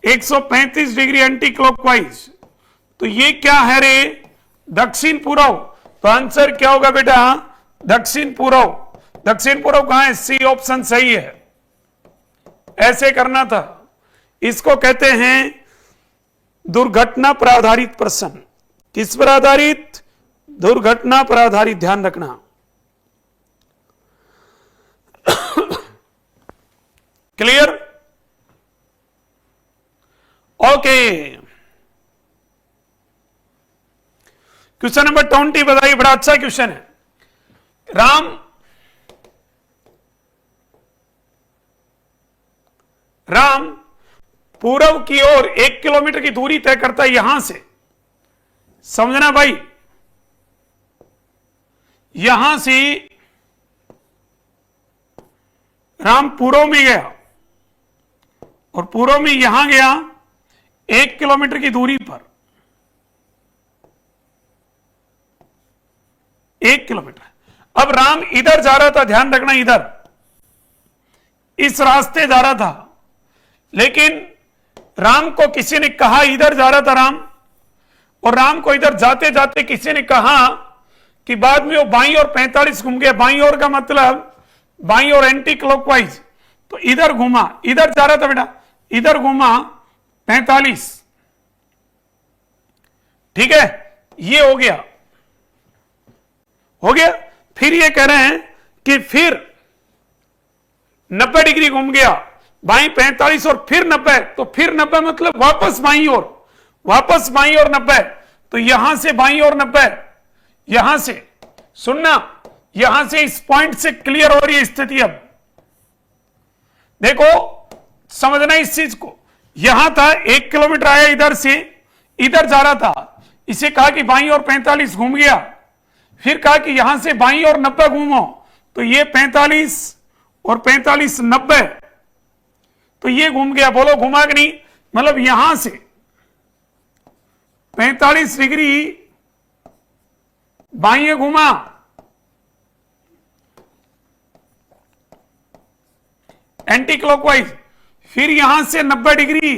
135 डिग्री एंटी क्लॉकवाइज। तो ये क्या है रे, दक्षिण पूर्व। तो आंसर क्या होगा बेटा, दक्षिण पूर्व। दक्षिण पूर्व कहां है, सी ऑप्शन सही है। ऐसे करना था। इसको कहते हैं दुर्घटना पर आधारित प्रश्न। किस पर आधारित, दुर्घटना पर आधारित, ध्यान रखना। Clear, okay. क्वेश्चन नंबर 20 बताइए, बड़ा अच्छा क्वेश्चन है। राम पूर्व की ओर 1 किलोमीटर की दूरी तय करता है यहां से, समझना भाई, यहां से राम पूर्व में गया और पूर्व में यहां गया 1 किलोमीटर की दूरी पर, 1 किलोमीटर। अब राम इधर जा रहा था, ध्यान रखना, इधर इस रास्ते जा रहा था, लेकिन राम को किसी ने कहा, इधर जा रहा था राम, और राम को इधर जाते जाते किसी ने कहा कि बाद में वो बाईं और 45 घूम गया। बाईं ओर का मतलब बाईं और एंटी क्लॉकवाइज, तो इधर घूमा, इधर जा रहा था बेटा, इधर घूमा 45, ठीक है, ये हो गया, हो गया। फिर ये कह रहे हैं कि फिर 90 डिग्री घूम गया, बाईं 45 और फिर 90, तो फिर 90 मतलब वापस बाईं ओर, वापस बाईं ओर 90, तो यहां से बाईं ओर 90, यहां से, सुनना, यहां से इस पॉइंट से क्लियर हो रही है स्थिति। अब देखो, समझना इस चीज को, यहां था 1 किलोमीटर आया, इधर से इधर जा रहा था, इसे कहा कि बाईं और 45 घूम गया, फिर कहा कि यहां से बाईं और 90 घूमो, तो ये 45 और 45 90, तो ये घूम गया। बोलो घुमा कि नहीं, मतलब यहां से 45 डिग्री बाईं घुमा, एंटी क्लॉकवाइज, फिर यहां से 90 डिग्री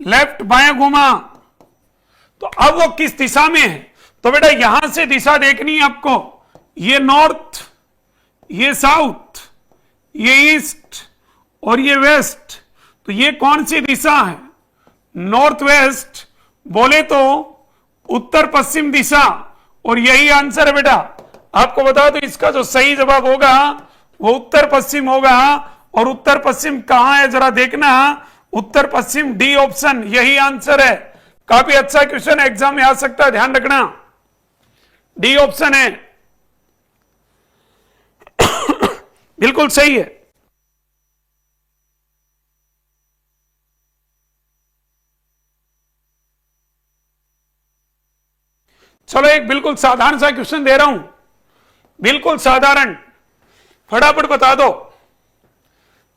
लेफ्ट बायां घुमा। तो अब वो किस दिशा में है, तो बेटा यहां से दिशा देखनी है आपको, ये नॉर्थ, ये साउथ, ये ईस्ट और ये वेस्ट, तो ये कौन सी दिशा है, नॉर्थ वेस्ट, बोले तो उत्तर पश्चिम दिशा, और यही आंसर है बेटा। आपको बता दो, इसका जो सही जवाब होगा वो उत्तर पश्चिम होगा, और उत्तर पश्चिम कहां है जरा देखना, उत्तर पश्चिम, डी ऑप्शन, यही आंसर है। काफी अच्छा क्वेश्चन एग्जाम में आ सकता है, ध्यान रखना, डी ऑप्शन है, बिल्कुल सही है। चलो एक बिल्कुल साधारण सा क्वेश्चन दे रहा हूं, बिल्कुल साधारण, फटाफट बता दो,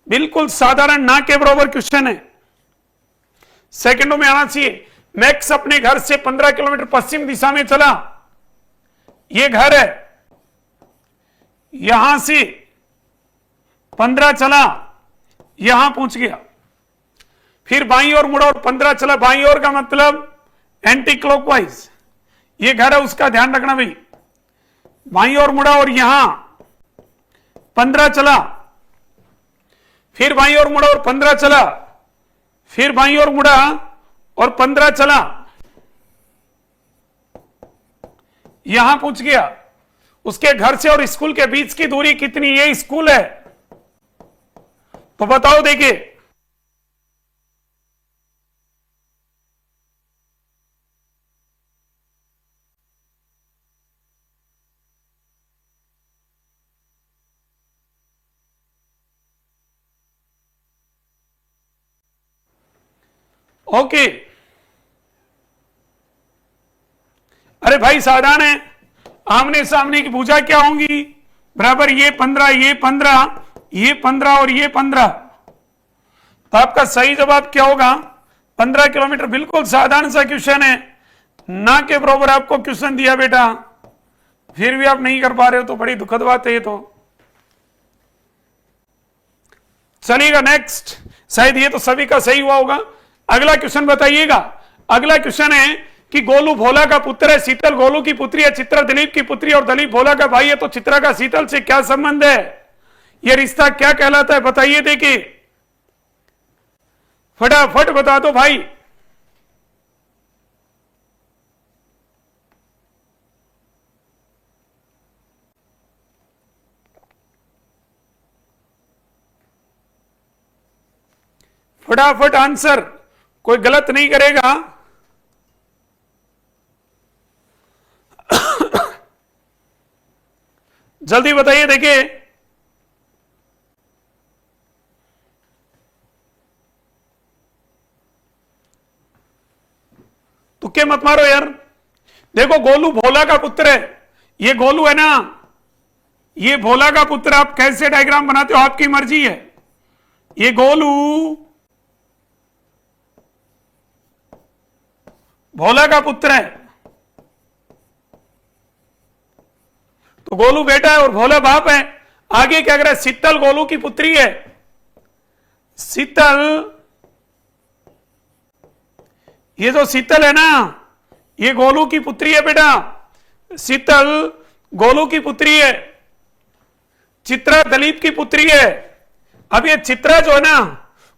बिल्कुल साधारण, ना के बराबर क्वेश्चन है, सेकंडों में आना चाहिए। मैक्स अपने घर से 15 किलोमीटर पश्चिम दिशा में चला, यह घर है, यहां से 15 चला, यहां पहुंच गया, फिर बाईं ओर मुड़ा और 15 चला, बाईं ओर का मतलब एंटी क्लॉकवाइज, ये घर है उसका, ध्यान रखना भाई, बाईं ओर मुड़ा और यहां 15 चला, फिर बाईं ओर मुड़ा और 15 चला, फिर बाईं ओर मुड़ा और 15 चला, यहां पहुंच गया। उसके घर से और स्कूल के बीच की दूरी कितनी, ये स्कूल है, तो बताओ देखिए, ओके। अरे भाई सावधान है, आमने सामने की भुजा क्या होंगी, बराबर ये 15, ये 15, ये 15 और ये 15, तो आपका सही जवाब क्या होगा, 15 किलोमीटर। बिल्कुल साधारण सा क्वेश्चन है, ना के बराबर आपको क्वेश्चन दिया बेटा, फिर भी आप नहीं कर पा रहे हो तो बड़ी दुखद बात है ये तो। चलिएगा नेक्स्ट, शायद ये तो सभी का सही हुआ होगा। अगला क्वेश्चन बताइएगा। अगला क्वेश्चन है कि गोलू भोला का पुत्र है, शीतल गोलू की पुत्री है, चित्रा दिलीप की पुत्री और दिलीप भोला का भाई है, तो चित्रा का शीतल से क्या संबंध है? यह रिश्ता क्या कहलाता है? बताइए, देखिए फटाफट बता दो भाई। फटाफट आंसर, कोई गलत नहीं करेगा। जल्दी बताइए, देखिए तुक्के मत मारो यार। देखो गोलू भोला का पुत्र है, ये गोलू है ना, ये भोला का पुत्र। आप कैसे डायग्राम बनाते हो आपकी मर्जी है। ये गोलू भोला का पुत्र है, तो गोलू बेटा है और भोला बाप है। आगे क्या कह रहा है? शीतल गोलू की पुत्री है। शीतल, ये जो शीतल है ना, ये गोलू की पुत्री है बेटा। शीतल गोलू की पुत्री है, चित्रा दिलीप की पुत्री है। अब ये चित्रा जो है ना,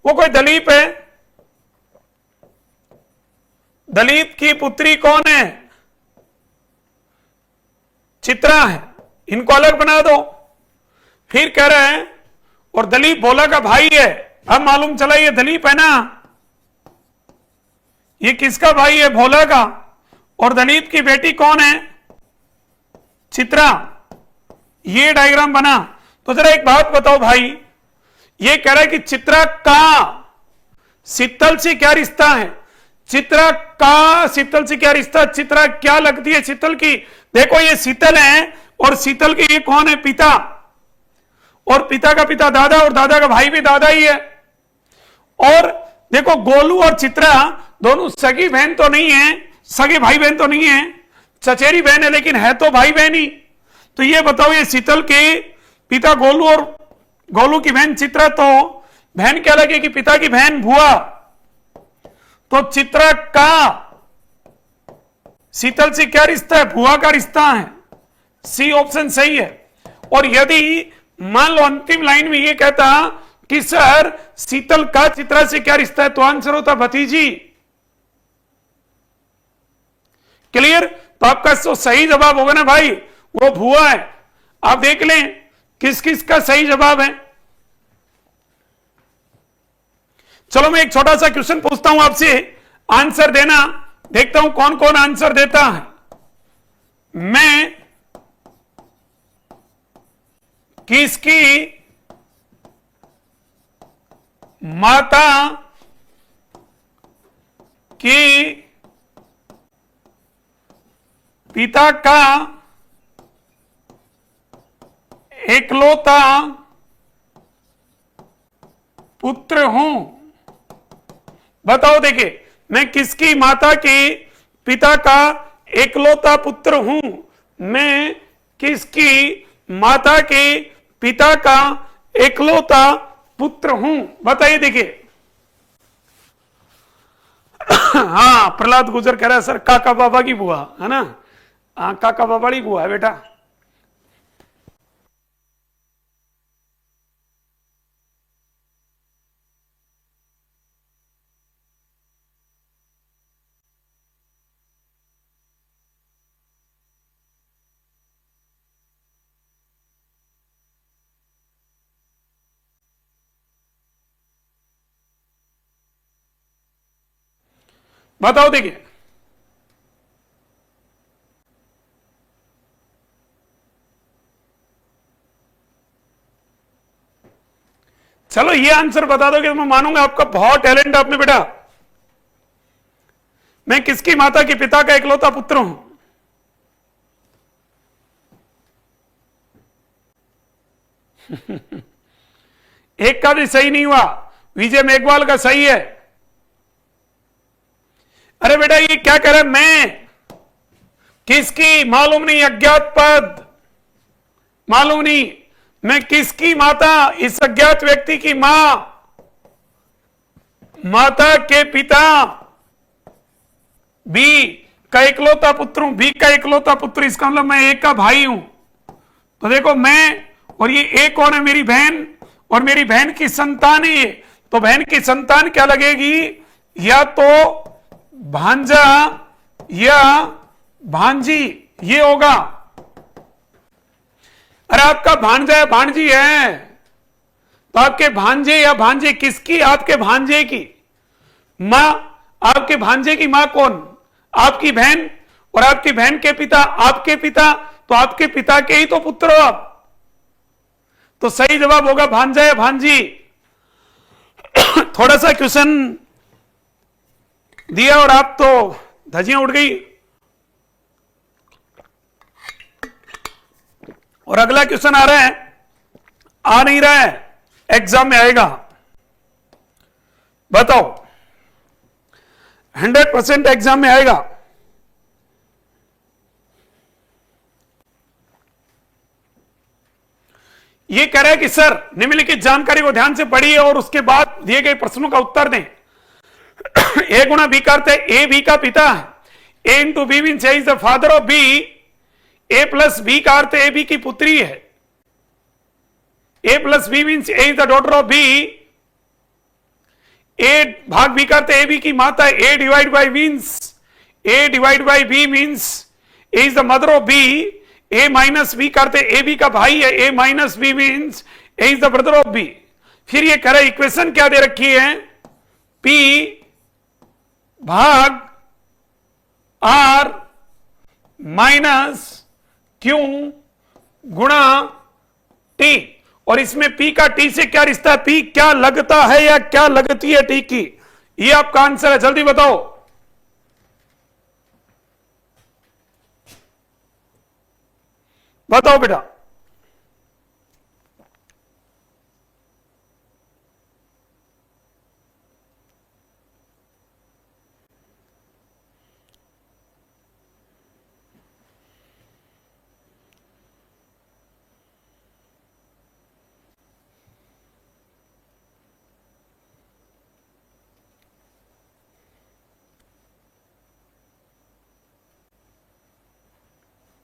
वो कोई दिलीप है? दिलीप की पुत्री कौन है? चित्रा है। इनको अलग बना दो। फिर कह रहे हैं और दिलीप भोला का भाई है। अब मालूम चला ये दिलीप है ना, ये किसका भाई है? भोला का। और दिलीप की बेटी कौन है? चित्रा। ये डायग्राम बना। तो जरा एक बात बताओ भाई, ये कह रहा है कि चित्रा का शीतल से क्या रिश्ता है? चित्रा का शीतल से क्या रिश्ता? चित्रा क्या लगती है शीतल की? देखो ये शीतल है और शीतल के ये कौन है? पिता। और पिता का पिता दादा, और दादा का भाई भी दादा ही है। और देखो गोलू और चित्रा दोनों सगी बहन तो नहीं है, सगे भाई बहन तो नहीं है, चचेरी बहन है, लेकिन है तो भाई बहन ही। तो ये बताओ, ये शीतल के पिता गोलू और गोलू की बहन चित्रा, तो बहन क्या लगेगी? पिता की बहन बुआ। तो चित्रा का शीतल से क्या रिश्ता है? बुआ का रिश्ता है। सी ऑप्शन सही है। और यदि मान लो अंतिम लाइन में ये कहता कि सर शीतल का चित्रा से क्या रिश्ता है, तो आंसर होता भतीजी। क्लियर? तो आपका तो सही जवाब होगा ना भाई, वो भुआ है। आप देख लें किस किस का सही जवाब है। चलो मैं एक छोटा सा क्वेश्चन पूछता हूं आपसे, आंसर देना। देखता हूं कौन कौन आंसर देता है। मैं किसकी माता की पिता का एकलौता पुत्र हूं। बताओ, देखिए मैं किसकी माता के पिता का एकलौता पुत्र हूं? मैं किसकी माता के पिता का एकलौता पुत्र हूं? बताइए, देखिए। हाँ, प्रहलाद गुजर कह रहा है सर काका बाबा की बुआ है ना। हाँ, काका बाबा की बुआ है बेटा। बताओ, देखिए चलो ये आंसर बता दो कि मैं मानूंगा आपका बहुत टैलेंट आप में बेटा। मैं किसकी माता के पिता का इकलौता पुत्र हूं? एक का भी सही नहीं हुआ, विजय मेघवाल का सही है। अरे बेटा ये क्या कह रहा है? किसकी मालूम नहीं, अज्ञात पद मालूम नहीं, मैं किसकी माता, इस अज्ञात व्यक्ति की मां, माता के पिता, बी का इकलौता पुत्र हूं, बी का इकलौता पुत्र, इसका मतलब मैं ए का भाई हूं। तो देखो मैं और ये ए कौन है, मेरी बहन, और मेरी बहन की संतान है ये, तो बहन की संतान क्या लगेगी, या तो भांजा या भांजी, ये होगा। अरे आपका भांजा या भांजी है, तो आपके भांजे या भांजे किसकी, आपके भांजे की मां, आपके भांजे की मां कौन, आपकी बहन, और आपकी बहन के पिता आपके पिता, तो आपके पिता के ही तो पुत्र हो आप। तो सही जवाब होगा भांजा या भांजी। थोड़ा सा क्वेश्चन दिया और आप तो धज्जियां उड़ गई। और अगला क्वेश्चन आ रहा है, आ नहीं रहा है, एग्जाम में आएगा, बताओ, 100% एग्जाम में आएगा। ये कह रहा है कि सर निम्नलिखित जानकारी को ध्यान से पढ़िए और उसके बाद दिए गए प्रश्नों का उत्तर दें। ए गुणा बी का अर्थ है ए बी का पिता है, A into B means A is the father of B, A plus B का अर्थ ए बी की पुत्री है, A plus B means A is the daughter of B, A भाग बी का अर्थ ए बी की माता है, A divide by means A divide by B means A is the mother of B, A minus B करते A B का भाई है, A minus B means A is the brother of B. फिर ये कह रहा है इक्वेशन क्या दे रखी है, पी भाग आर माइनस क्यू गुणा टी, और इसमें पी का टी से क्या रिश्ता है, पी क्या लगता है या क्या लगती है टी की, ये आपका आंसर है, जल्दी बताओ। बताओ बेटा।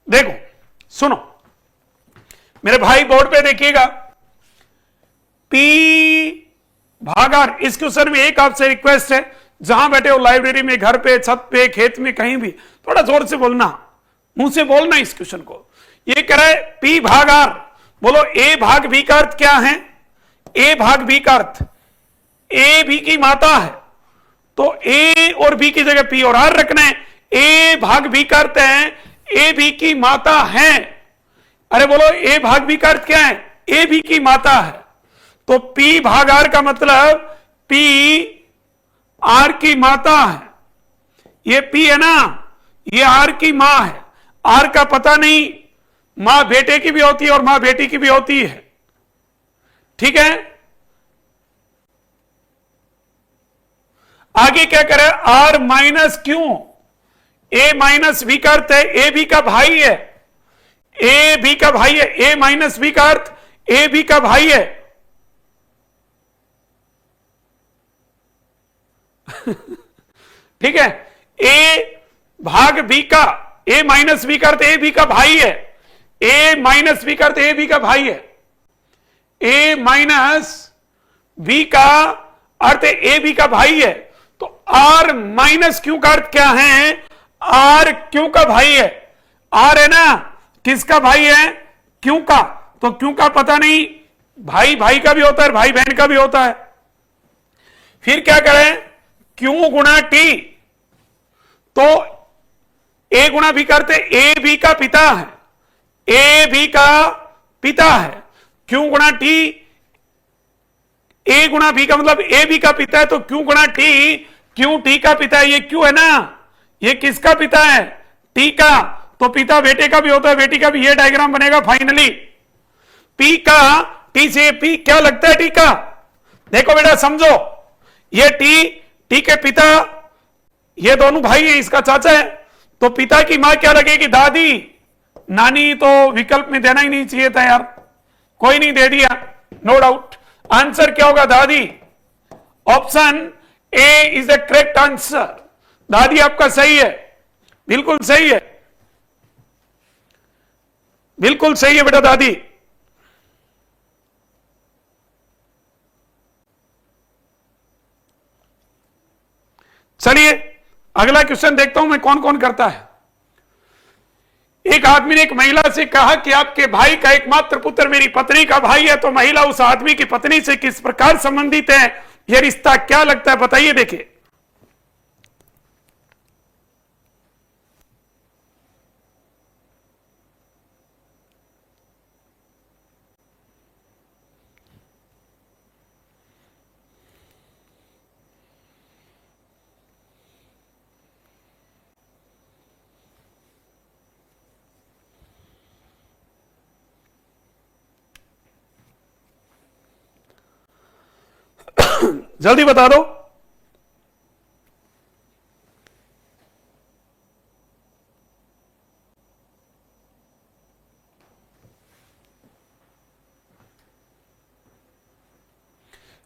देखो सुनो मेरे भाई, बोर्ड पे देखिएगा, पी भागार, इस क्वेश्चन में एक आपसे रिक्वेस्ट है, जहां बैठे हो लाइब्रेरी में, घर पे, छत पे, खेत में, कहीं भी, थोड़ा जोर से बोलना, मुंह से बोलना इस क्वेश्चन को। ये कह रहा है पी भाग आर, बोलो ए भाग बी का अर्थ क्या है, ए भाग बी का अर्थ ए बी की माता है, तो ए और बी की जगह पी और आर रखना है। ए भाग बी का अर्थ है ए बी की माता है, अरे बोलो ए भाग बी का अर्थ क्या है, ए बी की माता है, तो पी भाग आर का मतलब पी आर की माता है, ये पी है ना, ये आर की मां है, आर का पता नहीं, मां बेटे की भी होती है और मां बेटी की भी होती है, ठीक है। आगे क्या करे, आर माइनस क्यों, ए माइनस बी का अर्थ है ए बी का भाई है, ए बी का भाई है, ए माइनस बी का अर्थ ए बी का भाई है। ठीक है, ए भाग बी का, ए माइनस बी का अर्थ ए बी का भाई है, ए माइनस बी का अर्थ ए बी का भाई है, ए माइनस बी का अर्थ ए बी का भाई है, तो आर माइनस क्यू का अर्थ क्या है, आर क्यू का भाई है, आर है ना, किसका भाई है, क्यू का, तो क्यू का पता नहीं, भाई भाई का भी होता है, भाई बहन का भी होता है। फिर क्या करें, क्यू गुणा टी, तो ए गुणा बी करते ए बी का पिता है, ए बी का पिता है, क्यू गुणा टी, ए गुणा बी का मतलब ए बी का पिता है, तो क्यू गुणा टी, क्यू टी का पिता है, ये क्यू है ना, ये किसका पिता है, टी का, तो पिता बेटे का भी होता है, बेटी का भी, ये डायग्राम बनेगा फाइनली। पी का, टी से पी क्या लगता है, टी का, देखो बेटा समझो, ये टी, टी के पिता, ये दोनों भाई हैं, इसका चाचा है, तो पिता की मां क्या लगेगी? दादी। नानी तो विकल्प में देना ही नहीं चाहिए था यार, कोई नहीं दे दिया, नो डाउट। आंसर क्या होगा? दादी। Option A is the correct answer. दादी आपका सही है, बिल्कुल सही है, बिल्कुल सही है बेटा दादी। चलिए अगला क्वेश्चन देखता हूं मैं कौन कौन करता है। एक आदमी ने एक महिला से कहा कि आपके भाई का एकमात्र पुत्र मेरी पत्नी का भाई है, तो महिला उस आदमी की पत्नी से किस प्रकार संबंधित है? यह रिश्ता क्या लगता है? बताइए। देखिए जल्दी बता दो।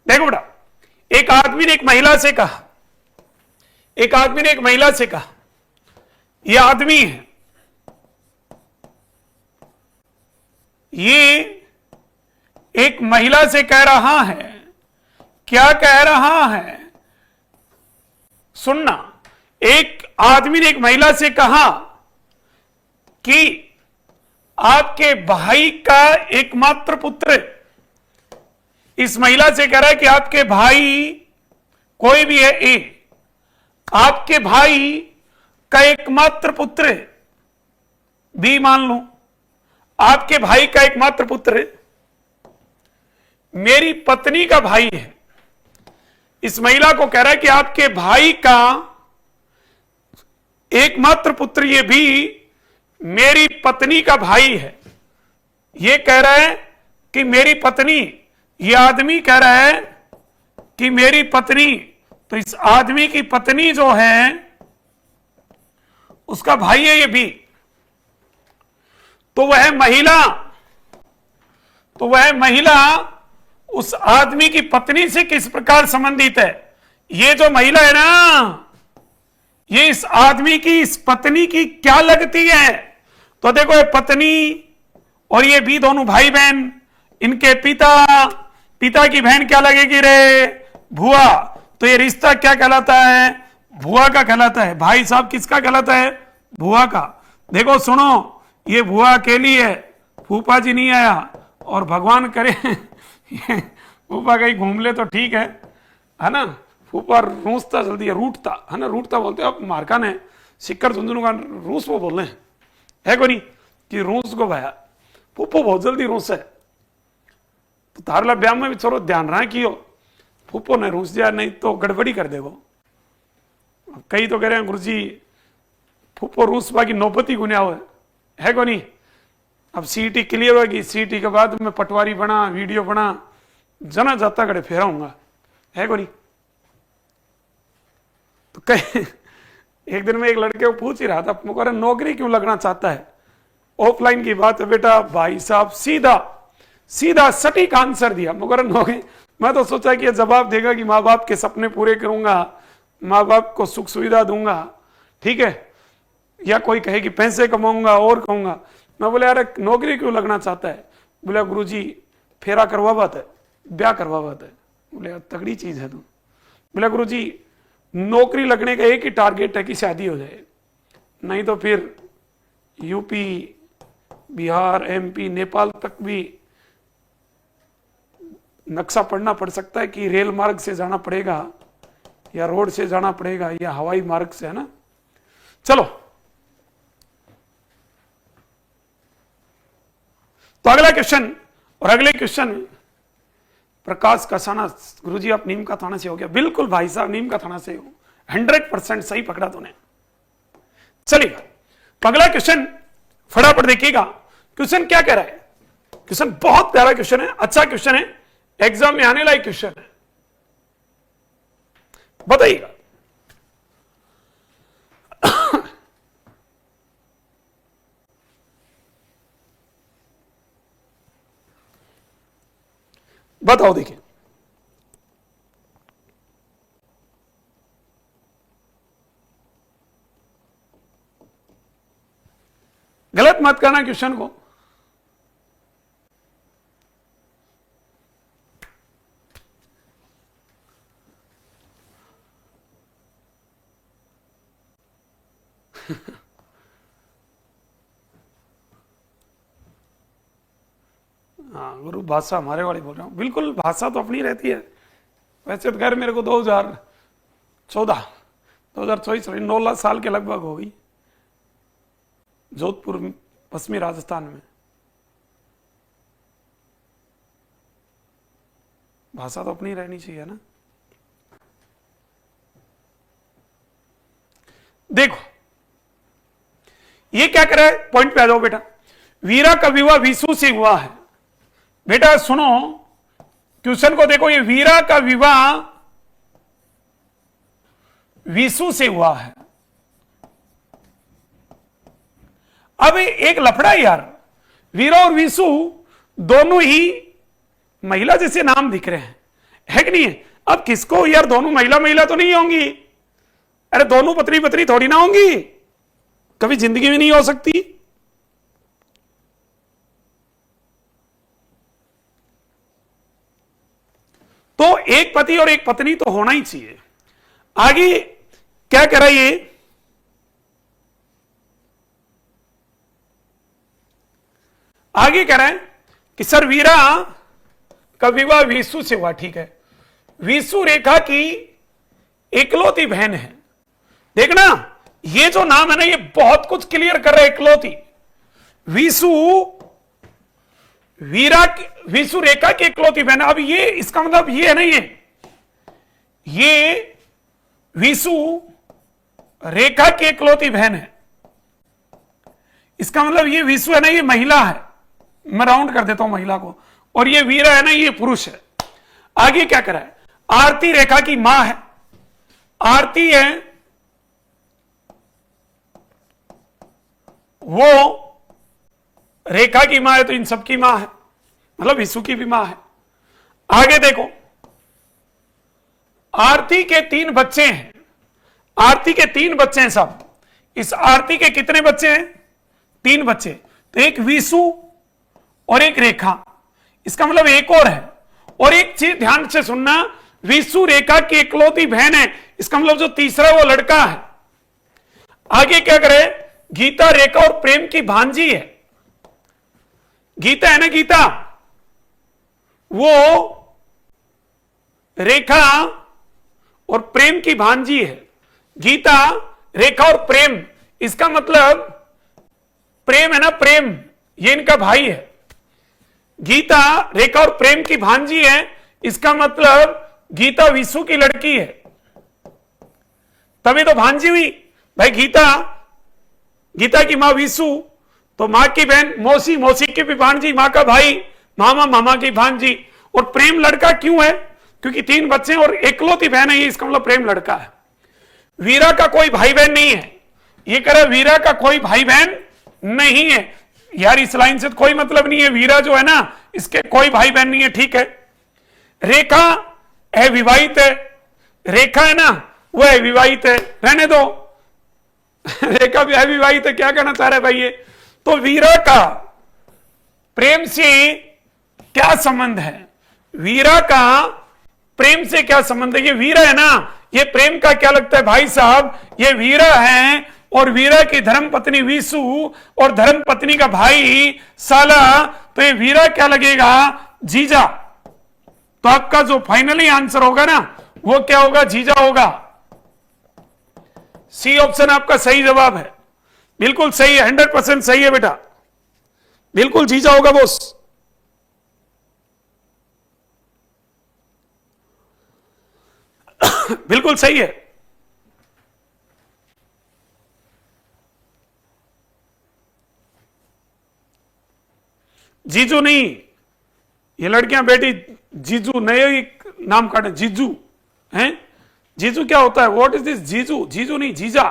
देखो बेटा, एक आदमी ने एक महिला से कहा, एक आदमी ने एक महिला से कहा, यह आदमी है, ये एक महिला से कह रहा है, क्या कह रहा है? सुनना। एक आदमी ने एक महिला से कहा कि आपके भाई का एकमात्र पुत्र, इस महिला से कह रहा है कि आपके भाई कोई भी है ए, आपके भाई का एकमात्र पुत्र बी मान लो, आपके भाई का एकमात्र पुत्र मेरी पत्नी का भाई है। इस महिला को कह रहा है कि आपके भाई का एकमात्र पुत्र ये भी मेरी पत्नी का भाई है। ये कह रहा है कि मेरी पत्नी, ये आदमी कह रहा है कि मेरी पत्नी, तो इस आदमी की पत्नी जो है उसका भाई है ये भी, तो वह महिला, तो वह महिला उस आदमी की पत्नी से किस प्रकार संबंधित है? ये जो महिला है ना, ये इस आदमी की, इस पत्नी की क्या लगती है? तो देखो ये पत्नी और ये भी दोनों भाई बहन, इनके पिता की बहन क्या लगेगी रे? भुआ। तो ये रिश्ता क्या कहलाता है? भुआ का कहलाता है। भाई साहब किसका कहलाता है? भुआ का। देखो सुनो, ये भुआ अकेली है, फूफा जी नहीं आया, और भगवान करे फूफा कहीं घूम ले तो ठीक है ना? फूफा रूसता जल्दी है, रूटता है ना, रूटता बोलते हो आप मारका ने, सिक्कर झुंझुनू का रूस वो बोल रहे हैं, है को नहीं कि रूस को भाया फूफो बहुत जल्दी रूस है। तो तारला ब्याह में भी थोड़ा ध्यान रहा कि फूफो ने रूस दिया, नहीं तो गड़बड़ी कर देगो। कई तो कह रहे हैं गुरु जी फूफो रूस बाकी नौबती गुनिया हुआ है को नहीं? अब सीईटी क्लियर होगी, सीईटी के बाद मैं पटवारी बना, वीडियो बना, जना जाता कड़े फेराऊंगा, है को नहीं? तो कहीं एक दिन में एक लड़के को पूछ ही रहा था, मुझे नौकरी क्यों लगना चाहता है? ऑफलाइन की बात है बेटा। भाई साहब सीधा सीधा सटीक आंसर दिया, मगर नौकरी। मैं तो सोचा कि ये जवाब देगा कि माँ बाप के सपने पूरे करूंगा, माँ बाप को सुख सुविधा दूंगा, ठीक है, या कोई कहे कि पैसे कमाऊंगा और कहूंगा। मैं बोले यार नौकरी क्यों लगना चाहता है? बोले गुरुजी फेरा करवा बात है, ब्याह करवा बात है। बोले यार तगड़ी चीज है तू। बोले गुरुजी नौकरी लगने का एक ही टारगेट है कि शादी हो जाए, नहीं तो फिर यूपी, बिहार, एमपी, नेपाल तक भी नक्शा पढ़ना पड़ सकता है कि रेल मार्ग से जाना पड़ेगा या रोड से जाना पड़ेगा या हवाई मार्ग से, है ना? चलो तो अगला क्वेश्चन, और अगले क्वेश्चन प्रकाश कसाना, गुरुजी आप नीम का थाना से हो गया? बिल्कुल भाई साहब नीम का थाना से हो, 100% सही पकड़ा तूने। चलिएगा तो अगला क्वेश्चन फटाफट देखिएगा। क्वेश्चन क्या कह रहा है? क्वेश्चन बहुत प्यारा क्वेश्चन है, अच्छा क्वेश्चन है, एग्जाम में आने लायक क्वेश्चन है, बताइएगा। बताओ देखिए, गलत मत करना क्वेश्चन को। हाँ गुरु, भाषा हमारे वाली बोल रहा हूं, बिल्कुल भाषा तो अपनी रहती है। वैसे तो खैर मेरे को 2024 9 साल के लगभग हो गई जोधपुर पश्चिमी राजस्थान में। भाषा तो अपनी रहनी चाहिए ना। देखो ये क्या कर रहा है, पॉइंट पे आ जाओ बेटा। वीरा का विवाह विशु से हुआ है। बेटा सुनो क्वेश्चन को, देखो ये वीरा का विवाह विशु से हुआ है। अब एक लफड़ा यार, वीरा और विशु दोनों ही महिला जैसे नाम दिख रहे हैं, है कि नहीं है? अब किसको यार, दोनों महिला महिला तो नहीं होंगी, अरे दोनों पत्नी पत्नी थोड़ी ना होंगी, कभी जिंदगी में नहीं हो सकती। तो एक पति और एक पत्नी तो होना ही चाहिए। आगे क्या कह रहा है ये, आगे कह रहा है कि सर वीरा का विवाह विशु से हुआ, ठीक है। विशु रेखा की इकलौती बहन है। देखना ये जो नाम है ना, ये बहुत कुछ क्लियर कर रहा है। इकलौती, विशु विशु रेखा की इकलौती बहन। अब ये इसका मतलब ये है ना, ये विशु रेखा की इकलौती बहन है। इसका मतलब ये विशु है ना, ये महिला है, मैं राउंड कर देता हूं महिला को, और ये वीरा है ना, ये पुरुष है। आगे क्या करा है, आरती रेखा की मां है। आरती है वो रेखा की मां है, तो इन सबकी मां है, मतलब विशु की भी मां है। आगे देखो, आरती के 3 बच्चे हैं। आरती के 3 बच्चे हैं सब। इस आरती के कितने बच्चे हैं? 3 बच्चे। तो एक विशु और एक रेखा, इसका मतलब एक और है। और एक चीज ध्यान से सुनना, विशु रेखा की इकलौती बहन है, इसका मतलब जो तीसरा वो लड़का है। आगे क्या करे, गीता रेखा और प्रेम की भांजी है। गीता है ना, गीता वो रेखा और प्रेम की भांजी है। गीता रेखा और प्रेम, इसका मतलब प्रेम है ना, प्रेम ये इनका भाई है। गीता रेखा और प्रेम की भांजी है, इसका मतलब गीता विशु की लड़की है, तभी तो भांजी हुई भाई। गीता की मां विशु, तो मां की बहन मौसी, मौसी की भी भांजी, मां का भाई मामा, मामा की भांजी। और प्रेम लड़का क्यों है? क्योंकि 3 बच्चे हैं और इकलौती बहन है, ये इसका मतलब प्रेम लड़का है। वीरा का कोई भाई बहन नहीं है। ये कह रहा है वीरा का कोई भाई बहन नहीं है। यार इस लाइन से तो कोई मतलब नहीं है, वीरा जो है ना इसके कोई भाई बहन नहीं है, ठीक है। रेखा है विवाहित है, रेखा है ना वो है विवाहित है, रहने दो। रेखा भी है विवाहित है, क्या कहना चाह रहे भाई ये? तो वीरा का प्रेम से क्या संबंध है? वीरा का प्रेम से क्या संबंध है? ये वीरा है ना, ये प्रेम का क्या लगता है भाई साहब? ये वीरा है और वीरा की धर्म पत्नी विशु और धर्म पत्नी का भाई साला, तो ये वीरा क्या लगेगा? जीजा। तो आपका जो फाइनली आंसर होगा ना वो क्या होगा? जीजा होगा। सी ऑप्शन आपका सही जवाब है, बिल्कुल सही है, 100% सही है बेटा, बिल्कुल जीजा होगा बॉस। बिल्कुल सही है। जीजू नहीं, ये लड़कियां बेटी जीजू, नए नाम काटे जीजू हैं। जीजू क्या होता है? व्हाट इज दिस जीजू? जीजू नहीं, जीजा।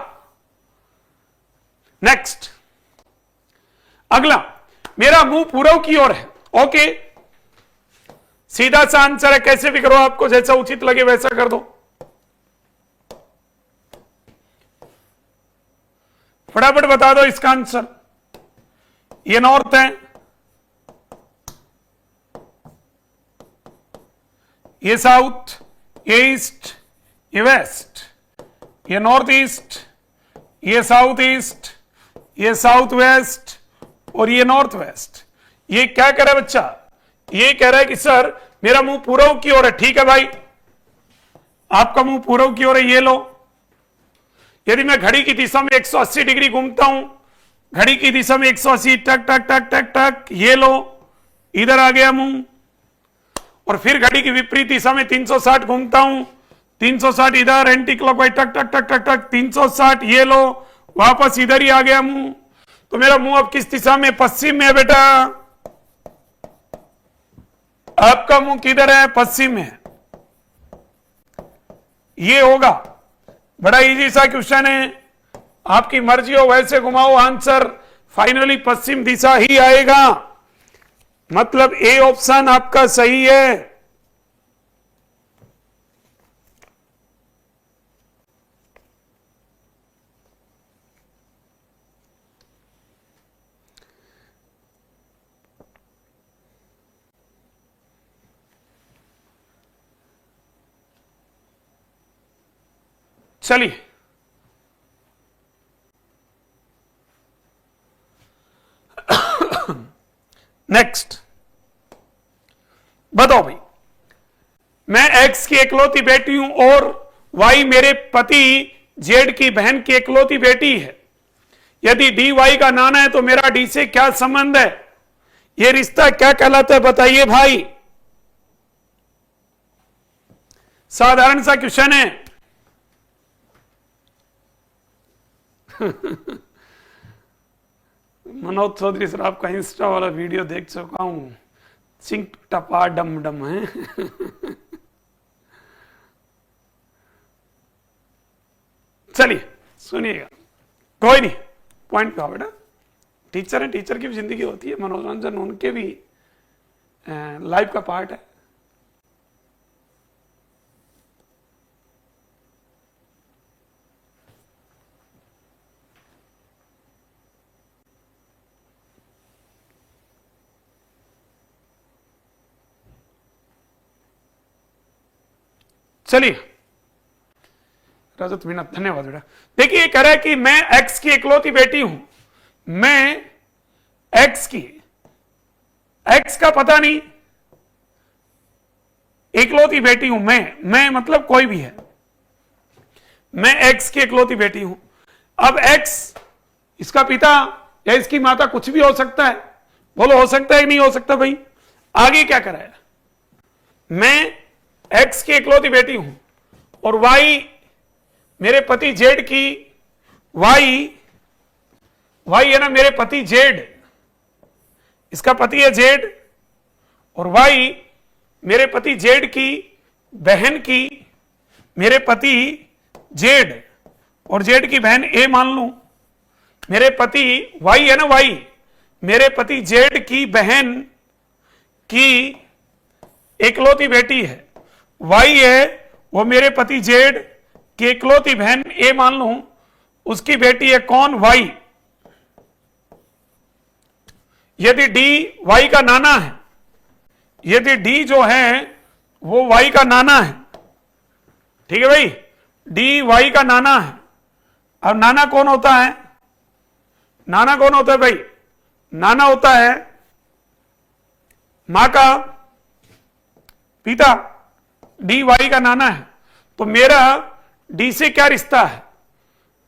नेक्स्ट, अगला, मेरा मुंह पूरब की ओर है। ओके, सीधा सा आंसर है, कैसे भी करो, आपको जैसा उचित लगे वैसा कर दो। फटाफट बता दो इसका आंसर। ये नॉर्थ है, ये साउथ, ये ईस्ट, ये वेस्ट, ये नॉर्थ ईस्ट, ये साउथ ईस्ट, ये साउथ वेस्ट और ये नॉर्थ वेस्ट। ये क्या कह रहा है बच्चा? ये कह रहा है कि सर मेरा मुंह पूर्व की ओर है। ठीक है भाई, आपका मुंह पूर्व की ओर है, ये लो। यदि मैं घड़ी की दिशा में 180 डिग्री घूमता हूं, घड़ी की दिशा में 180, टक टक टक टक टक, ये लो, इधर आ गया मुंह। और फिर घड़ी की विपरीत दिशा में 360 घूमता हूं, 360 इधर, एंटी क्लॉकवाइज, टक टक टक टक टक, 360, ये लो, वापस इधर ही आ गया मुंह। तो मेरा मुंह अब किस दिशा में? पश्चिम में है बेटा। आपका मुंह किधर है? पश्चिम में है। ये होगा। बड़ा इजी सा क्वेश्चन है, आपकी मर्जी हो वैसे घुमाओ, आंसर फाइनली पश्चिम दिशा ही आएगा। मतलब ए ऑप्शन आपका सही है। चलिए नेक्स्ट बताओ भाई, मैं एक्स की इकलौती बेटी हूं और वाई मेरे पति जेड की बहन की इकलौती बेटी है। यदि डी वाई का नाना है तो मेरा डी से क्या संबंध है? यह रिश्ता क्या कहलाता है बताइए भाई। साधारण सा क्वेश्चन है। मनोज चौधरी सर, आपका इंस्टा वाला वीडियो देख चुका हूं, चिंक टपा डम डम है। चलिए सुनिएगा, कोई नहीं, पॉइंट पे आओ बेटा। टीचर है, टीचर की भी जिंदगी होती है, मनोरंजन उनके भी लाइफ का पार्ट है। चलिए रजत मीना, धन्यवाद बेटा। देखिए कह रहा है कि मैं एक्स की इकलौती बेटी हूं, मैं एक्स की, एक्स का पता नहीं, इकलौती बेटी हूं मैं मतलब कोई भी है, मैं एक्स की इकलौती बेटी हूं। अब एक्स इसका पिता या इसकी माता कुछ भी हो सकता है, बोलो हो सकता है नहीं हो सकता भाई। आगे क्या कराया? मैं एक्स की इकलौती बेटी हूं और वाई मेरे पति जेड की, वाई है ना मेरे पति जेड, इसका पति है जेड, और वाई मेरे पति जेड की बहन की, मेरे पति जेड और जेड की बहन ए मान लूं, मेरे पति वाई है ना, वाई मेरे पति जेड की बहन की इकलौती बेटी है। वाई है वो मेरे पति जेड की इकलौती बहन ए मान लूं, उसकी बेटी है कौन? वाई। यदि डी वाई का नाना है, यदि डी जो है वो वाई का नाना है, ठीक है भाई, डी वाई का नाना है। अब नाना कौन होता है? नाना कौन होता है भाई? नाना होता है मां का पिता, डी वाई का नाना है। तो मेरा डी से क्या रिश्ता है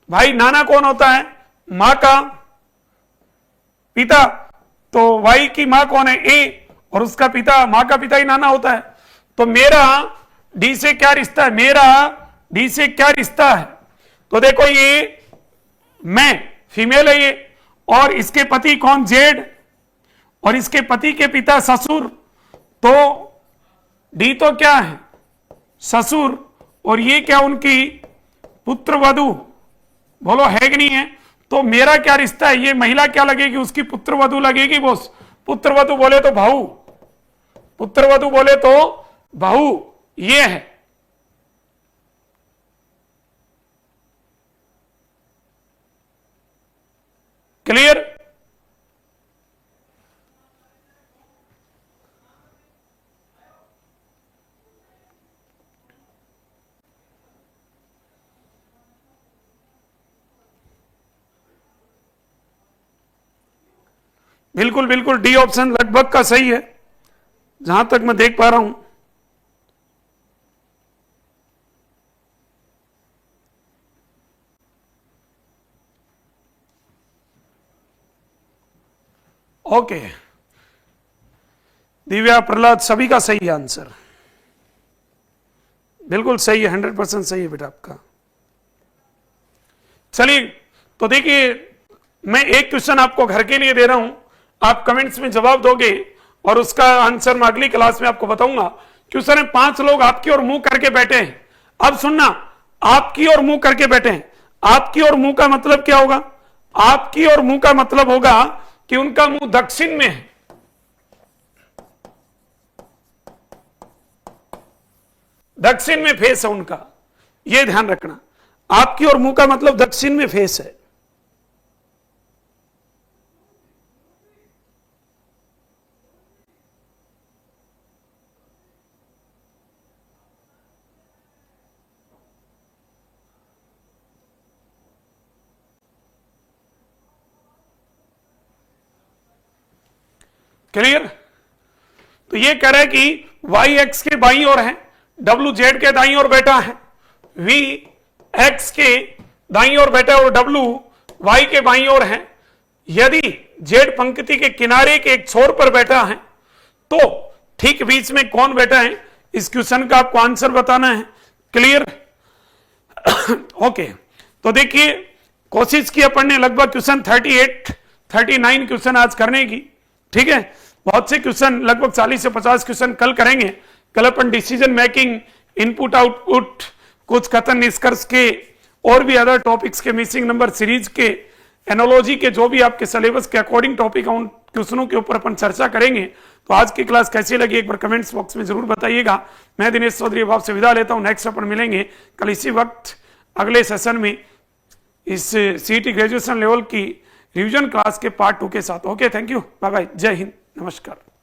भाई? नाना कौन होता है? मां का पिता। तो वाई की मां कौन है? ए, और उसका पिता, मां का पिता ही नाना होता है। तो मेरा डी से क्या रिश्ता है? मेरा डी से क्या रिश्ता है? तो देखो ये मैं फीमेल है ये, और इसके पति कौन? जेड, और इसके पति के पिता ससुर। तो डी तो क्या है? ससुर, और ये क्या उनकी पुत्र वधु, बोलो है कि नहीं है? तो मेरा क्या रिश्ता है? ये महिला क्या लगेगी? उसकी पुत्र वधु लगेगी। बोस पुत्र वधु बोले तो भाऊ, पुत्रवधु बोले तो बहू ये है। क्लियर? बिल्कुल बिल्कुल, डी ऑप्शन लगभग का सही है जहां तक मैं देख पा रहा हूं। ओके, दिव्या, प्रहलाद, सभी का सही है आंसर, बिल्कुल सही है, 100% सही है बेटा आपका। चलिए, तो देखिए मैं एक क्वेश्चन आपको घर के लिए दे रहा हूं, आप कमेंट्स में जवाब दोगे और उसका आंसर मैं अगली क्लास में आपको बताऊंगा। क्वेश्चन है, 5 लोग आपकी ओर मुंह करके बैठे हैं। अब सुनना, आपकी ओर मुंह करके बैठे हैं। आपकी ओर मुंह का मतलब क्या होगा? आपकी ओर मुंह का मतलब होगा कि उनका मुंह दक्षिण में है। दक्षिण में फेस है उनका, यह ध्यान रखना। आपकी ओर मुंह का मतलब दक्षिण में फेस है। क्लियर? तो ये कह रहा है कि वाई एक्स के बाईं ओर है, डब्ल्यू जेड के दाईं ओर बैठा है, वी एक्स के दाईं ओर बैठा है और डब्ल्यू वाई के बाईं ओर है। यदि जेड पंक्ति के किनारे के एक छोर पर बैठा है तो ठीक बीच में कौन बैठा है, इस क्वेश्चन का आपको आंसर बताना है। क्लियर? ओके, तो देखिए कोशिश की अपन ने लगभग क्वेश्चन 38 39 क्वेश्चन आज करने की। ठीक है, बहुत से क्वेश्चन, लगभग 40 से 50 क्वेश्चन कल करेंगे। कल अपन डिसीजन मेकिंग, इनपुट आउटपुट, कुछ कथन निष्कर्ष के और भी अदर टॉपिक्स के, मिसिंग नंबर सीरीज के, एनोलॉजी के, जो भी आपके सिलेबस के अकॉर्डिंग टॉपिक उन क्वेश्चनों के ऊपर अपन चर्चा करेंगे। तो आज की क्लास कैसी लगी एक बार कमेंट्स बॉक्स में जरूर बताइएगा। मैं दिनेश चौधरी अब आपसे विदा लेता हूं। नेक्स्ट अपन मिलेंगे कल इसी वक्त अगले सेशन में इस सीईटी ग्रेजुएशन लेवल की रिवीजन क्लास के पार्ट 2 के साथ। Okay, thank you, bye bye, जय हिंद, नमस्कार।